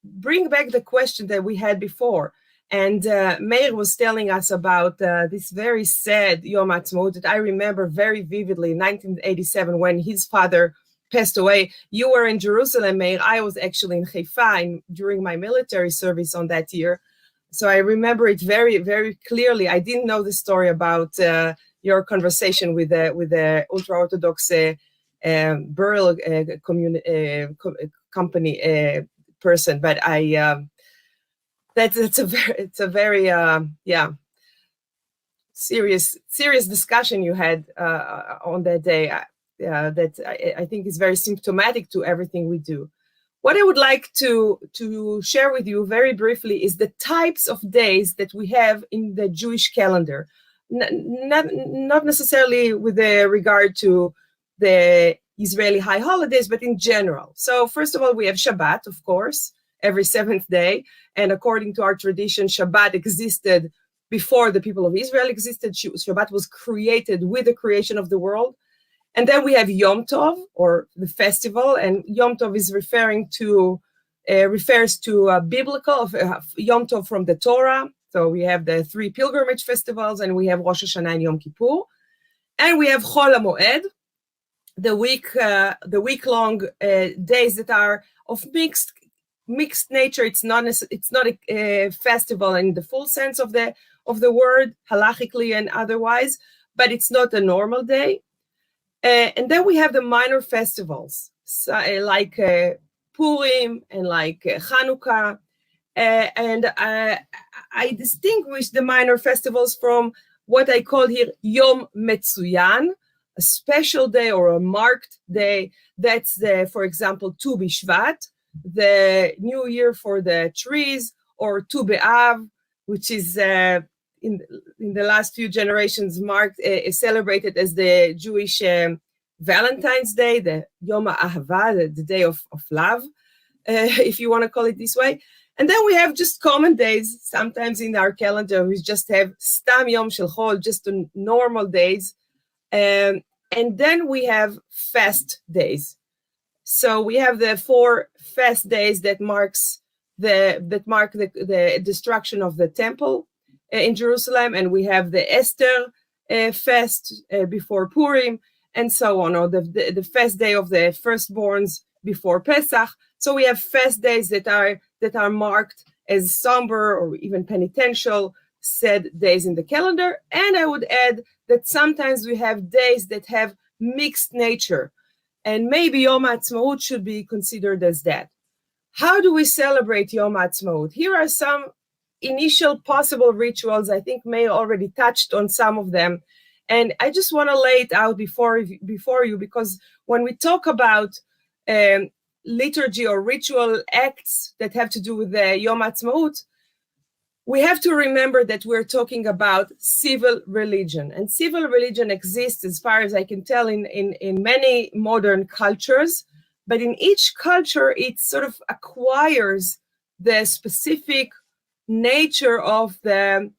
Speaker 19: bring back the question that we had before. And Meir was telling us about this very sad Yom Haatzmaut that I remember very vividly, 1987, when his father passed away. You were in Jerusalem, Meir. I was actually in Haifa during my military service on that year. So I remember it very, very clearly. I didn't know the story about your conversation with the ultra-Orthodox burial company person, but it's a very serious discussion you had on that day. That I think is very symptomatic to everything we do. What I would like to share with you very briefly is the types of days that we have in the Jewish calendar, not necessarily with regard to the Israeli high holidays, but in general. So first of all, we have Shabbat, of course, every seventh day. And according to our tradition, Shabbat existed before the people of Israel existed. Shabbat was created with the creation of the world. And then we have Yom Tov, or the festival, and Yom Tov is refers to biblical Yom Tov from the Torah. So we have the 3 pilgrimage festivals, and we have Rosh Hashanah and Yom Kippur, and we have Chol HaMoed, the week-long days that are of mixed nature. It's not a festival in the full sense of the word, halachically and otherwise, but it's not a normal day. And then we have the minor festivals, like Purim and like Hanukkah. And I distinguish the minor festivals from what I call here Yom Metzuyan, a special day or a marked day. That's, for example, Tu B'Shvat, the new year for the trees, or Tu B'Av, which is in the last few generations celebrated as the Jewish Valentine's Day, the Yom HaAhava, the day of love, if you want to call it this way. And then we have just common days. Sometimes in our calendar, we just have Stam Yom Shel Chol, just the normal days. And then we have fast days. So we have the 4 fast days that mark the destruction of the temple in Jerusalem, and we have the Esther fast before Purim, and so on, or the fast day of the firstborns before Pesach. So we have fast days that are marked as somber or even penitential, sad days in the calendar. And I would add that sometimes we have days that have mixed nature, and maybe Yom Haatzmaut should be considered as that. How do we celebrate Yom Haatzmaut? Here are some initial possible rituals. I think May already touched on some of them, and I just want to lay it out before you, because when we talk about liturgy or ritual acts that have to do with the Yom Haatzmaut, we have to remember that we're talking about civil religion, and civil religion exists, as far as I can tell, in many modern cultures, but in each culture it sort of acquires the specific nature of the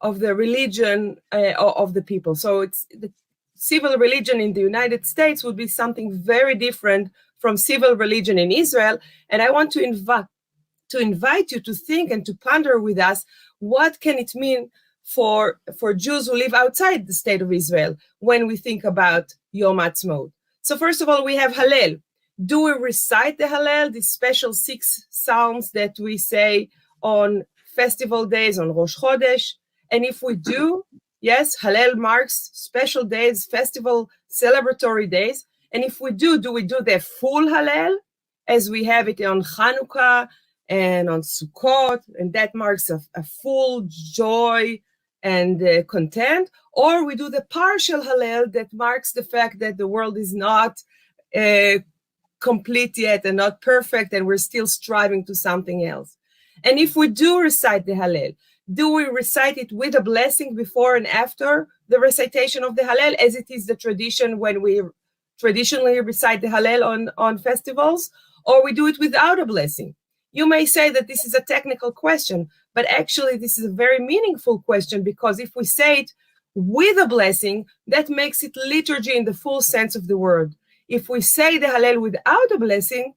Speaker 19: religion of the people. So it's the civil religion in the United States would be something very different from civil religion in Israel. And I want to invite you to think and to ponder with us, what can it mean for Jews who live outside the state of Israel when we think about Yom Haatzmaut? So first of all, we have Hallel. Do we recite the Hallel, these special 6 psalms that we say on festival days, on Rosh Chodesh? And if we do, yes, Hallel marks special days, festival, celebratory days. And if we do we do the full Hallel, as we have it on Hanukkah and on Sukkot, and that marks a full joy and content? Or we do the partial Hallel that marks the fact that the world is not complete yet and not perfect, and we're still striving to something else. And if we do recite the Hallel, do we recite it with a blessing before and after the recitation of the Hallel, as it is the tradition when we traditionally recite the Hallel on festivals, or we do it without a blessing? You may say that this is a technical question, but actually this is a very meaningful question, because if we say it with a blessing, that makes it liturgy in the full sense of the word. If we say the Hallel without a blessing,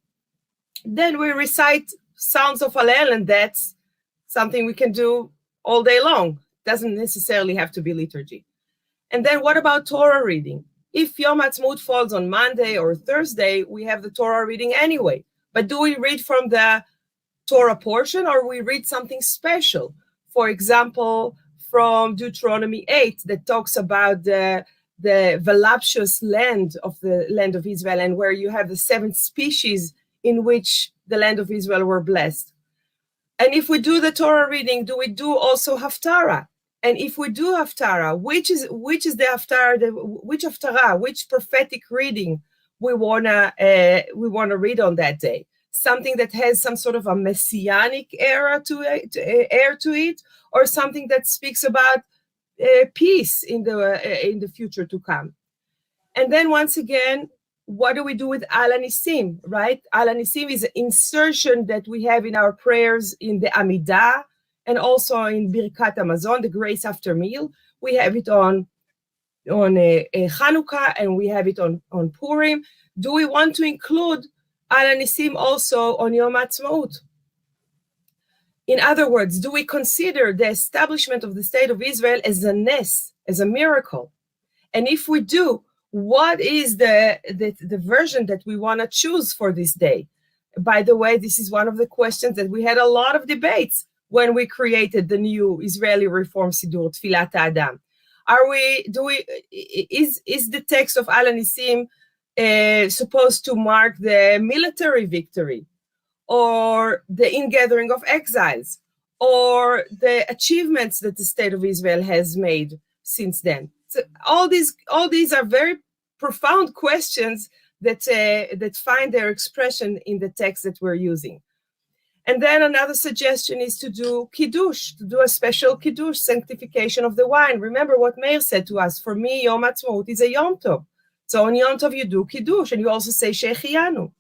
Speaker 19: then we recite sounds of Hallel, and that's something we can do all day long. It doesn't necessarily have to be liturgy. And then what about Torah reading? If Yom Haatzmaut falls on Monday or Thursday, we have the Torah reading anyway. But do we read from the Torah portion, or we read something special? For example, from Deuteronomy 8, that talks about the voluptuous land of Israel, and where you have the 7 species in which the land of Israel were blessed. And if we do the Torah reading, do we do also Haftarah? And if we do Haftarah, which is the Haftarah, which prophetic reading we wanna read on that day? Something that has some sort of a messianic air to it, or something that speaks about peace in the future to come. And then once again, what do we do with Al Hanisim, right? Al Hanisim is an insertion that we have in our prayers in the Amidah, and also in Birkat Hamazon, the grace after meal. We have it on Hanukkah, and we have it on Purim. Do we want to include Al Hanisim also on Yom Haatzmaut? In other words, do we consider the establishment of the state of Israel as a nes, as a miracle? And if we do, what is the version that we want to choose for this day? By the way, this is one of the questions that we had a lot of debates when we created the new Israeli Reform Siddur, Tfilat Ha'adam. Is the text of Al Hanisim supposed to mark the military victory, or the ingathering of exiles, or the achievements that the state of Israel has made since then? So all these are very profound questions that find their expression in the text that we're using. And then another suggestion is to do kiddush, to do a special kiddush, sanctification of the wine. Remember what Meir said to us. For me, Yom Haatzmaut is a Yom Tov. So on Yom Tov you do kiddush, and you also say Shechianu.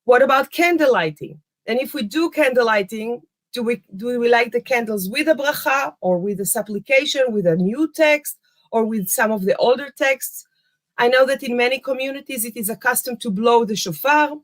Speaker 19: What about candle lighting? And if we do candle lighting, do we light the candles with a bracha, or with a supplication, with a new text, or with some of the older texts? I know that in many communities it is accustomed to blow the shofar,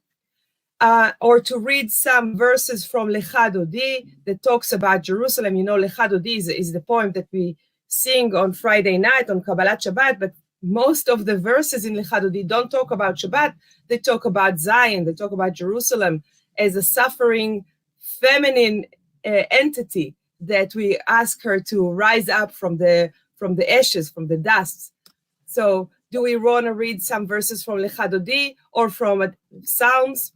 Speaker 19: or to read some verses from Lecha Dodi that talks about Jerusalem. You know, Lecha Dodi is the poem that we sing on Friday night on Kabbalat Shabbat, but most of the verses in Lecha Dodi don't talk about Shabbat. They talk about Zion. They talk about Jerusalem as a suffering feminine entity that we ask her to rise up from the ashes, from the dust. So do we want to read some verses from Lecha Dodi or from Psalms?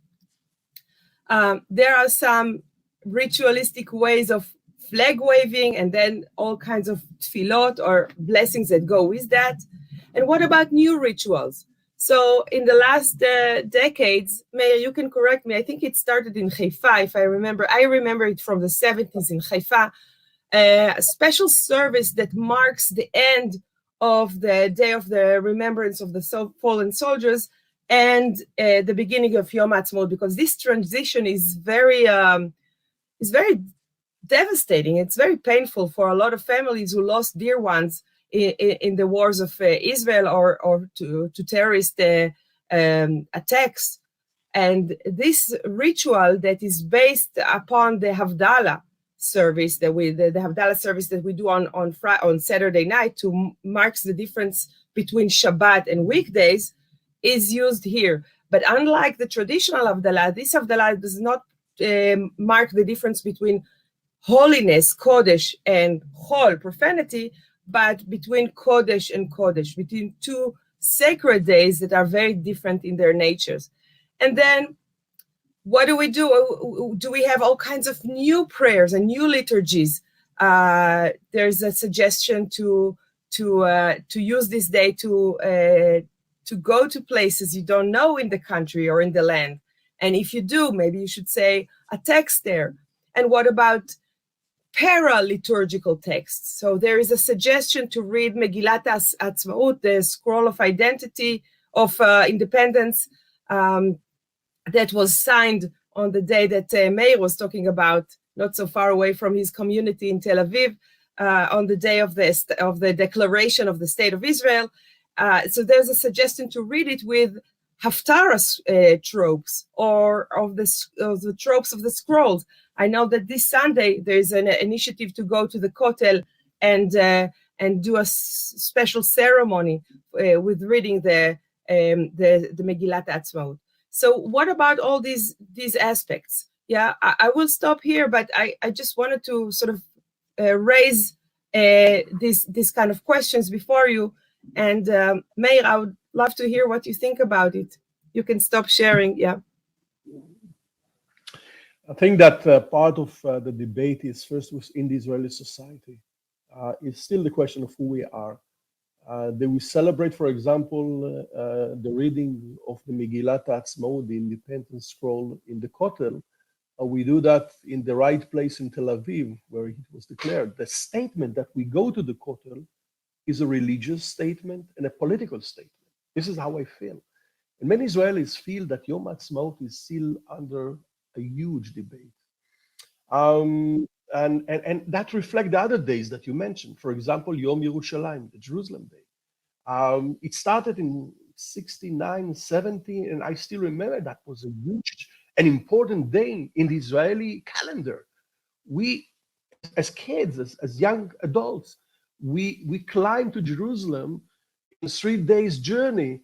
Speaker 19: There are some ritualistic ways of flag waving, and then all kinds of tefillot or blessings that go with that. And what about new rituals? So in the last decades, Meir, you can correct me, I think it started in Haifa, if I remember. I remember it from the 70s in Haifa, a special service that marks the end of the Day of the Remembrance of the Fallen Soldiers and the beginning of Yom Haatzmaut, because this transition is very devastating. It's very painful for a lot of families who lost dear ones in the wars of Israel or to terrorist attacks. And this ritual that is based upon the Havdalah service that the Havdalah service that we do on Saturday night to marks the difference between Shabbat and weekdays is used here. But unlike the traditional Havdalah, this Havdalah does not mark the difference between holiness, Kodesh, and Chol, profanity, but between Kodesh and Kodesh, between two sacred days that are very different in their natures. And then what do we do? Do we have all kinds of new prayers and new liturgies? There's a suggestion to use this day to go to places you don't know in the country or in the land. And if you do, maybe you should say a text there. And what about para-liturgical texts? So there is a suggestion to read Megillat Atzmaut, the scroll of identity, of independence, that was signed on the day that Meir was talking about, not so far away from his community in Tel Aviv, on the day of the declaration of the State of Israel. So there's a suggestion to read it with Haftarah tropes or of the tropes of the scrolls. I know that this Sunday there's an initiative to go to the Kotel and do a special ceremony with reading the Megillat Atzmaut. So what about all these aspects? Yeah, I will stop here, but I just wanted to sort of raise these kind of questions before you. And Meir, I would love to hear what you think about it. You can stop sharing. Yeah.
Speaker 18: I think that part of the debate is first within the Israeli society. It's still the question of who we are. They will celebrate, for example, the reading of the Megillat Atzmaut, the independence scroll in the Kotel. We do that in the right place in Tel Aviv, where it was declared. The statement that we go to the Kotel is a religious statement and a political statement. This is how I feel. And many Israelis feel that Yom Haatzmaut is still under a huge debate. And that reflects the other days that you mentioned. For example, Yom Yerushalayim, the Jerusalem Day. It started in 69, 70, and I still remember that was a huge and important day in the Israeli calendar. We, as kids, as young adults, we climbed to Jerusalem in 3 days journey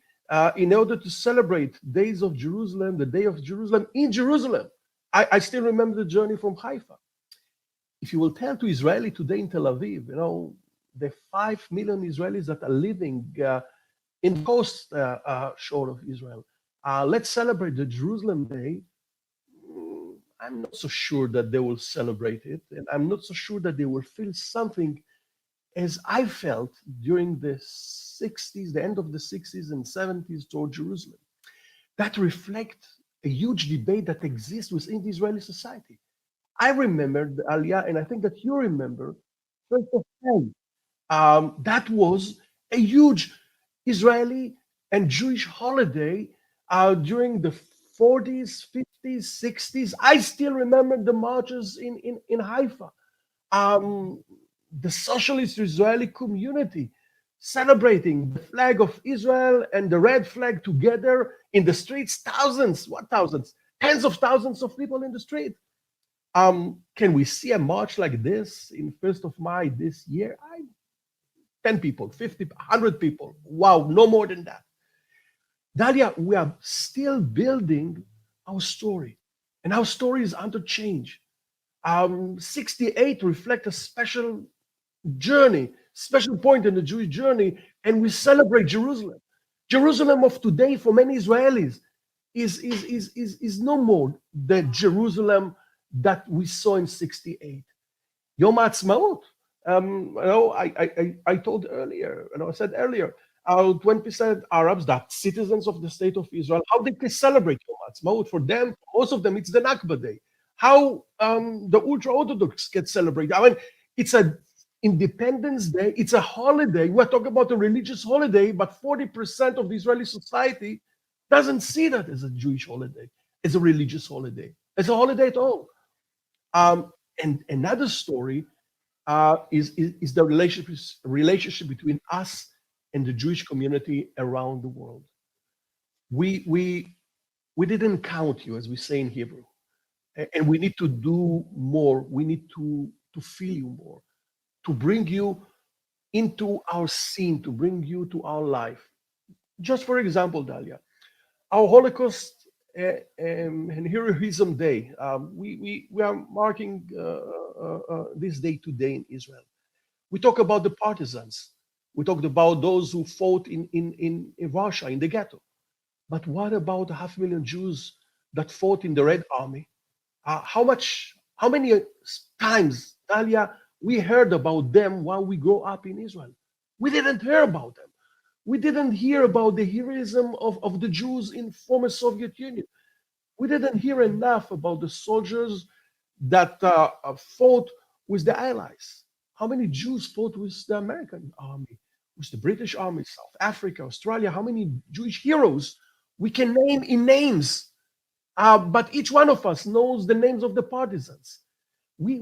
Speaker 18: in order to celebrate days of Jerusalem, the day of Jerusalem in Jerusalem. I still remember the journey from Haifa. If you will tell to Israeli today in Tel Aviv, you know, the 5 million Israelis that are living in the coast shore of Israel, let's celebrate the Jerusalem Day. I'm not so sure that they will celebrate it, and I'm not so sure that they will feel something as I felt during the 60s, the end of the 60s and 70s toward Jerusalem. That reflects a huge debate that exists within the Israeli society. I remember the Aliyah, and I think that you remember, first of all, that was a huge Israeli and Jewish holiday during the 40s, 50s, 60s. I still remember the marches in Haifa. The socialist Israeli community celebrating the flag of Israel and the red flag together in the streets, thousands, what thousands, tens of thousands of people in the street. Can we see a march like this in 1st of May this year? 10 people, 50, 100 people. Wow, no more than that. Dalia, we are still building our story, and our story is under change. 68 reflects a special journey, special point in the Jewish journey, and we celebrate Jerusalem. Jerusalem of today for many Israelis is no more the Jerusalem that we saw in 68. Yom Haatzmaut, I told earlier, and I said earlier, 20% Arabs, that citizens of the state of Israel, how they can celebrate Yom Haatzmaut. For them, most of them, it's the Nakba Day. How the ultra-Orthodox can celebrate. I mean, it's an Independence Day, it's a holiday. We're talking about a religious holiday, but 40% of the Israeli society doesn't see that as a Jewish holiday, as a religious holiday, as a holiday at all. And another story is the relationship between us and the Jewish community around the world. We We didn't count you, as we say in Hebrew. And we need to do more. We need to feel you more, to bring you into our scene, to bring you to our life. Just for example, Dalia, our Holocaust and Heroism Day, we are marking this day today in Israel. We talk about the partisans. We talked about those who fought in Russia, in the ghetto. But what about 500,000 Jews that fought in the Red Army? How many times, Dalia, we heard about them while we grow up in Israel? We didn't hear about them. We didn't hear about the heroism of the Jews in former Soviet Union. We didn't hear enough about the soldiers that fought with the Allies. How many Jews fought with the American army, with the British army, South Africa, Australia? How many Jewish heroes we can name in names? But each one of us knows the names of the partisans. We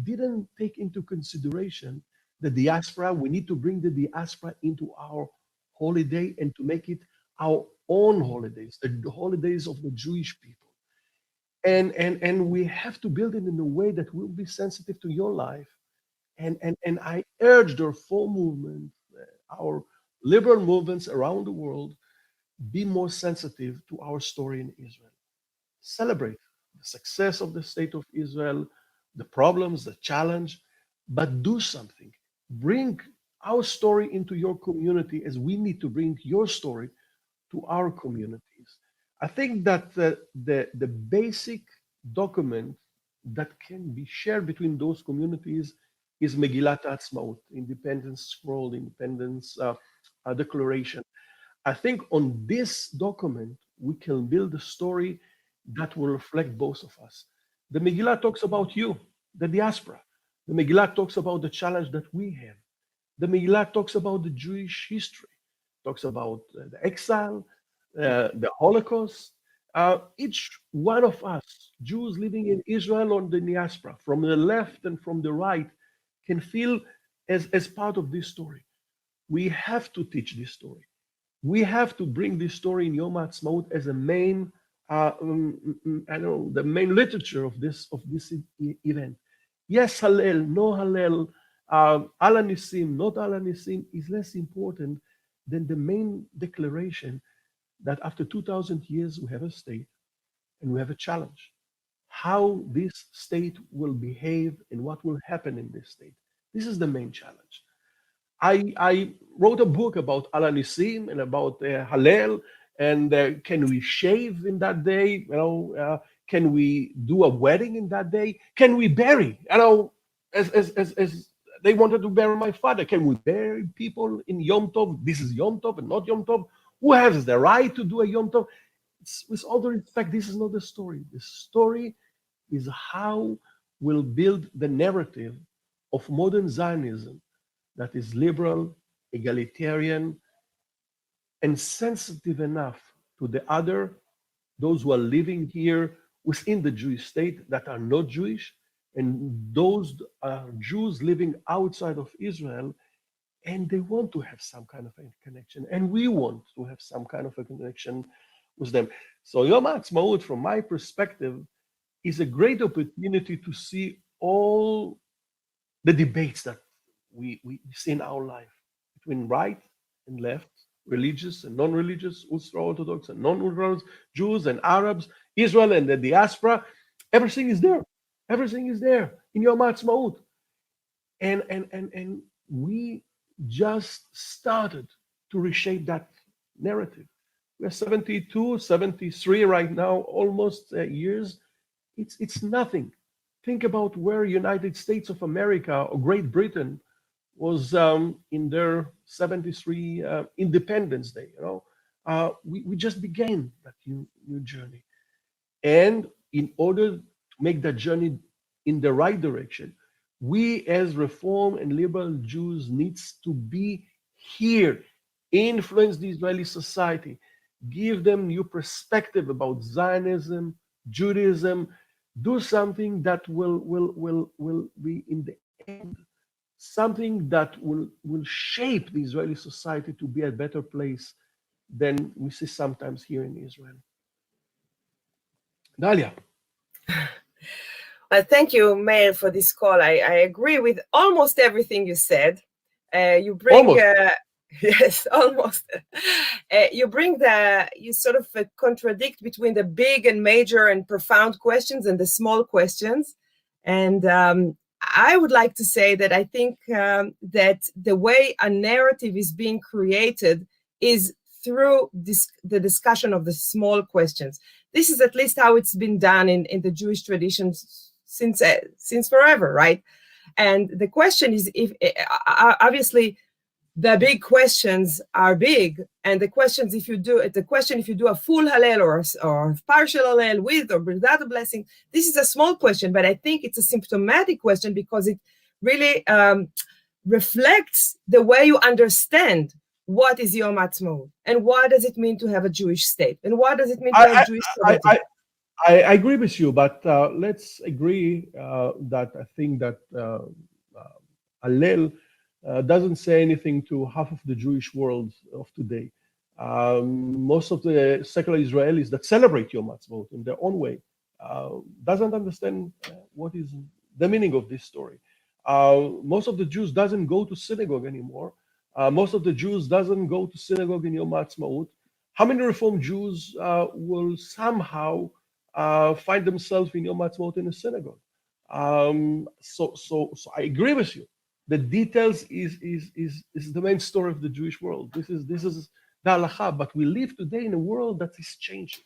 Speaker 18: didn't take into consideration the diaspora. We need to bring the diaspora into our holiday and to make it our own holidays, the holidays of the Jewish people. And we have to build it in a way that will be sensitive to your life. And I urge the reform movement, our liberal movements around the world, be more sensitive to our story in Israel. Celebrate the success of the state of Israel, the problems, the challenge, but do something. Bring our story into your community as we need to bring your story to our communities. I think that the basic document that can be shared between those communities is Megillat Atzmaut, Independence Scroll, Independence Declaration. I think on this document, we can build a story that will reflect both of us. The Megillah talks about you, the diaspora. The Megillah talks about the challenge that we have. The Megillah talks about the Jewish history, talks about the exile, the Holocaust. Each one of us, Jews living in Israel or the diaspora, from the left and from the right, can feel as part of this story. We have to teach this story. We have to bring this story in Yom Haatzmaut as a main, the main literature of this event. Yes, Hallel, no Hallel, Ala Nisim, not Ala Nisim is less important than the main declaration that after 2,000 years we have a state and we have a challenge. How this state will behave and what will happen in this state. This is the main challenge. I wrote a book about Ala Nisim and about Hallel, and can we shave in that day? Can we do a wedding in that day? Can we bury? As they wanted to bury my father, can we bury people in Yom Tov? This is Yom Tov and not Yom Tov. Who has the right to do a Yom Tov? With all due respect, this is not the story. The story is how we'll build the narrative of modern Zionism that is liberal, egalitarian, and sensitive enough to the other, those who are living here within the Jewish state that are not Jewish, and those Jews living outside of Israel, and they want to have some kind of a connection, and we want to have some kind of a connection with them. So Yom Haatzmaut, from my perspective, is a great opportunity to see all the debates that we see in our life between right and left, religious and non-religious, ultra-Orthodox and non-Orthodox, Jews and Arabs, Israel and the diaspora. Everything is there. Everything is there in Yom Haatzmaut. And we just started to reshape that narrative. We're 72, 73 right now, almost years. It's nothing. Think about where United States of America or Great Britain was in their 73 Independence Day. We just began that new journey. And in order to make that journey in the right direction, we as Reform and liberal Jews needs to be here, influence the Israeli society, give them new perspective about Zionism, Judaism, do something that will be in the end something that will shape the Israeli society to be a better place than we see sometimes here in Israel. Dalia.
Speaker 19: Thank you, Meir, for this call. I agree with almost everything you said. You bring, yes, almost. You sort of contradict between the big and major and profound questions and the small questions. And I would like to say that I think that the way a narrative is being created is through the discussion of the small questions. This is at least how it's been done in the Jewish traditions since forever, right? And the question is, if obviously the big questions are big, and the questions if you do a full Hallel or partial Hallel with or without a blessing, this is a small question, but I think it's a symptomatic question because it really reflects the way you understand what is Yom Haatzmaut and what does it mean to have a Jewish state and what does it mean to have Jewish sovereignty.
Speaker 18: I agree with you, but let's agree that I think that Hallel doesn't say anything to half of the Jewish world of today. Most of the secular Israelis that celebrate Yom Haatzmaut in their own way doesn't understand what is the meaning of this story. Most of the Jews doesn't go to synagogue anymore. Most of the Jews doesn't go to synagogue in Yom Haatzmaut. How many Reform Jews will somehow find themselves in Yom Haatzmaut in a synagogue? So I agree with you. The details is the main story of the Jewish world. This is the halacha, but we live today in a world that is changing.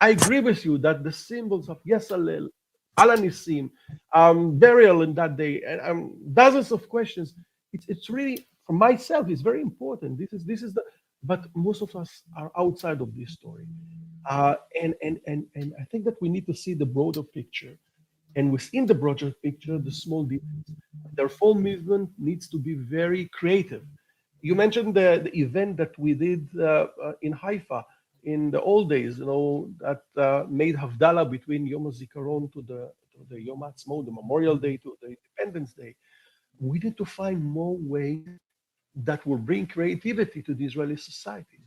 Speaker 18: I agree with you that the symbols of Yes Hallel, Al Nisim, burial in that day, and dozens of questions. It's really, for myself, it's very important. But most of us are outside of this story, and I think that we need to see the broader picture. And within the broader picture, the small details. The Reform movement needs to be very creative. You mentioned the event that we did in Haifa in the old days, that made Havdalah between Yom HaZikaron to the Yom Haatzmaut, the Memorial Day to the Independence Day. We need to find more ways that will bring creativity to the Israeli society.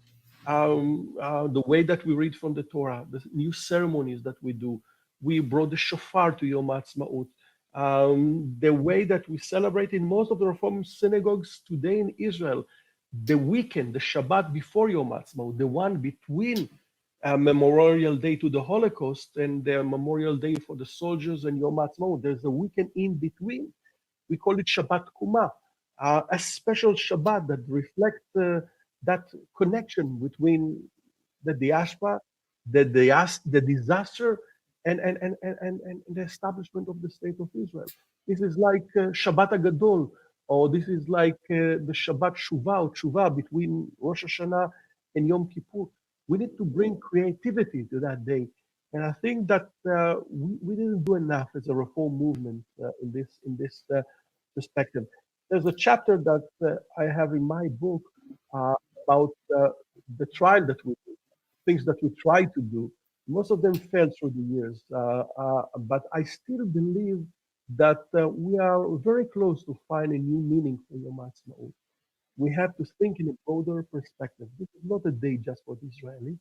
Speaker 18: The way that we read from the Torah, the new ceremonies that we do. We brought the shofar to Yom Haatzmaut. The way that we celebrate in most of the Reform synagogues today in Israel, the weekend, the Shabbat before Yom Haatzmaut, the one between Memorial Day to the Holocaust and the Memorial Day for the soldiers and Yom Haatzmaut, there's a weekend in between. We call it Shabbat Kumah, a special Shabbat that reflects that connection between the diaspora, the disaster, and the establishment of the state of Israel. This is like Shabbat HaGadol, or this is like the Shabbat Shuvah or Tshuva between Rosh Hashanah and Yom Kippur. We need to bring creativity to that day. And I think that we didn't do enough as a Reform movement in this perspective. There's a chapter that I have in my book about the trial that we do, things that we try to do. Most of them failed through the years, but I still believe that we are very close to find a new meaning for Yom Haatzmaut. We have to think in a broader perspective. This is not a day just for the Israeli.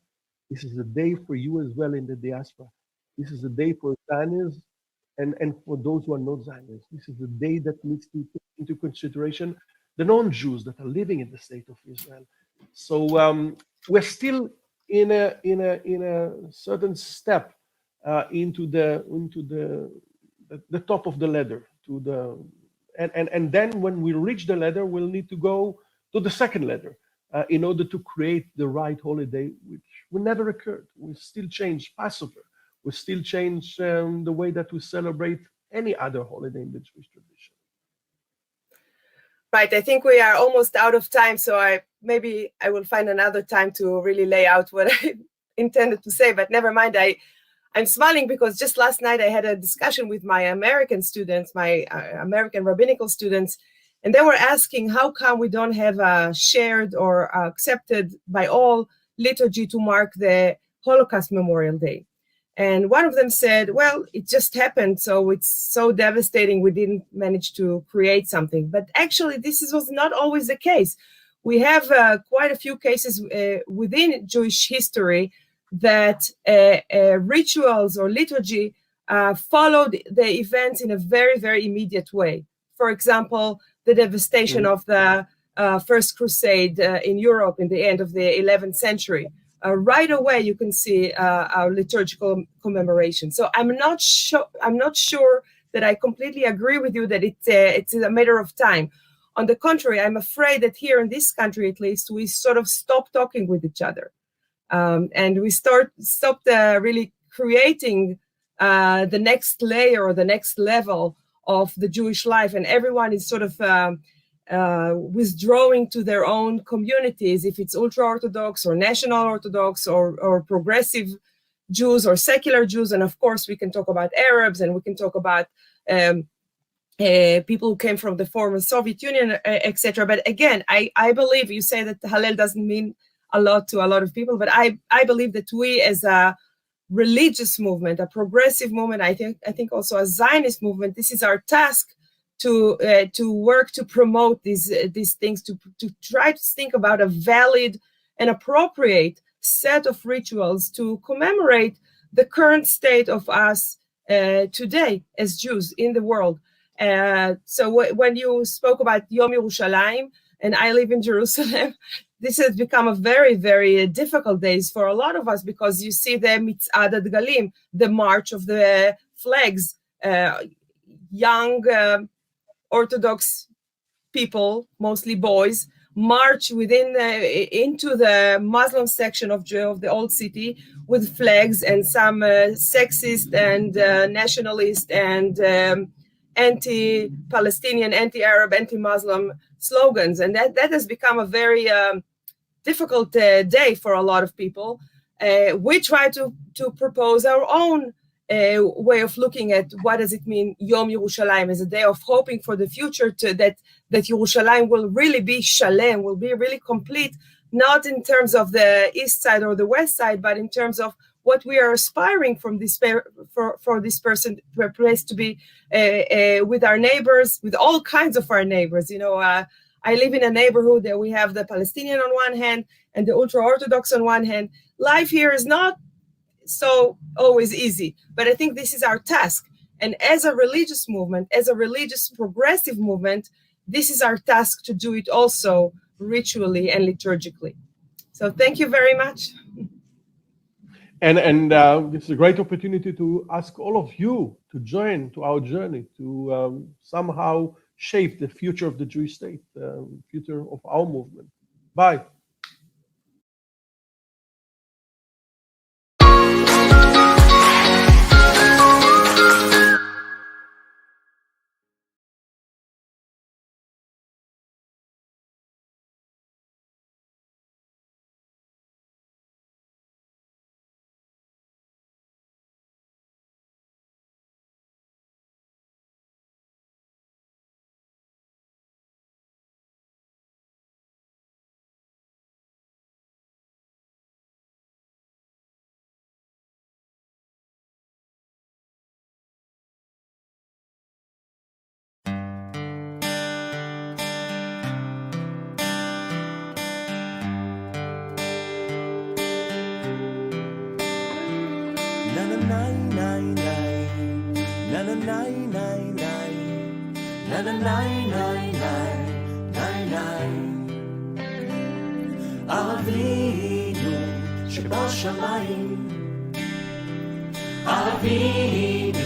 Speaker 18: This is a day for you as well in the diaspora. This is a day for Zionists and for those who are not Zionists. This is a day that needs to take into consideration the non-Jews that are living in the state of Israel. So we're still in a certain step into the top of the ladder and then when we reach the ladder, we'll need to go to the second ladder in order to create the right holiday, which will never occur. We still change Passover. We still change the way that we celebrate any other holiday in the Jewish tradition.
Speaker 19: Right, I think we are almost out of time, so maybe I will find another time to really lay out what I intended to say, but never mind. I'm smiling because just last night I had a discussion with my American students, my American rabbinical students, and they were asking how come we don't have a shared or accepted by all liturgy to mark the Holocaust Memorial Day. And one of them said, well, it just happened, so it's so devastating we didn't manage to create something. But actually, this was not always the case. we have quite a few cases within Jewish history that rituals or liturgy followed the events in a very, very immediate way. For example, the devastation of the First Crusade in Europe in the end of the 11th century. Right away, you can see our liturgical commemoration. So I'm not sure that I completely agree with you that it's a matter of time. On the contrary, I'm afraid that here in this country, at least, we sort of stopped talking with each other, and we stopped really creating the next layer or the next level of the Jewish life, and everyone is sort of withdrawing to their own communities, if it's ultra-Orthodox or national Orthodox or progressive Jews or secular Jews. And of course, we can talk about Arabs, and we can talk about people who came from the former Soviet Union, etc. But again, I believe, you say that Hallel doesn't mean a lot to a lot of people, but I believe that we as a religious movement, a progressive movement, I think also a Zionist movement, this is our task to work to promote these things, to try to think about a valid and appropriate set of rituals to commemorate the current state of us today as Jews in the world. So when you spoke about Yom Yerushalayim, and I live in Jerusalem, this has become a very, very difficult days for a lot of us, because you see the Mitzad Adgalim, the March of the Flags, young Orthodox people, mostly boys, march into the Muslim section of the old city with flags and some sexist and nationalist and anti-Palestinian, anti-Arab, anti-Muslim slogans. And that has become a very difficult day for a lot of people. We try to propose our own way of looking at what does it mean Yom Yerushalayim, as a day of hoping for the future, that Yerushalayim will really be shalem, will be really complete, not in terms of the east side or the west side, but in terms of what we are aspiring from this for this place to be with our neighbors, with all kinds of our neighbors. You know, I live in a neighborhood that we have the Palestinian on one hand and the ultra-Orthodox on one hand. Life here is not so always easy, but I think this is our task. And as a religious movement, as a religious progressive movement, this is our task to do it also ritually and liturgically. So thank you very much.
Speaker 18: And this is a great opportunity to ask all of you to join to our journey to somehow shape the future of the Jewish state, the future of our movement. Bye.
Speaker 20: אבינו שבשמיים, אבינו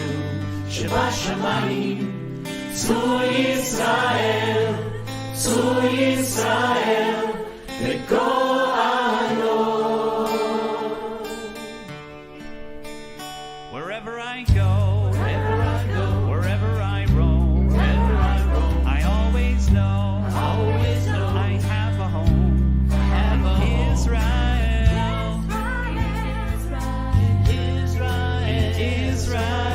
Speaker 20: שבשמיים, צור ישראל, צור ישראל, וגואלו.
Speaker 21: Wherever I go, wherever I roam, I always know I have a home. Israel,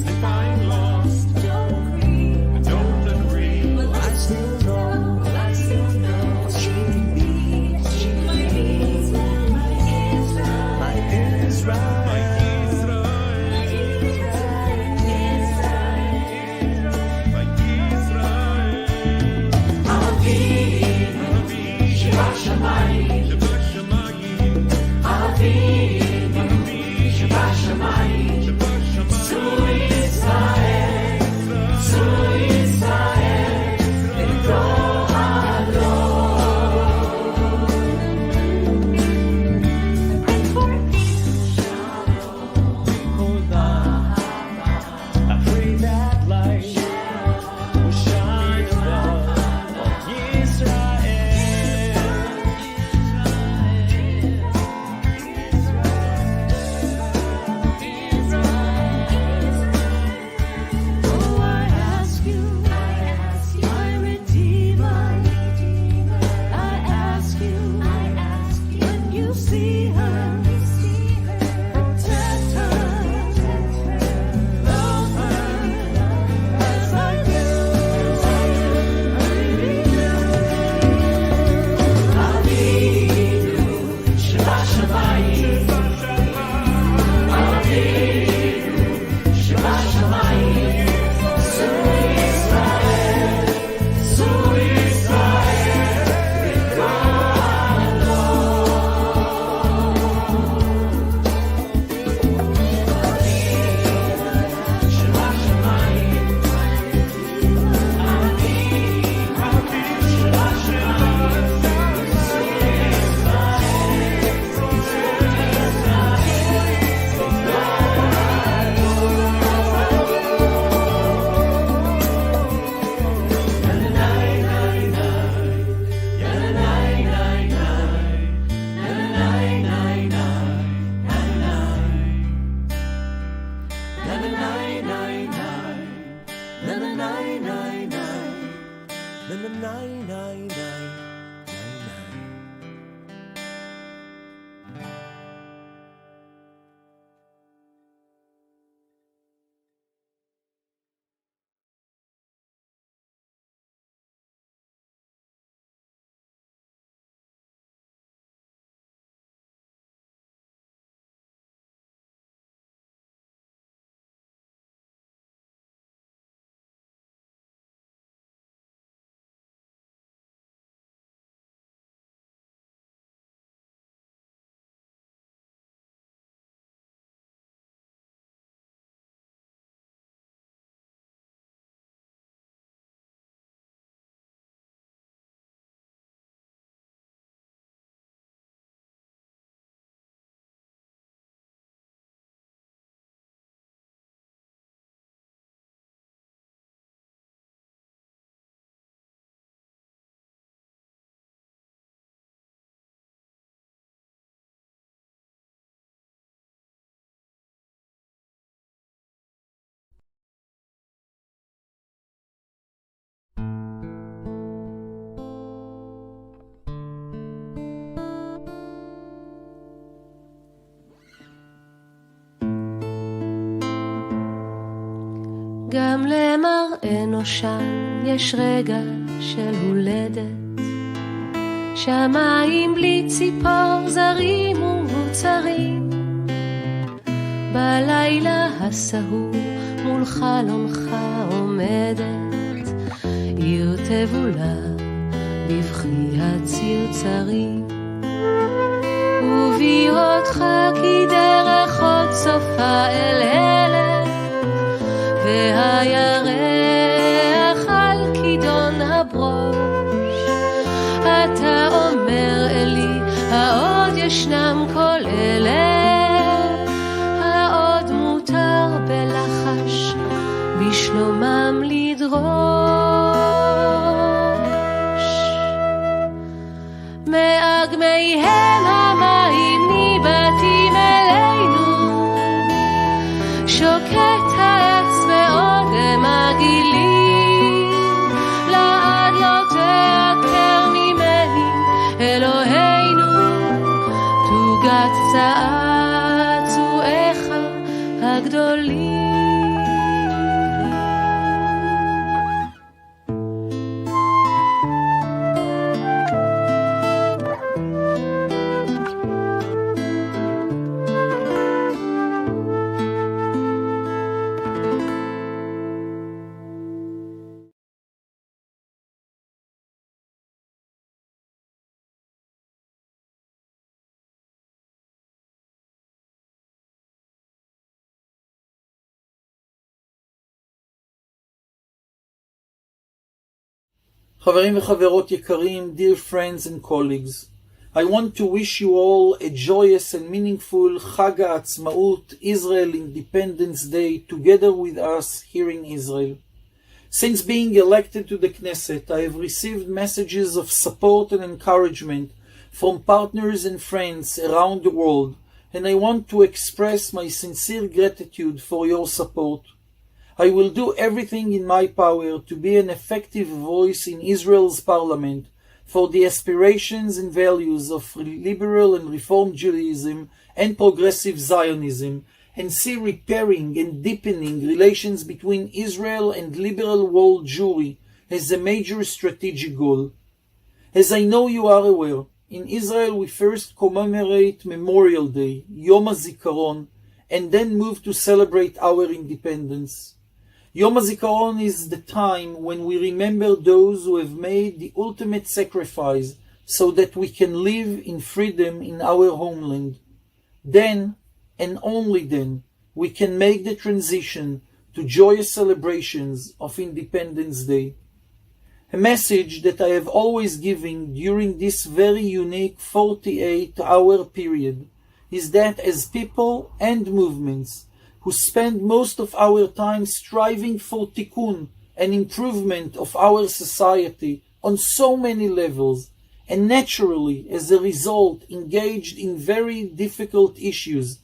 Speaker 21: If I'm lost, don't grieve.
Speaker 20: nine, nine, nine.
Speaker 4: גם למראה נושן יש רגע של הולדת, שמיים בלי ציפור זרים ומבוצרים, בלילה הסהור מול חלונך עומדת עיר תבולה בבכי הצרצרים, ובירותך כי דרך עוד סופה אל הלך, והירח על כידון הברוש, אתה אומר אלי העוד ישנם כל אלה, העוד מותר בלחש בשלומם לדרוש, מאגמיהם המים ניבטים אלינו, שוקט העץ ועודם הגילים, לעד לא תעקר ממני אלוהינו, תוגת צעצועיך הגדולים.
Speaker 22: חברים וחברות יקרים, dear friends and colleagues, I want to wish you all a joyous and meaningful Chag Atzmaut, Israel Independence Day, together with us here in Israel. Since being elected to the Knesset, I have received messages of support and encouragement from partners and friends around the world, and I want to express my sincere gratitude for your support. I will do everything in my power to be an effective voice in Israel's parliament for the aspirations and values of liberal and reform Judaism and progressive Zionism, and see repairing and deepening relations between Israel and liberal world Jewry as a major strategic goal. As I know you are aware, in Israel we first commemorate Memorial Day, Yom Haatzmaut, and then move to celebrate our independence. Yom Haatzmaut is the time when we remember those who have made the ultimate sacrifice so that we can live in freedom in our homeland. Then, and only then, we can make the transition to joyous celebrations of Independence Day. A message that I have always given during this very unique 48-hour period is that as people and movements who spend most of our time striving for tikkun and improvement of our society on so many levels, and naturally, as a result, engaged in very difficult issues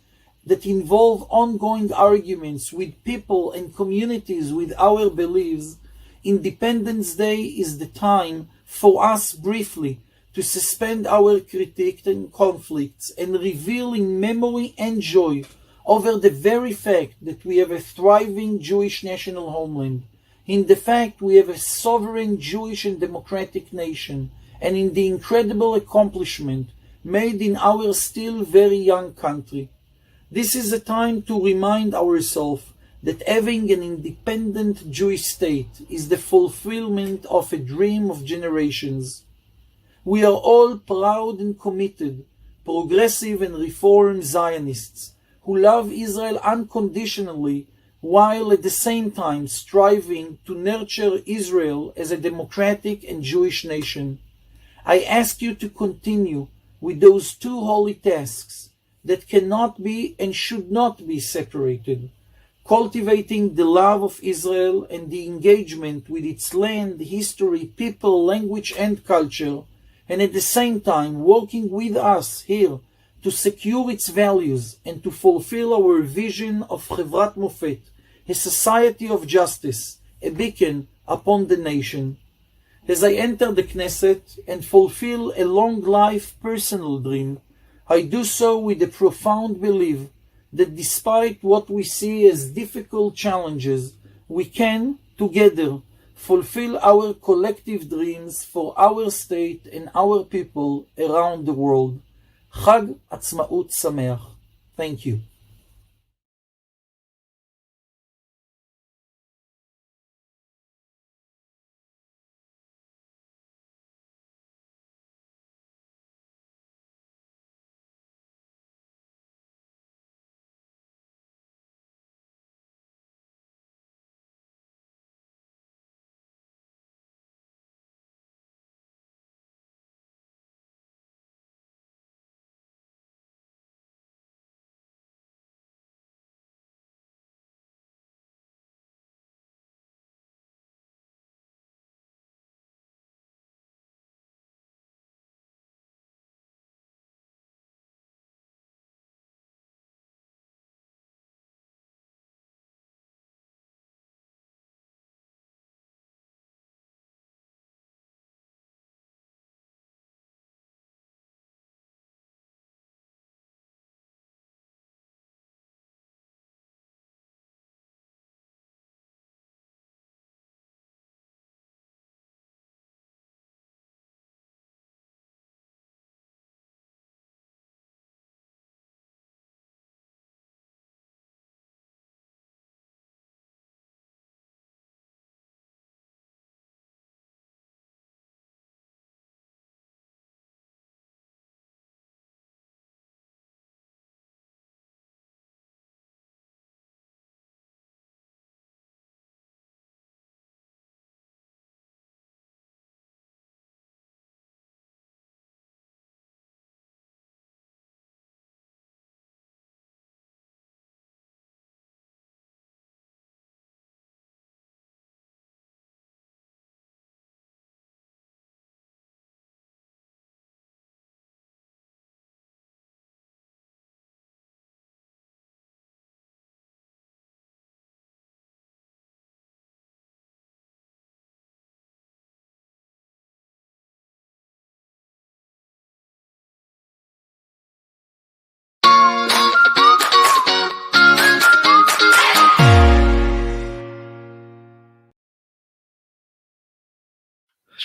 Speaker 22: that involve ongoing arguments with people and communities with our beliefs, Independence Day is the time for us briefly to suspend our critique and conflicts and reveal in memory and joy over the very fact that we have a thriving Jewish national homeland, in the fact we have a sovereign Jewish and democratic nation, and in the incredible accomplishment made in our still very young country. This is a time to remind ourselves that having an independent Jewish state is the fulfillment of a dream of generations. We are all proud and committed, progressive and reform Zionists, who love Israel unconditionally, while at the same time striving to nurture Israel as a democratic and Jewish nation. I ask you to continue with those two holy tasks that cannot be and should not be separated, cultivating the love of Israel and the engagement with its land, history, people, language, and culture, and at the same time working with us here to secure its values and to fulfill our vision of Chevrat Mofet, a society of justice, a beacon upon the nation. As I enter the Knesset and fulfill a long life personal dream, I do so with a profound belief that despite what we see as difficult challenges, we can, together, fulfill our collective dreams for our state and our people around the world. Chag Atzmaut Sameach. Thank you.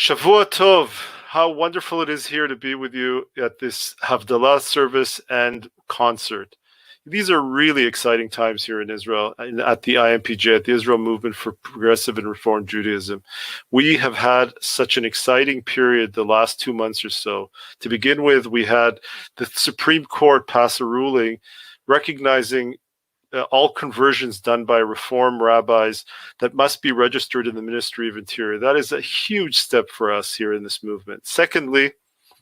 Speaker 7: Shavua Tov, how wonderful it is here to be with you at this Havdalah service and concert. These are really exciting times here in Israel, at the IMPJ, at the Israel Movement for Progressive and Reform Judaism. We have had such an exciting period the last 2 months or so. To begin with, we had the Supreme Court pass a ruling recognizing all conversions done by Reform rabbis that must be registered in the Ministry of Interior. That is a huge step for us here in this movement. Secondly,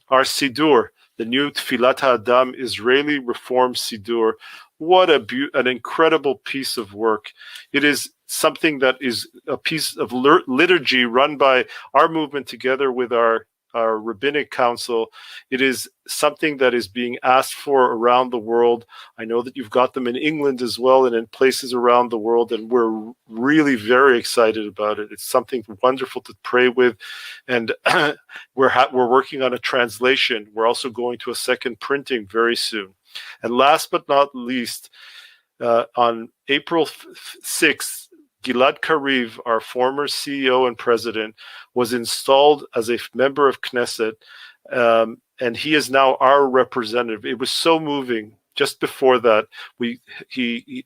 Speaker 7: our Sidur, the new Tfilat HaAdam Israeli Reform Sidur. What an incredible piece of work. It is something that is a piece of liturgy run by our movement together with our our rabbinic council. It is something that is being asked for around the world. I know that you've got them in England as well and in places around the world, and we're really very excited about it. It's something wonderful to pray with, and we're working on a translation. We're also going to a second printing very soon. And last but not least, on April 6th, Gilad Kariv, our former CEO and president, was installed as a member of Knesset, and he is now our representative. It was so moving. Just before that,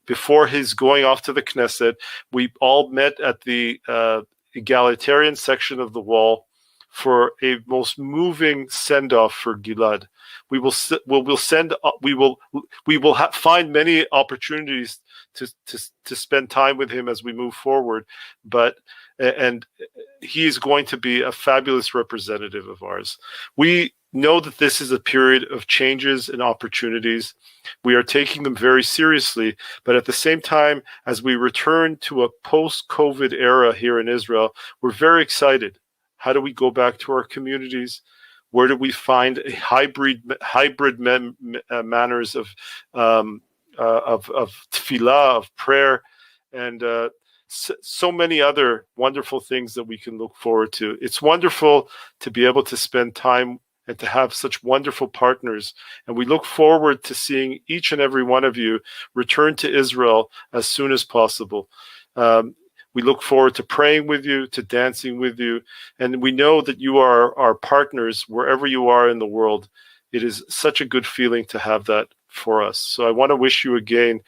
Speaker 7: before his going off to the Knesset, we all met at the egalitarian section of the wall for a most moving send-off for Gilad. We will find many opportunities to spend time with him as we move forward, and he is going to be a fabulous representative of ours. We know that this is a period of changes and opportunities. We are taking them very seriously, but at the same time, as we return to a post-COVID era here in Israel, we're very excited. How do we go back to our communities? Where do we find a hybrid manners of tefillah, of prayer, and so many other wonderful things that we can look forward to. It's wonderful to be able to spend time and to have such wonderful partners. And we look forward to seeing each and every one of you return to Israel as soon as possible. We look forward to praying with you, to dancing with you, and we know that you are our partners wherever you are in the world. It is such a good feeling to have that for us. So I want to wish you again,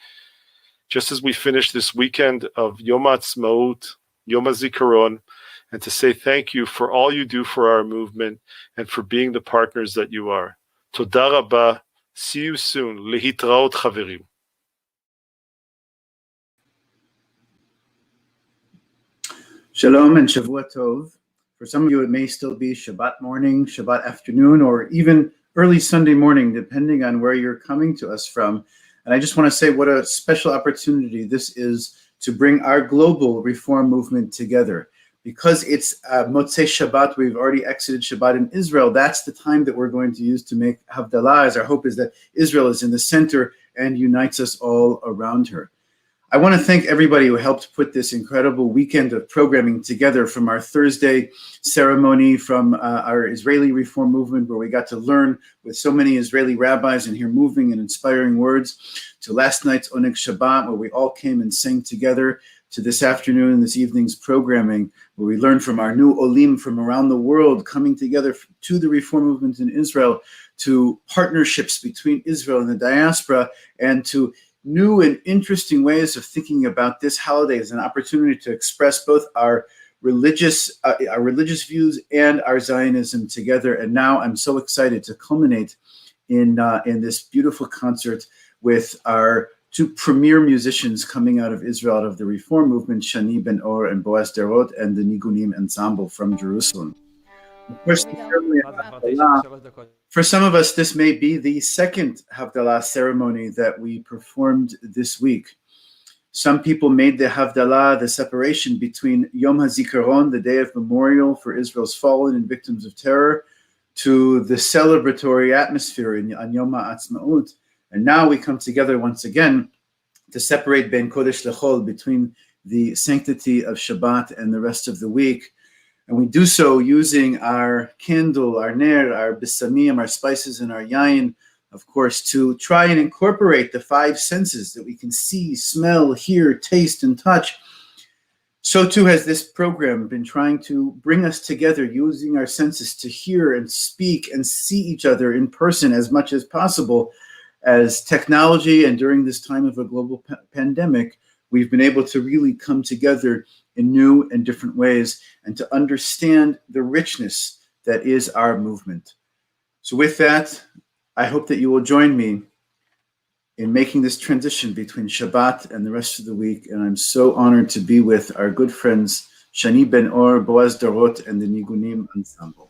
Speaker 7: just as we finish this weekend of Yom Haatzmaut, Yom HaZikaron, and to say thank you for all you do for our movement and for being the partners that you are. Toda rabba. See you soon. Lehitraot chaverim.
Speaker 1: Shalom and Shavua Tov. For some of you, it may still be Shabbat morning, Shabbat afternoon, or even early Sunday morning, depending on where you're coming to us from. And I just want to say what a special opportunity this is to bring our global reform movement together. Because it's Motzei Shabbat, we've already exited Shabbat in Israel. That's the time that we're going to use to make Havdalah, as our hope is that Israel is in the center and unites us all around her. I want to thank everybody who helped put this incredible weekend of programming together, from our Thursday ceremony, from our Israeli reform movement, where we got to learn with so many Israeli rabbis and hear moving and inspiring words, to last night's Oneg Shabbat, where we all came and sang together, to this afternoon and this evening's programming, where we learned from our new Olim from around the world coming together to the reform movement in Israel, to partnerships between Israel and the diaspora, and to new and interesting ways of thinking about this holiday as an opportunity to express both our religious views and our Zionism together. And now I'm so excited to culminate in this beautiful concert with our two premier musicians coming out of Israel, out of the reform movement, Shani Ben Or and Boaz Derot, and the Nigunim Ensemble from Jerusalem. Of course, for some of us, this may be the second Havdalah ceremony that we performed this week. Some people made the Havdalah, the separation between Yom HaZikaron, the day of memorial for Israel's fallen and victims of terror, to the celebratory atmosphere on Yom Haatzmaut. And now we come together once again to separate Ben Kodesh Lechol, between the sanctity of Shabbat and the rest of the week. And we do so using our candle, our ner, our bisamim, our spices, and our yain, of course, to try and incorporate the five senses that we can see, smell, hear, taste, and touch. So too has this program been trying to bring us together, using our senses to hear and speak and see each other in person as much as possible. As technology and during this time of a global pandemic, we've been able to really come together in new and different ways and to understand the richness that is our movement. So with that, I hope that you will join me in making this transition between Shabbat and the rest of the week. And I'm so honored to be with our good friends, Shani Ben Or, Boaz Derot, and the Nigunim Ensemble.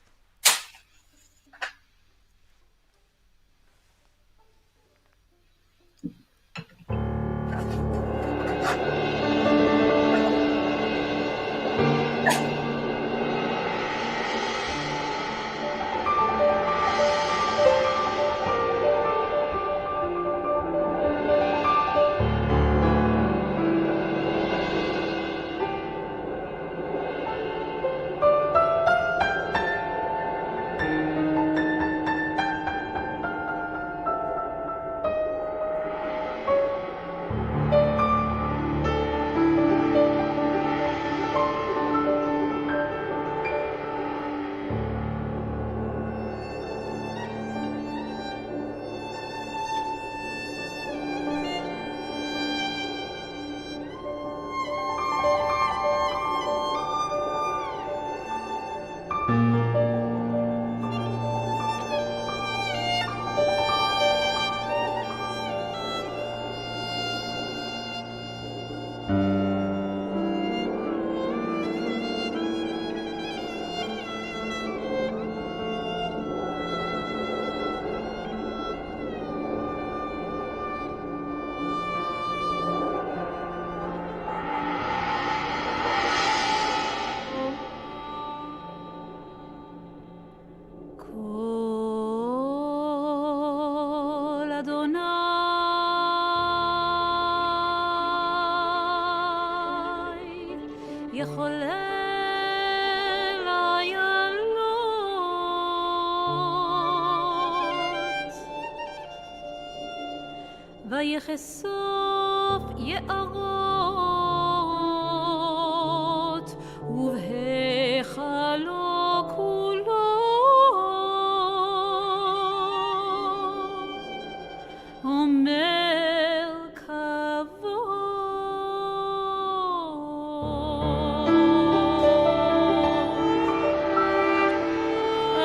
Speaker 4: יחולל איילות ויחשוף יערות ובהיכלו כולו אומר כבוד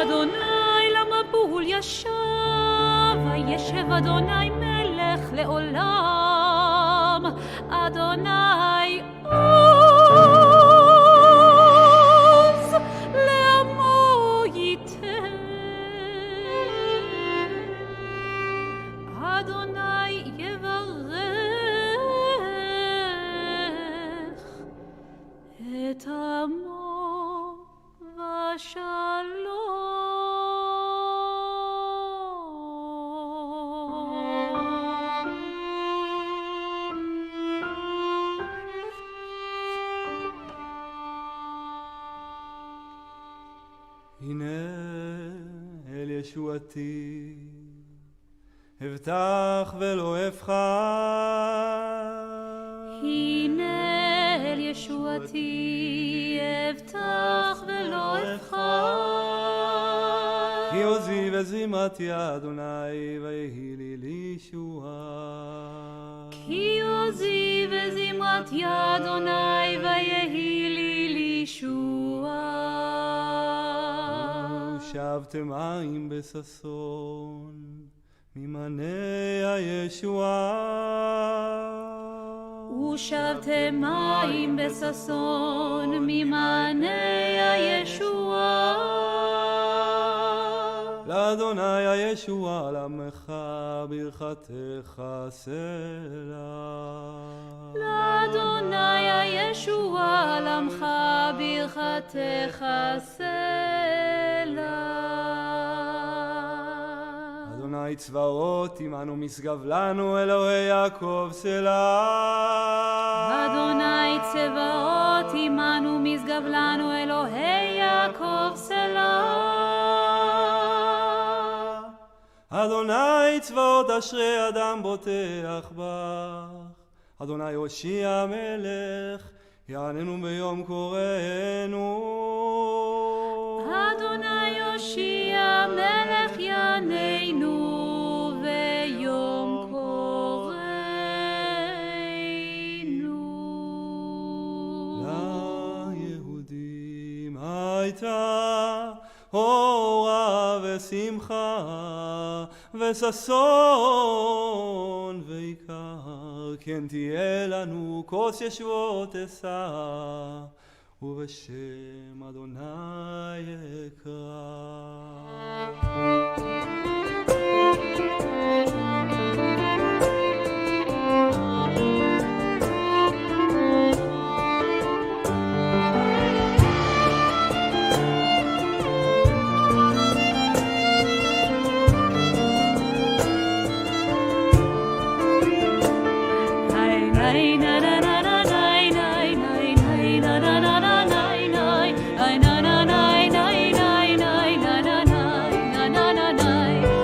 Speaker 4: אדוני למבול ישב וישב אדוני מלך לעולם אדוני עוז לעמו ייתן אדוני יברך את עמו ושלום
Speaker 3: הנה אל ישועתי הבטח ולא אבחר
Speaker 4: הנה אל ישועתי הבטח ולא אבחר
Speaker 3: כי עוזי וזימתי אדוני ויהי לי לישועה
Speaker 4: כי עוזי וזימתי אדוני ויהי לי לישועה
Speaker 3: שבתם מים בששון ממענה הישועה
Speaker 4: ושבתם מים בששון ממענה הישועה
Speaker 3: לאדוני הישועה לעמך ברכתך סלע
Speaker 4: לאדוני הישועה לעמך ברכתך סלע
Speaker 3: אדוני צבאות עמנו משגב לנו אלוהי יעקב סלע
Speaker 4: אדוני צבאות עמנו משגב לנו אלוהי יעקב סלע
Speaker 3: אדוני צבאות אשרי אדם בוטח בך אדוני הושיע מלך יעננו ביום קוראנו
Speaker 4: אדוני הושיע מלך יעננו ביום קוראנו
Speaker 3: ליהודים הייתה אורה ושמחה וששון ויקר כן תהיה לנו כוס ישועות אשא ובשם אדוני יקרא
Speaker 4: na na na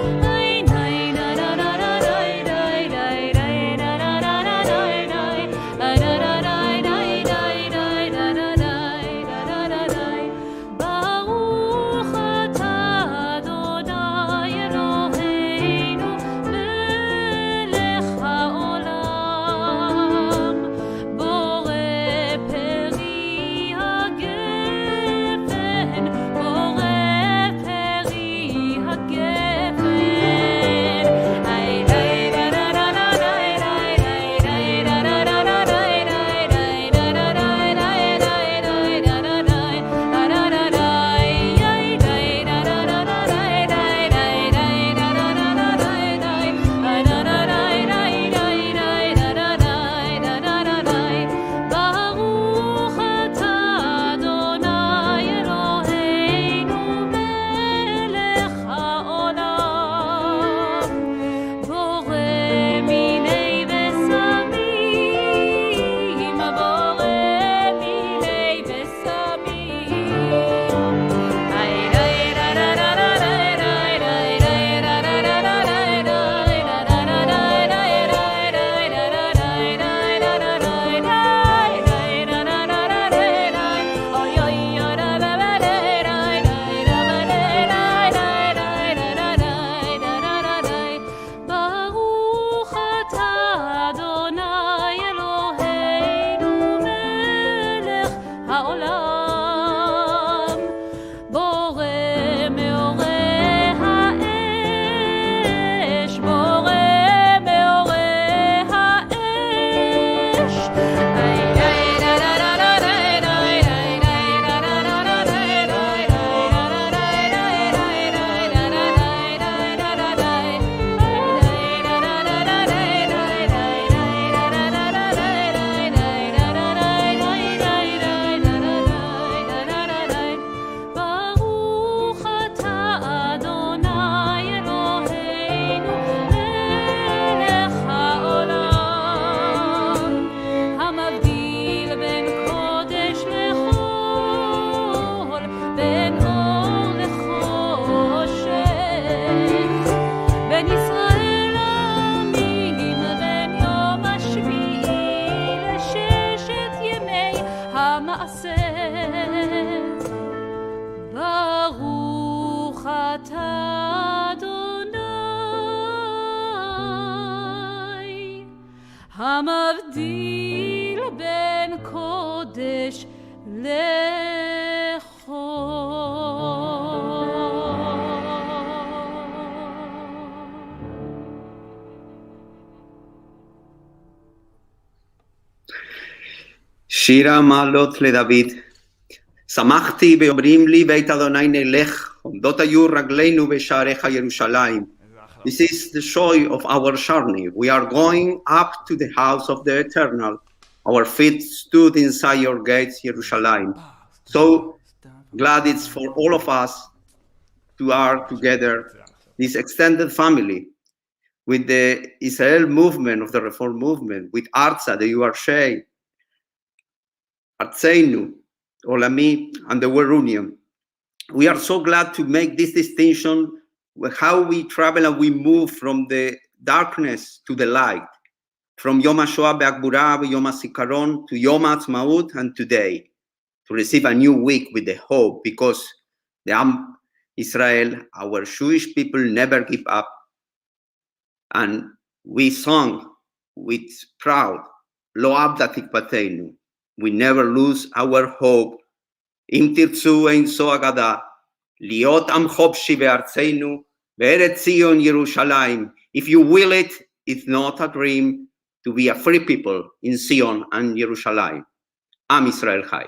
Speaker 4: אתה אדוני המבדיל בין קודש
Speaker 5: שיר המעלות לדוד. שמחתי ואומרים לי בית אדוני נלך, עומדות היו רגלינו בשעריך ירושלים. This is the joy of our journey. We are going up to the house of the eternal. Our feet stood inside your gates, Jerusalem. So glad it's for all of us to are together, this extended family, with the Israel movement of the Reform movement, with ARZA, the USA, arzenu, Olim, and the World Union. We are so glad to make this distinction with how we travel and we move from the darkness to the light, from Yom HaShoah Be'Agburah, Yom HaZikaron to Yom Haatzmaut and today, to receive a new week with the hope, because the Israel, our Jewish people, never give up. And we sung with proud, Lo Abda Tikvatenu. We never lose our hope. Im tirtzu ein so agada, liot am chopshi ve'arzenu, ve'eret Zion Yerushalayim. If you will it, it's not a dream to be a free people in Zion and Yerushalayim. Am Israel Chai.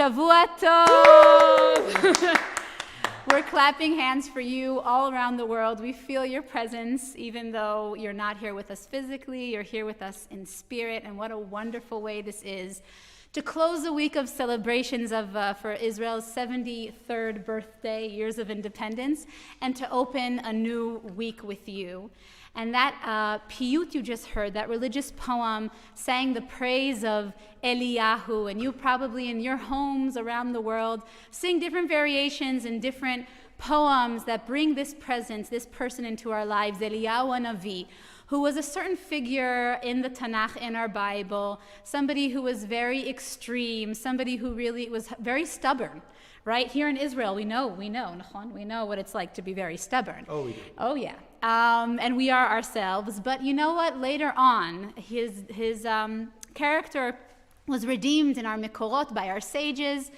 Speaker 8: Shavua Tov! We're clapping hands for you all around the world. We feel your presence, even though you're not here with us physically, you're here with us in spirit, and what a wonderful way this is to close a week of celebrations for Israel's 73rd birthday, years of independence, and to open a new week with you. And that piyut you just heard, that religious poem, sang the praise of Eliyahu, and you probably in your homes around the world sing different variations and different poems that bring this presence, this person into our lives, Eliyahu Hanavi, who was a certain figure in the Tanakh, in our Bible, somebody who was very extreme, somebody who really was very stubborn. Right here in Israel, we know what it's like to be very stubborn.
Speaker 22: Oh, we do.
Speaker 8: Oh, yeah. And we are ourselves. But you know what? Later on, his character was redeemed in our Mikorot by our sages,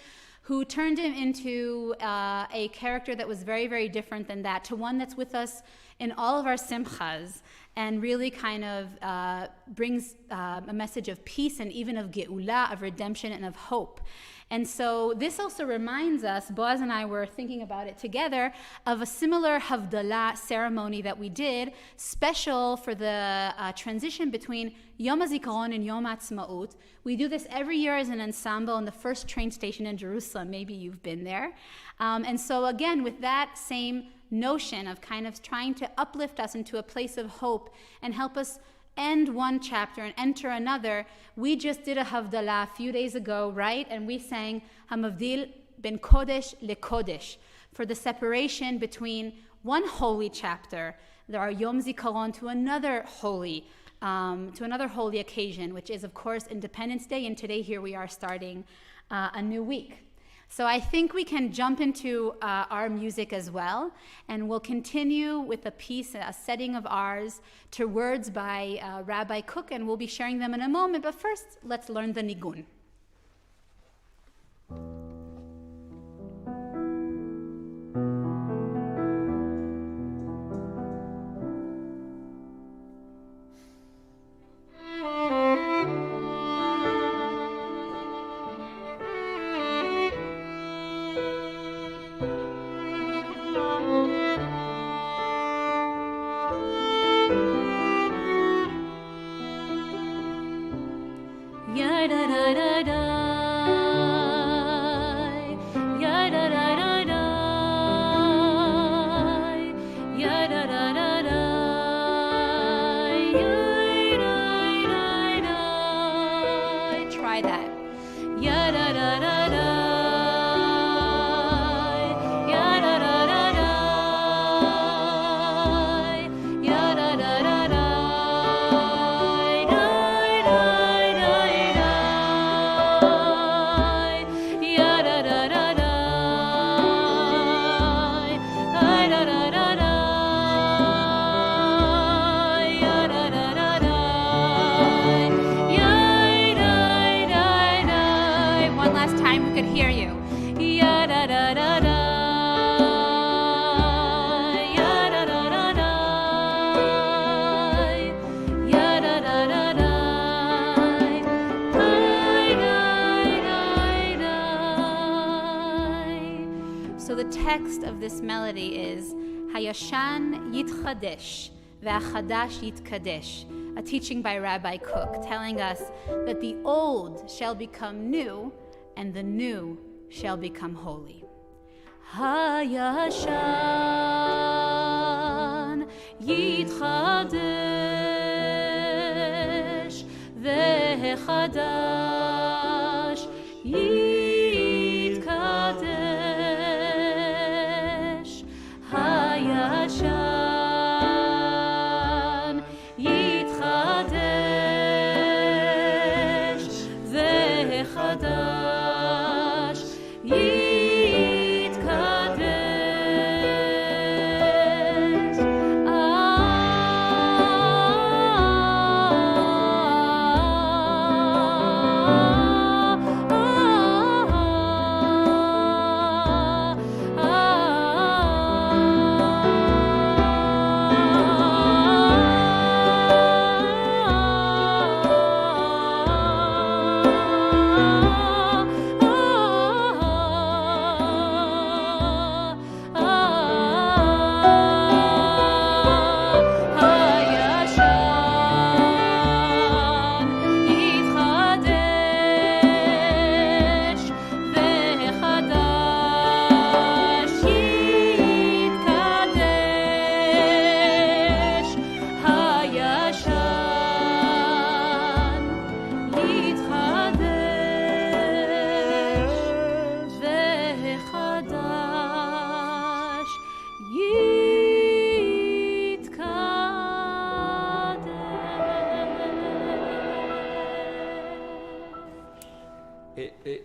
Speaker 8: who turned him into a character that was very, very different than that, to one that's with us in all of our simchas, and really kind of brings a message of peace and even of geula, of redemption and of hope. And so this also reminds us, Boaz and I were thinking about it together, of a similar Havdalah ceremony that we did, special for the transition between Yom HaZikaron and Yom Haatzmaut. We do this every year as an ensemble in the first train station in Jerusalem. Maybe you've been there. And so again, with that same notion of kind of trying to uplift us into a place of hope and help us end one chapter and enter another, we just did a Havdalah a few days ago, right? And we sang Hamavdil ben Kodesh le Kodesh, for the separation between one holy chapter, our Yom Zikaron, to another holy occasion, which is, of course, Independence Day. And today here we are starting a new week. So I think we can jump into our music as well, and we'll continue with a piece, a setting of ours, to words by Rabbi Cook, and we'll be sharing them in a moment. But first, let's learn the nigun. This melody is Hayashan Yitchadesh V'Achadash Yitkadesh, a teaching by Rabbi Cook, telling us that the old shall become new and the new shall become holy. Hayashan Yitchadesh V'Achadash Yitkadesh. Hayashan Yitchadesh V'Chadash Yitkadesh.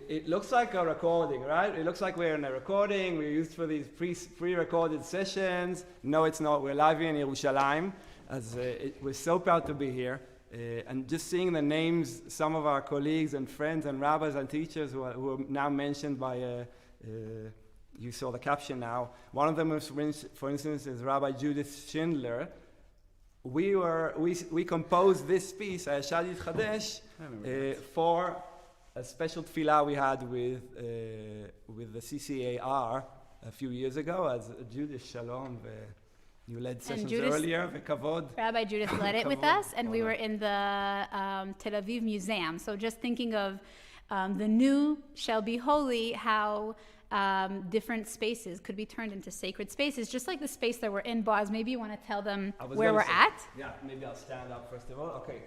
Speaker 3: It looks like a recording, right? It looks like we're in a recording. We're used for these pre-recorded sessions. No, it's not. We're live here in Yerushalayim. We're so proud to be here. And just seeing the names, some of our colleagues and friends and rabbis and teachers who are now mentioned by, you saw the caption now. One of them, for instance, is Rabbi Judy Schindler. We composed this piece, Shad Yitchadesh, for a special tefillah we had with the CCAR a few years ago as Judy Shalom. You led sessions earlier, v'kavod.
Speaker 8: Rabbi Judith led it with us, and we were in the Tel Aviv Museum. So just thinking of the new shall be holy, how different spaces could be turned into sacred spaces, just like the space that we're in. Boaz, maybe you want to tell them where we're at?
Speaker 3: Yeah, maybe I'll stand up first of all. Okay.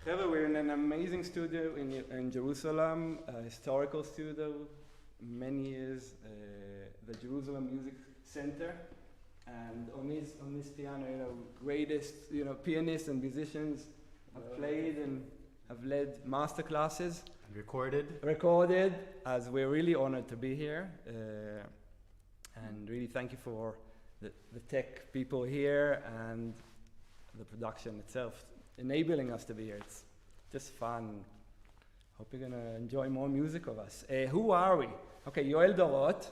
Speaker 3: However, we're in an amazing studio in Jerusalem, a historical studio, many years, the Jerusalem Music Center. And on this piano, greatest, pianists and musicians have played and have led master classes.
Speaker 2: And recorded,
Speaker 3: as we're really honored to be here. And really thank you for the tech people here and the production itself, enabling us to be here. It's just fun. Hope you're gonna enjoy more music of us. Who are we? Okay, Yoel Dorot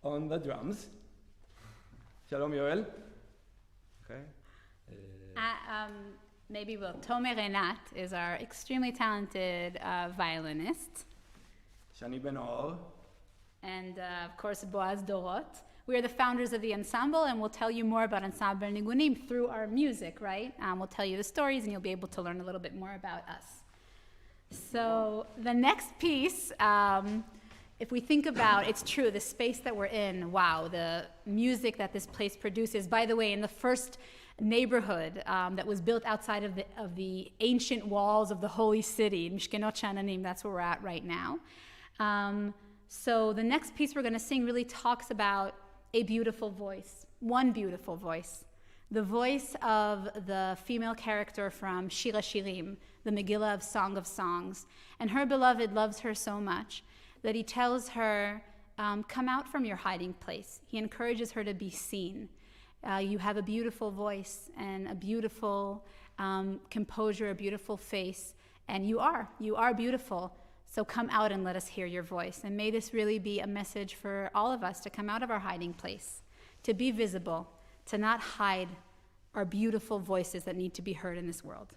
Speaker 3: on the drums. Shalom, Yoel. Okay.
Speaker 8: Maybe Tomer Rinat is our extremely talented violinist.
Speaker 3: Shani Ben-Or.
Speaker 8: And of course, Boaz Dorot. We are the founders of the ensemble, and we'll tell you more about Ensemble Nigunim through our music, right? We'll tell you the stories, and you'll be able to learn a little bit more about us. So the next piece, if we think about, it's true, the space that we're in, wow, the music that this place produces. By the way, in the first neighborhood that was built outside of the ancient walls of the holy city, Mishkenot Sha'ananim, that's where we're at right now. So the next piece we're going to sing really talks about a beautiful voice, one beautiful voice, the voice of the female character from Shira Shirim, the Megillah of Song of Songs. And her beloved loves her so much that he tells her, come out from your hiding place. He encourages her to be seen. You have a beautiful voice and a beautiful composure, a beautiful face, and you are beautiful. So come out and let us hear your voice. And may this really be a message for all of us to come out of our hiding place, to be visible, to not hide our beautiful voices that need to be heard in this world.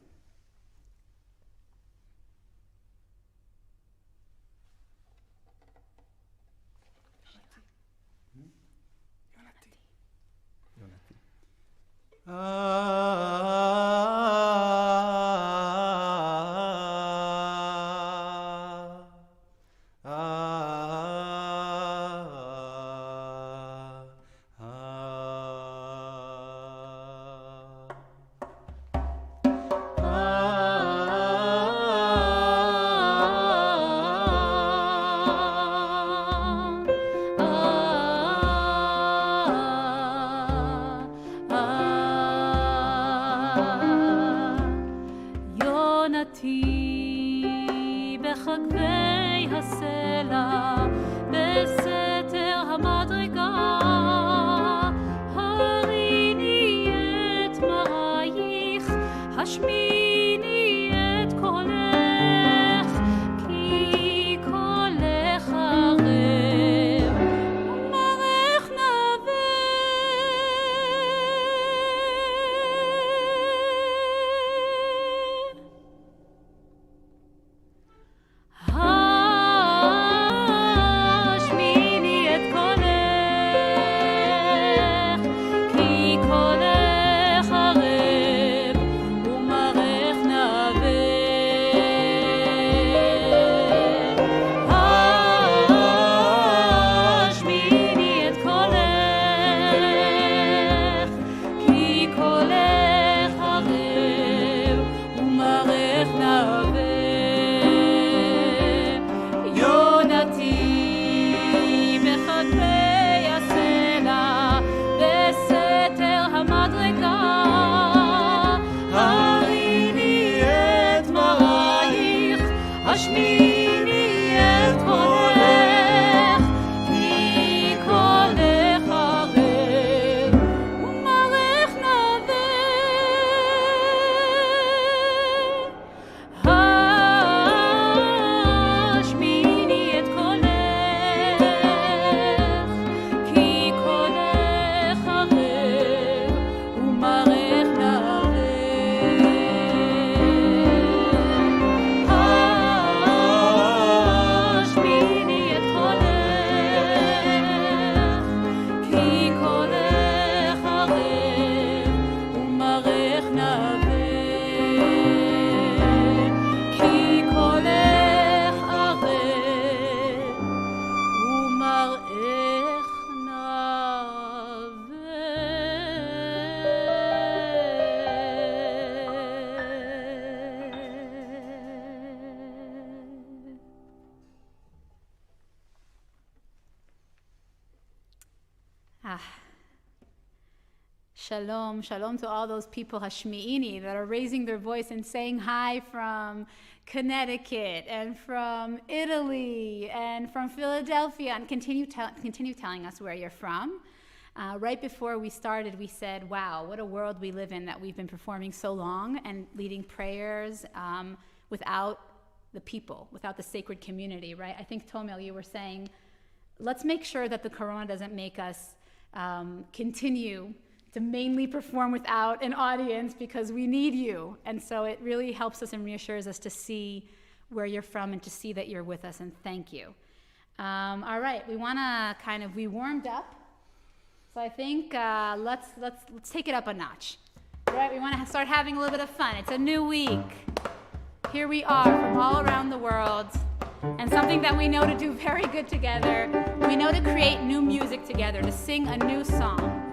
Speaker 8: Shalom, shalom to all those people, Hashmi'ini, that are raising their voice and saying hi from Connecticut and from Italy and from Philadelphia, and continue telling us where you're from. Right before we started, we said, wow, what a world we live in that we've been performing so long and leading prayers without the people, without the sacred community, right? I think, Tomel, you were saying, let's make sure that the Corona doesn't make us continue to mainly perform without an audience, because we need you. And so it really helps us and reassures us to see where you're from and to see that you're with us, and thank you. All right, we warmed up. So I think let's take it up a notch. All right, we want to start having a little bit of fun. It's a new week. Here we are from all around the world. And something that we know to do very good together, we know to create new music together, to sing a new song.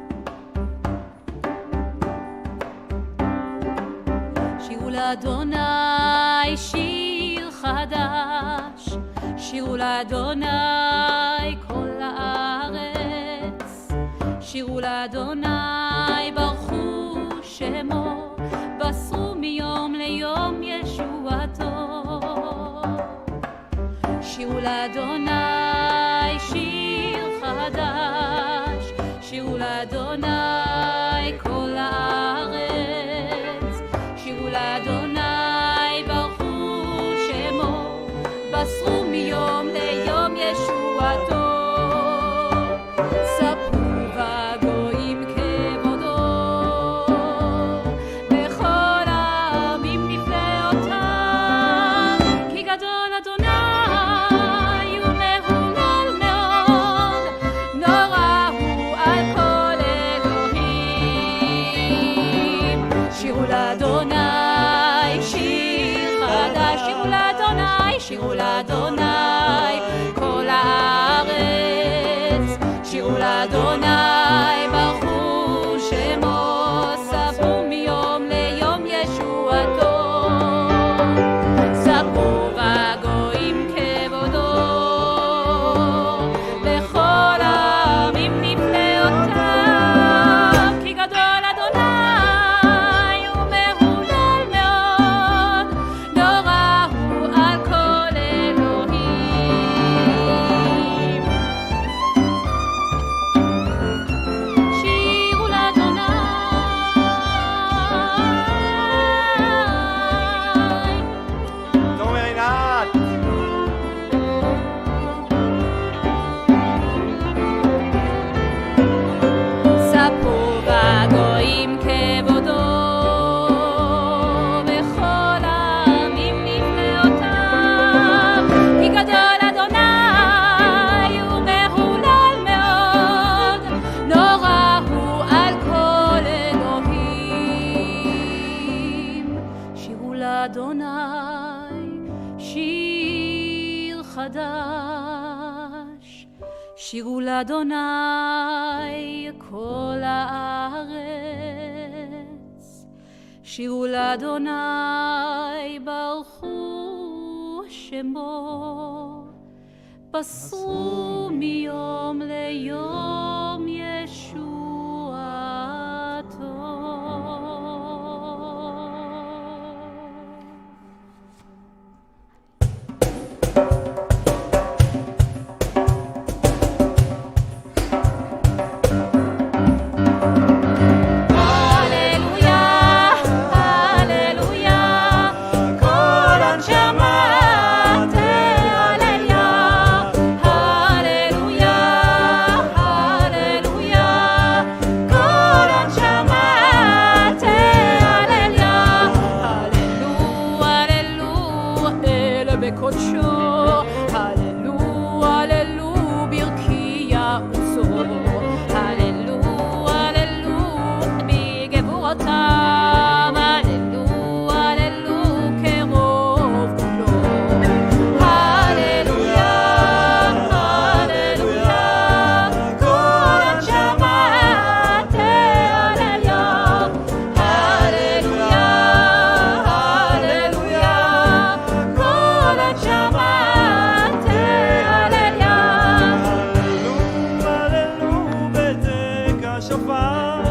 Speaker 8: שירו לאדוני שיר חדש, שירו לאדוני כל הארץ, שירו לאדוני ברכו שמו, בשרו מיום ליום ישועתו. שירו לאדוני שיר חדש, שירו לאדוני כל הארץ, שירו לאדוני ברכו שמו, בשרו מיום ליום ישועתו. ספרו בגויים כבודו, בכל העמים נפלאותיו, כי גדול אדוני ומהולל מאוד, נורא הוא על כל אלוהים. שירו לאדוני שיר חדש, שירו לאדוני, שירו לאדוני כל הארץ, שירו לאדוני ברכו שמו, ספרו מיום ליום ישועתו. ספרו בגויים כבודו, בכל העמים נפלאותיו, כי גדול אדוני ומהולל מאוד, נורא הוא על כל אלוהים. שירו לאדוני,
Speaker 3: Tomel Rinat.
Speaker 8: ספרו בגויים כבודו, בכל העמים נפלאותיו, כי גדול אדוני ומהולל מאוד, נורא הוא על כל אלוהים. שירו לאדוני שיר חדש, שירו לאדוני כל הארץ, שירו לאדוני ברכו שמו, בשרו מיום ליום ישועתו.
Speaker 21: השופר,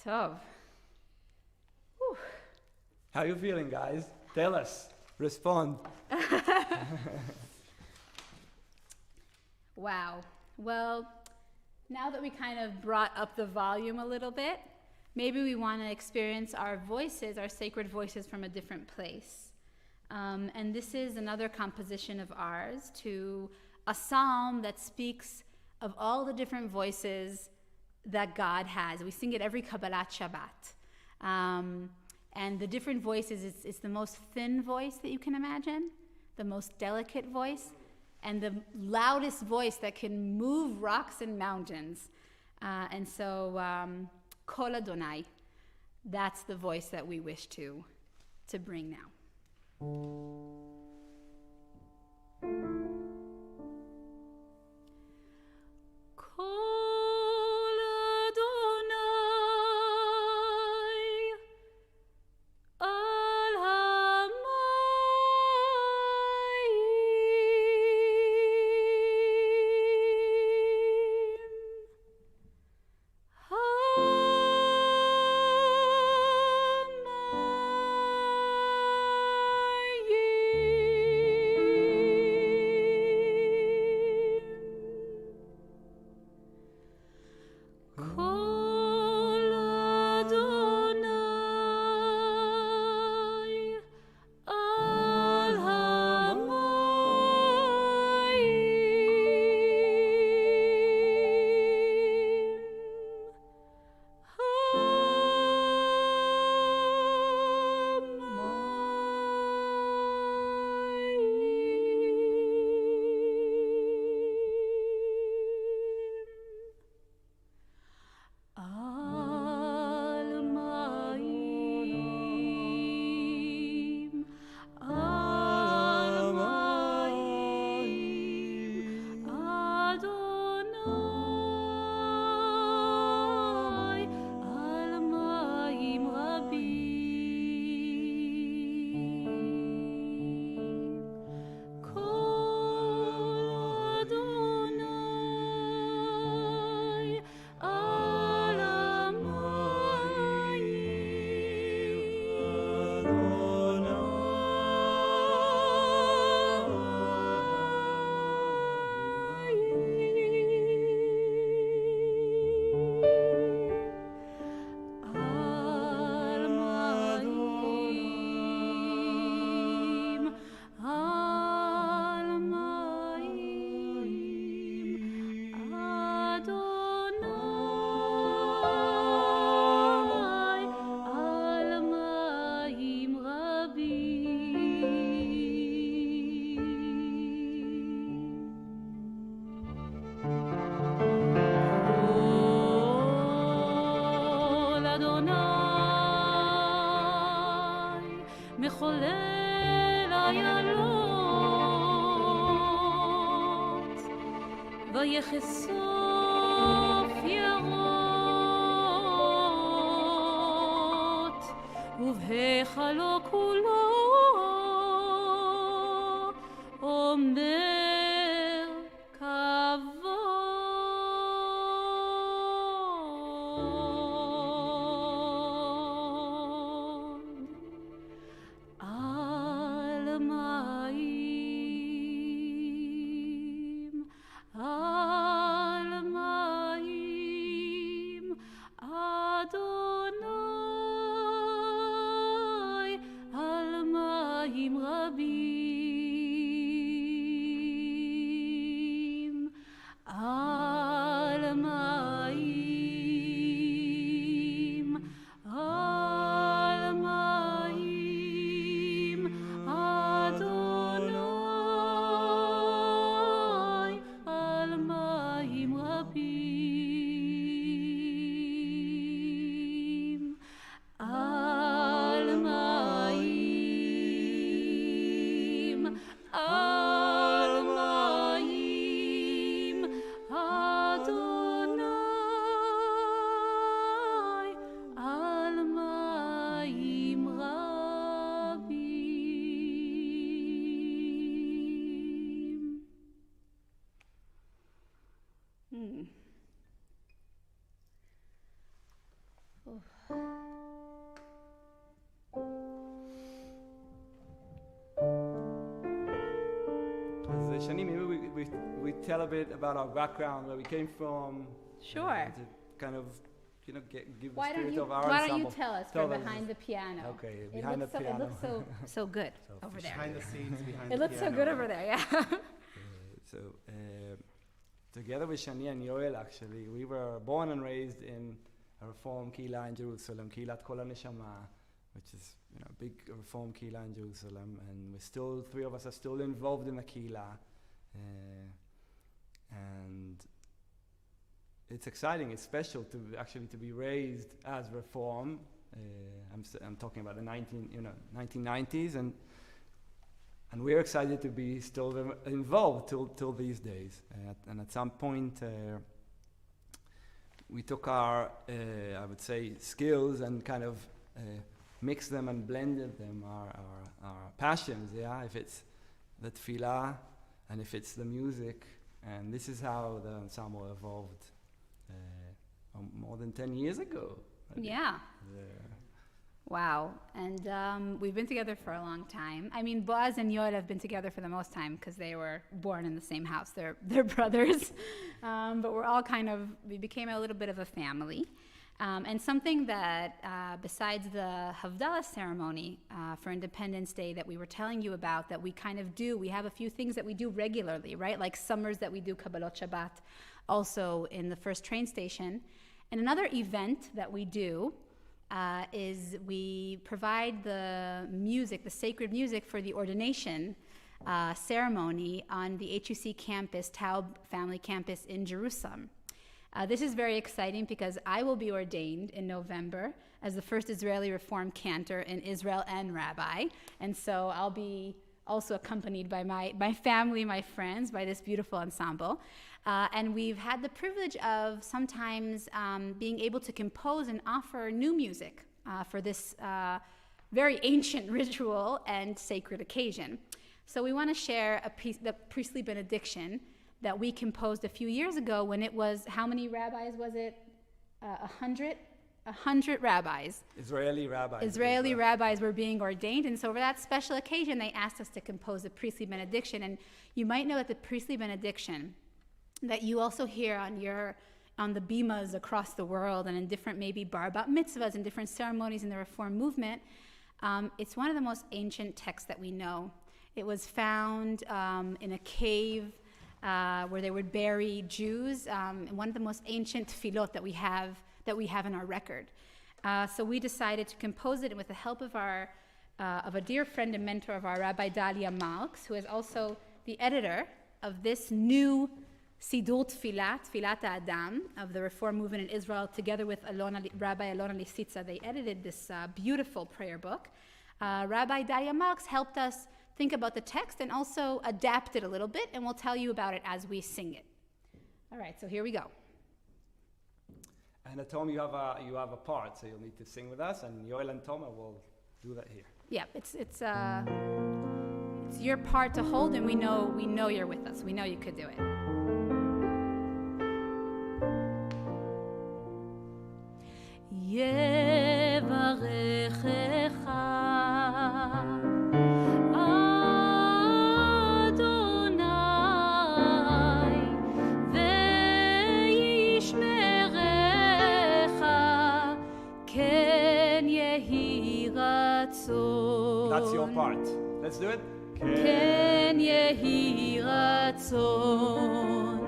Speaker 3: Tov. Whew. How are you feeling, guys? Tell us. Respond.
Speaker 8: Wow. Well, now that we kind of brought up the volume a little bit, maybe we want to experience our voices, our sacred voices, from a different place. And this is another composition of ours to a psalm that speaks of all the different voices that God has. We sing it every Kabbalat Shabbat. And the different voices, it's the most thin voice that you can imagine, the most delicate voice, and the loudest voice that can move rocks and mountains. And so, Kol Adonai, that's the voice that we wish to bring now.
Speaker 4: Kol Adonai al מחולל איילות, ויחשוף יערות, ובהיכלו כולו אומר כבוד.
Speaker 3: Shani, maybe we tell a bit about our background, where we came from.
Speaker 8: Sure.
Speaker 3: To kind of, give
Speaker 8: Why
Speaker 3: the
Speaker 8: don't
Speaker 3: spirit
Speaker 8: you
Speaker 3: of our
Speaker 8: Why
Speaker 3: ensemble.
Speaker 8: don't you tell us from behind the piano?
Speaker 3: Okay, behind the piano.
Speaker 8: It looks so good over there.
Speaker 2: Behind the scenes, behind
Speaker 8: it
Speaker 2: the
Speaker 8: looks
Speaker 2: piano.
Speaker 8: so good over there, yeah.
Speaker 3: Together with Shani and Yoel, actually, we were born and raised in a Reform Kehila in Jerusalem, Kehilat Kol HaNeshama, which is a big Reform Kehila in Jerusalem, and three of us are still involved in the Kehila, and it's exciting. It's special to be raised as Reform. I'm talking about the 1990s, and we're excited to be still involved till these days. And at some point, we took our, I would say, skills and kind of mixed them and blended them, our passions, if it's the tefillah and if it's the music. And this is how the ensemble evolved more than 10 years ago.
Speaker 8: Yeah. Wow. And we've been together for a long time. I mean, Boaz and Yoel have been together for the most time because they were born in the same house. They're brothers. But we became a little bit of a family. And something that, besides the Havdalah ceremony for Independence Day that we were telling you about, that we kind of do, we have a few things that we do regularly, right? Like summers that we do Kabbalot Shabbat, also in the first train station. And another event that we do is we provide the music, the sacred music for the ordination ceremony on the HUC campus, Taub Family Campus in Jerusalem. This is very exciting because I will be ordained in November as the first Israeli Reform cantor in Israel and Rabbi. And so I'll be also accompanied by my family, my friends, by this beautiful ensemble. And we've had the privilege of sometimes being able to compose and offer new music for this very ancient ritual and sacred occasion. So we want to share the priestly benediction that we composed a few years ago when it was, how many rabbis was it? 100 rabbis.
Speaker 3: Israeli rabbis.
Speaker 8: Israeli rabbis were being ordained, and so for that special occasion, they asked us to compose a priestly benediction. And you might know that the priestly benediction that you also hear on the bimas across the world and in different maybe bar bat mitzvahs and different ceremonies in the Reform movement, it's one of the most ancient texts that we know. It was found in a cave where they would bury Jews, one of the most ancient tefillot that we have in our record. So we decided to compose it with the help of a dear friend and mentor of our Rabbi Dalia Marks, who is also the editor of this new Sidur Tfilat Adam of the Reform movement in Israel, together with Rabbi Alona Lisitza. They edited this beautiful prayer book. Rabbi Dalia Marks helped us think about the text and also adapt it a little bit, and we'll tell you about it as we sing it. All right, so here we go.
Speaker 3: And Tom, you have a part, so you'll need to sing with us, and Yoel and Toma will do that here.
Speaker 8: Yeah, it's your part to hold, and we know you're with us. We know you could do it.
Speaker 3: That's your part. Let's do it.
Speaker 4: כן יהי רצון,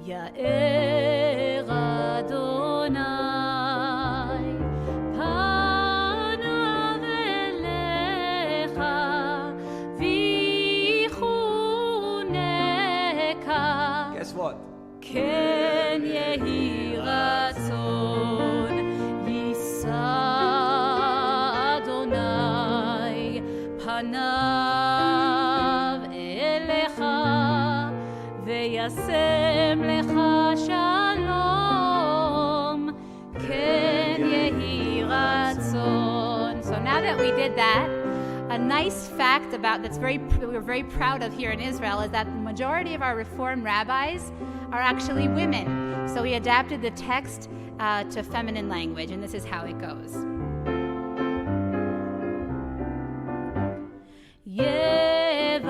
Speaker 4: יאר אדוני, פניו אליך, ויחונקה.
Speaker 3: Guess what?
Speaker 4: כן יהי רצון, יישא אדוני, פניו אליך, וישם לך שלום, כן יהי רצון.
Speaker 8: So now that we did that, a nice fact about we're very proud of here in Israel is that the majority of our Reform rabbis are actually women. So we adapted the text to feminine language, and this is how it goes. Yevachech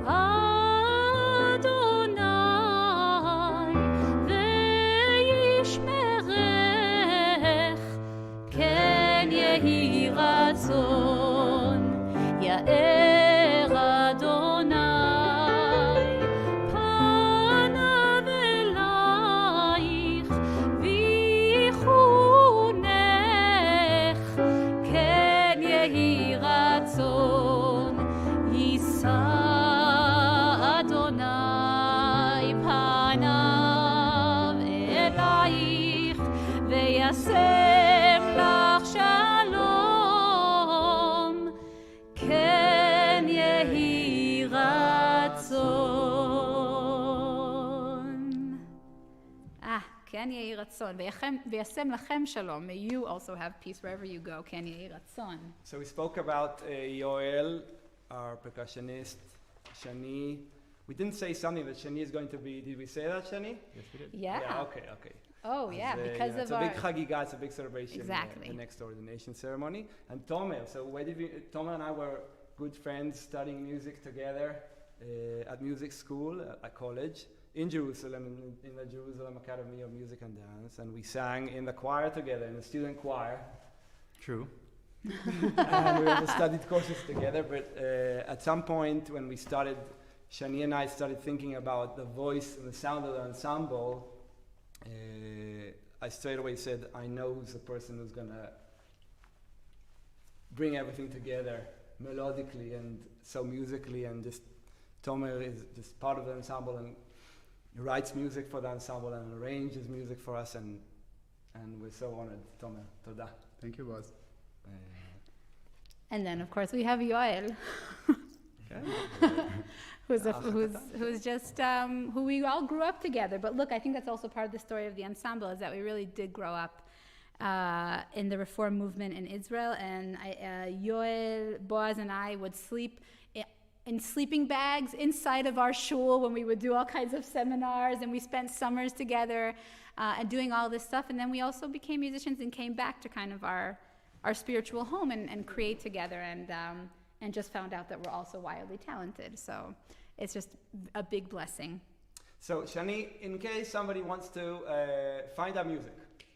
Speaker 8: Adonai ve'yishmerech ken yehi ratzon Ya'er Adonai panav elayich v'yichunech ken yehi ratzon Yisa Adonai panav elayich ve'yasem lach shalom ken yehi ratzon. Ken yehi ratzon. Ve'yasem lachem shalom. May you also have peace wherever you go. Ken yehi ratzon.
Speaker 3: So we spoke about Yoel, our percussionist, Shani. We didn't say something that Shani is going to be. Did we say that, Shani? Yes, we did.
Speaker 8: Yeah.
Speaker 3: Okay.
Speaker 8: Oh, yeah, because
Speaker 3: it's
Speaker 8: of
Speaker 3: a big chagiga, it's a big celebration.
Speaker 8: Exactly.
Speaker 3: The next ordination ceremony. And Tomer, so Tomer and I were good friends studying music together at music school, at college, in Jerusalem, in the Jerusalem Academy of Music and Dance. And we sang in the choir together, in the student choir. True. And we also studied courses together, but at some point when we started, Shani and I started thinking about the voice and the sound of the ensemble, I straight away said, I know who's the person who's going to bring everything together melodically and so musically, and just Tomer is just part of the ensemble and writes music for the ensemble and arranges music for us, and we're so honored. Tomer, toda.
Speaker 1: Thank you, boss.
Speaker 8: And then, of course, we have Yoel, who's just who we all grew up together. But look, I think that's also part of the story of the ensemble, is that we really did grow up in the Reform movement in Israel. And Yoel, Boaz, and I would sleep in sleeping bags inside of our shul when we would do all kinds of seminars, and we spent summers together and doing all this stuff. And then we also became musicians and came back to kind of our spiritual home and create together, and just found out that we're also wildly talented. So it's just a big blessing.
Speaker 3: So Shani, in case somebody wants to find our music,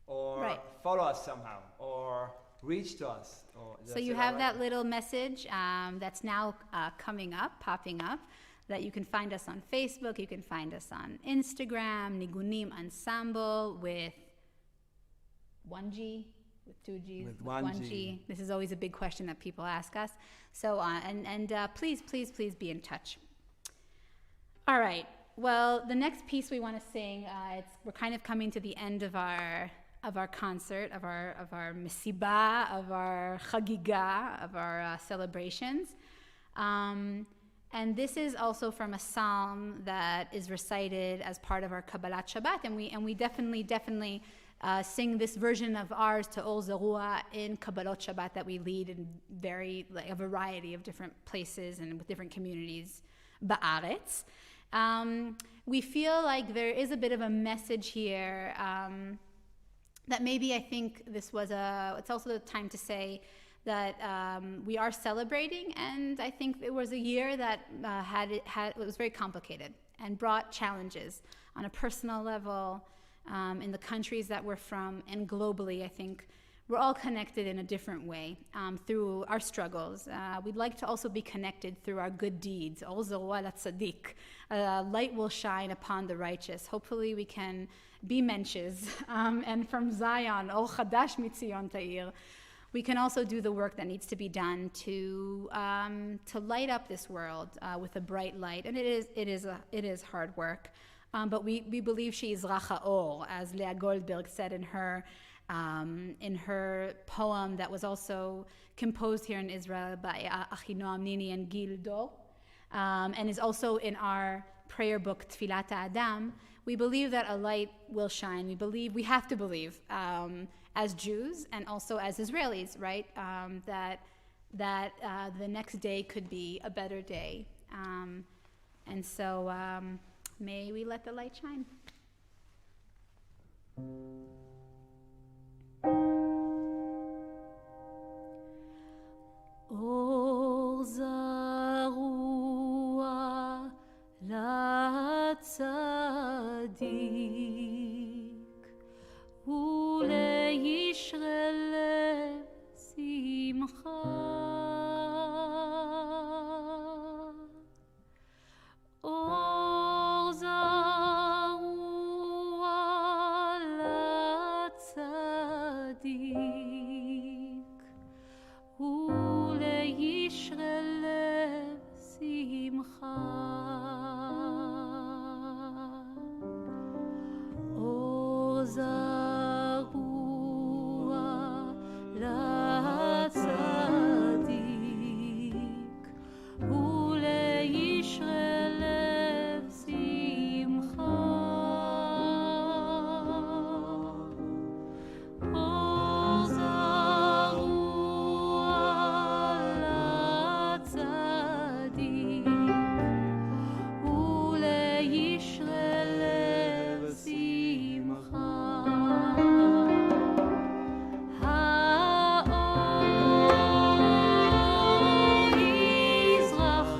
Speaker 3: or follow us somehow, or reach to us.
Speaker 8: So you have that little message that's now popping up, that you can find us on Facebook, you can find us on Instagram, Nigunim Ensemble with 1G, with 2 Gs,
Speaker 3: with 1G.
Speaker 8: This is always a big question that people ask us. So please be in touch. All right. Well, the next piece we want to sing, we're kind of coming to the end of our concert, of our mesiba, of our chagiga, of our celebrations. And this is also from a psalm that is recited as part of our Kabbalat Shabbat, and we definitely sing this version of ours to Ol Zerua in Kabbalot Shabbat that we lead in a variety of different places and with different communities, ba'aretz. We feel like there is a bit of a message here that maybe I think it's also the time to say that we are celebrating, and I think it was a year that it was very complicated and brought challenges on a personal level, in the countries that we're from, and globally. I think we're all connected in a different way through our struggles. We'd like to also be connected through our good deeds. Ol Zerua tzaddik. Light will shine upon the righteous. Hopefully we can be mensches. And from Zion, Ol Chadash mitzion ta'ir, we can also do the work that needs to be done to light up this world with a bright light. And it is hard work. But we believe she is Racha Or, as Leah Goldberg said in her poem that was also composed here in Israel by Achinoam Nini and Gil Do, and is also in our prayer book Tfilat Adam. We believe that a light will shine. We have to believe, as Jews and also as Israelis, right? That the next day could be a better day, and so. May we let the light shine. אור זרוע לצדיק ולישרי לב שמחה. אור זרוע לצדיק ולישרי לב שמחה. אור זרוע לצדיק ולישרי לב שמחה. אור זרוע לצדיק ולישרי לב שמחה. האור יזרח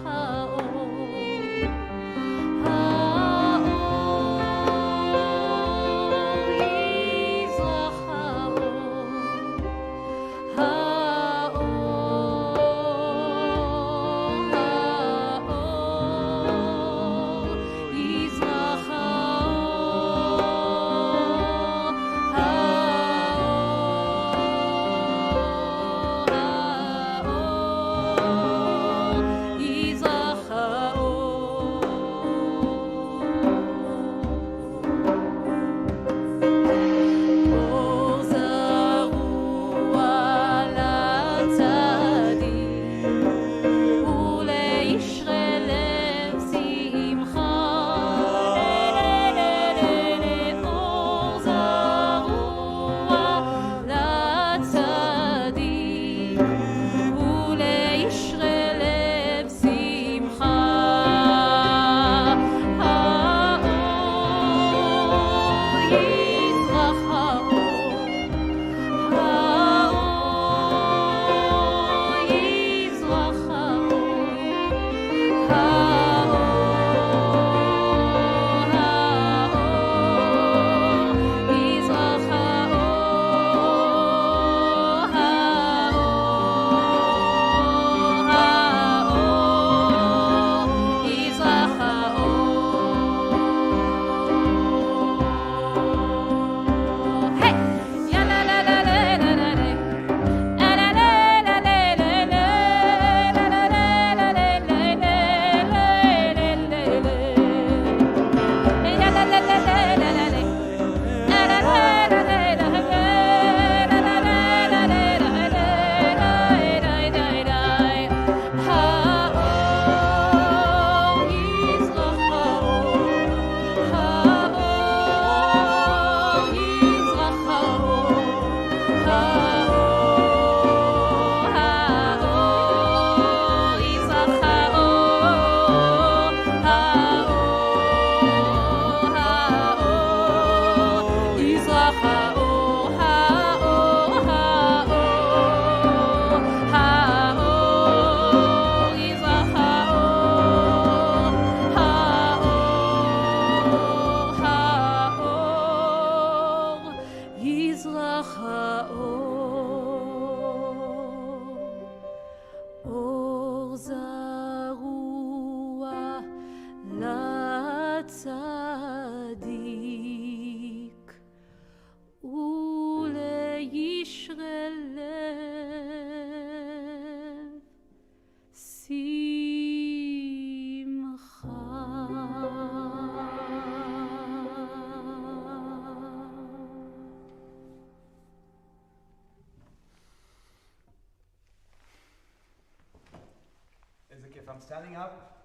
Speaker 3: I'm standing up.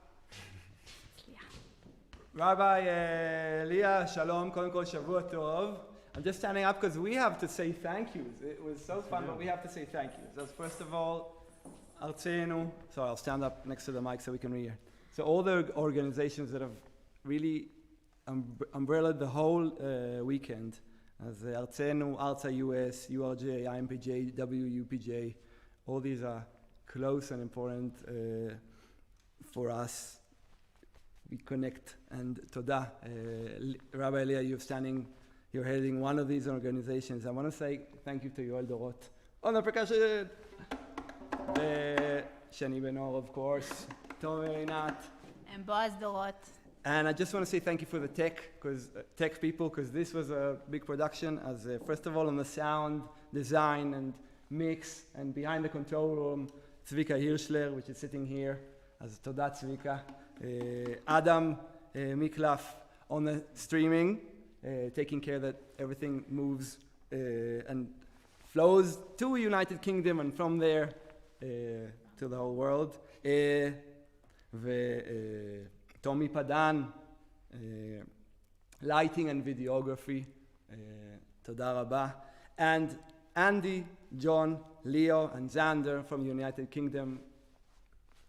Speaker 3: Rabbi Aliyah, Shalom, Kodem Kol, Shavua Tov. I'm just standing up because we have to say thank yous. It was so fun, but we have to say thank yous. So first of all, arzenu. So I'll stand up next to the mic so we can read it. So all the organizations that have really umbrella the whole weekend as ARZenu, ARZA US, URJ, IMPJ, WUPJ. All these are close and important for us. We connect, and Toda. Rabbi Aliyah, you're heading one of these organizations. I want to say thank you to Yoel Dorot on the percussion. Shani Benor, of course, Rabbi Rinat,
Speaker 8: and Boaz Dorot.
Speaker 3: And I just want to say thank you for the tech people, because this was a big production. As first of all, on the sound design and mix, and behind the control room, Tzvika Hirschler, which is sitting here, as Toda Tzvika. Adam Miklaf on the streaming, taking care that everything moves and flows to United Kingdom, and from there to the whole world. Tommy Padan, lighting and videography, Toda Rabba. And Andy, John, Leo, and Xander from United Kingdom.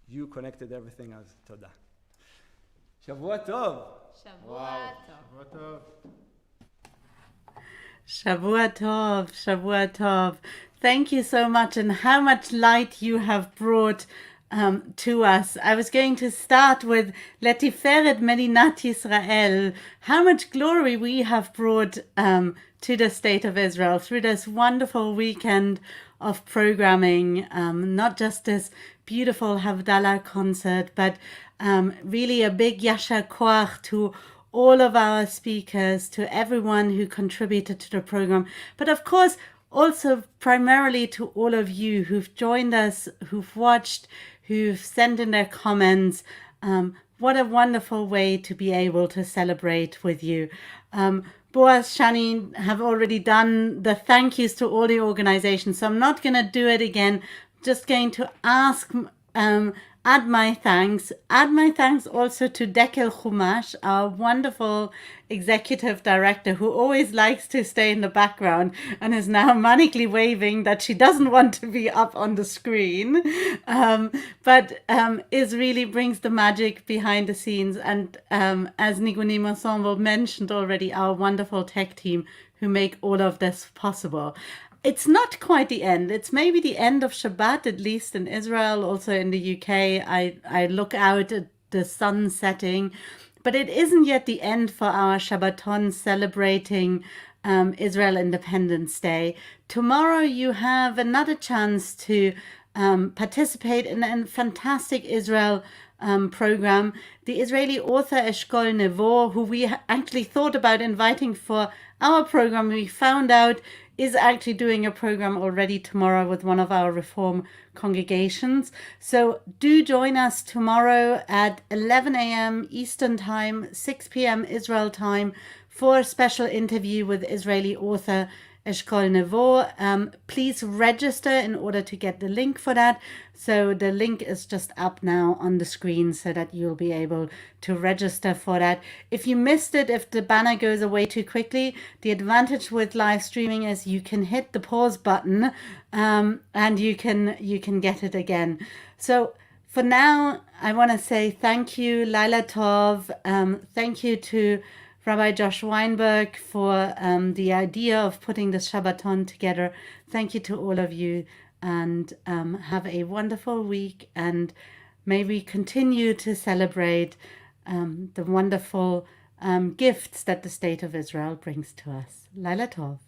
Speaker 3: You connected everything as Toda. Shavua Tov.
Speaker 8: Shavua Tov.
Speaker 17: Shavua Tov. Shavua Tov. Thank you so much, and how much light you have brought to us. I was going to start with Letiferet Medinat Yisrael, how much glory we have brought to the State of Israel through this wonderful weekend of programming, not just this beautiful Havdalah concert, but really a big Yasher Koach to all of our speakers, to everyone who contributed to the program, but of course also primarily to all of you who've joined us, who've watched, who've sent in their comments. What a wonderful way to be able to celebrate with you. Boaz, Shani have already done the thank yous to all the organizations, so I'm not going to do it again. Just going to ask, add my thanks also to Dekel Chumash, our wonderful executive director, who always likes to stay in the background and is now manically waving that she doesn't want to be up on the screen, but is really brings the magic behind the scenes. And as Nigunim Ensemble mentioned already, our wonderful tech team who make all of this possible. It's not quite the end. It's maybe the end of Shabbat, at least in Israel, also in the UK. I look out at the sun setting, but it isn't yet the end for our Shabbaton celebrating Israel Independence Day. Tomorrow you have another chance to participate in a fantastic Israel program. The Israeli author Eshkol Nevo, who we actually thought about inviting for our program, we found out is actually doing a program already tomorrow with one of our Reform congregations. So do join us tomorrow at 11 a.m. Eastern Time, 6 p.m. Israel time for a special interview with Israeli author Eshkol Nevo. Please register in order to get the link for that. So the link is just up now on the screen so that you'll be able to register for that. If you missed it, if the banner goes away too quickly, the advantage with live streaming is you can hit the pause button and you can get it again. So for now, I want to say thank you, Laila Tov. Thank you to Rabbi Josh Weinberg for the idea of putting this Shabbaton together. Thank you to all of you, and have a wonderful week, and may we continue to celebrate the wonderful gifts that the State of Israel brings to us. Laila Tov.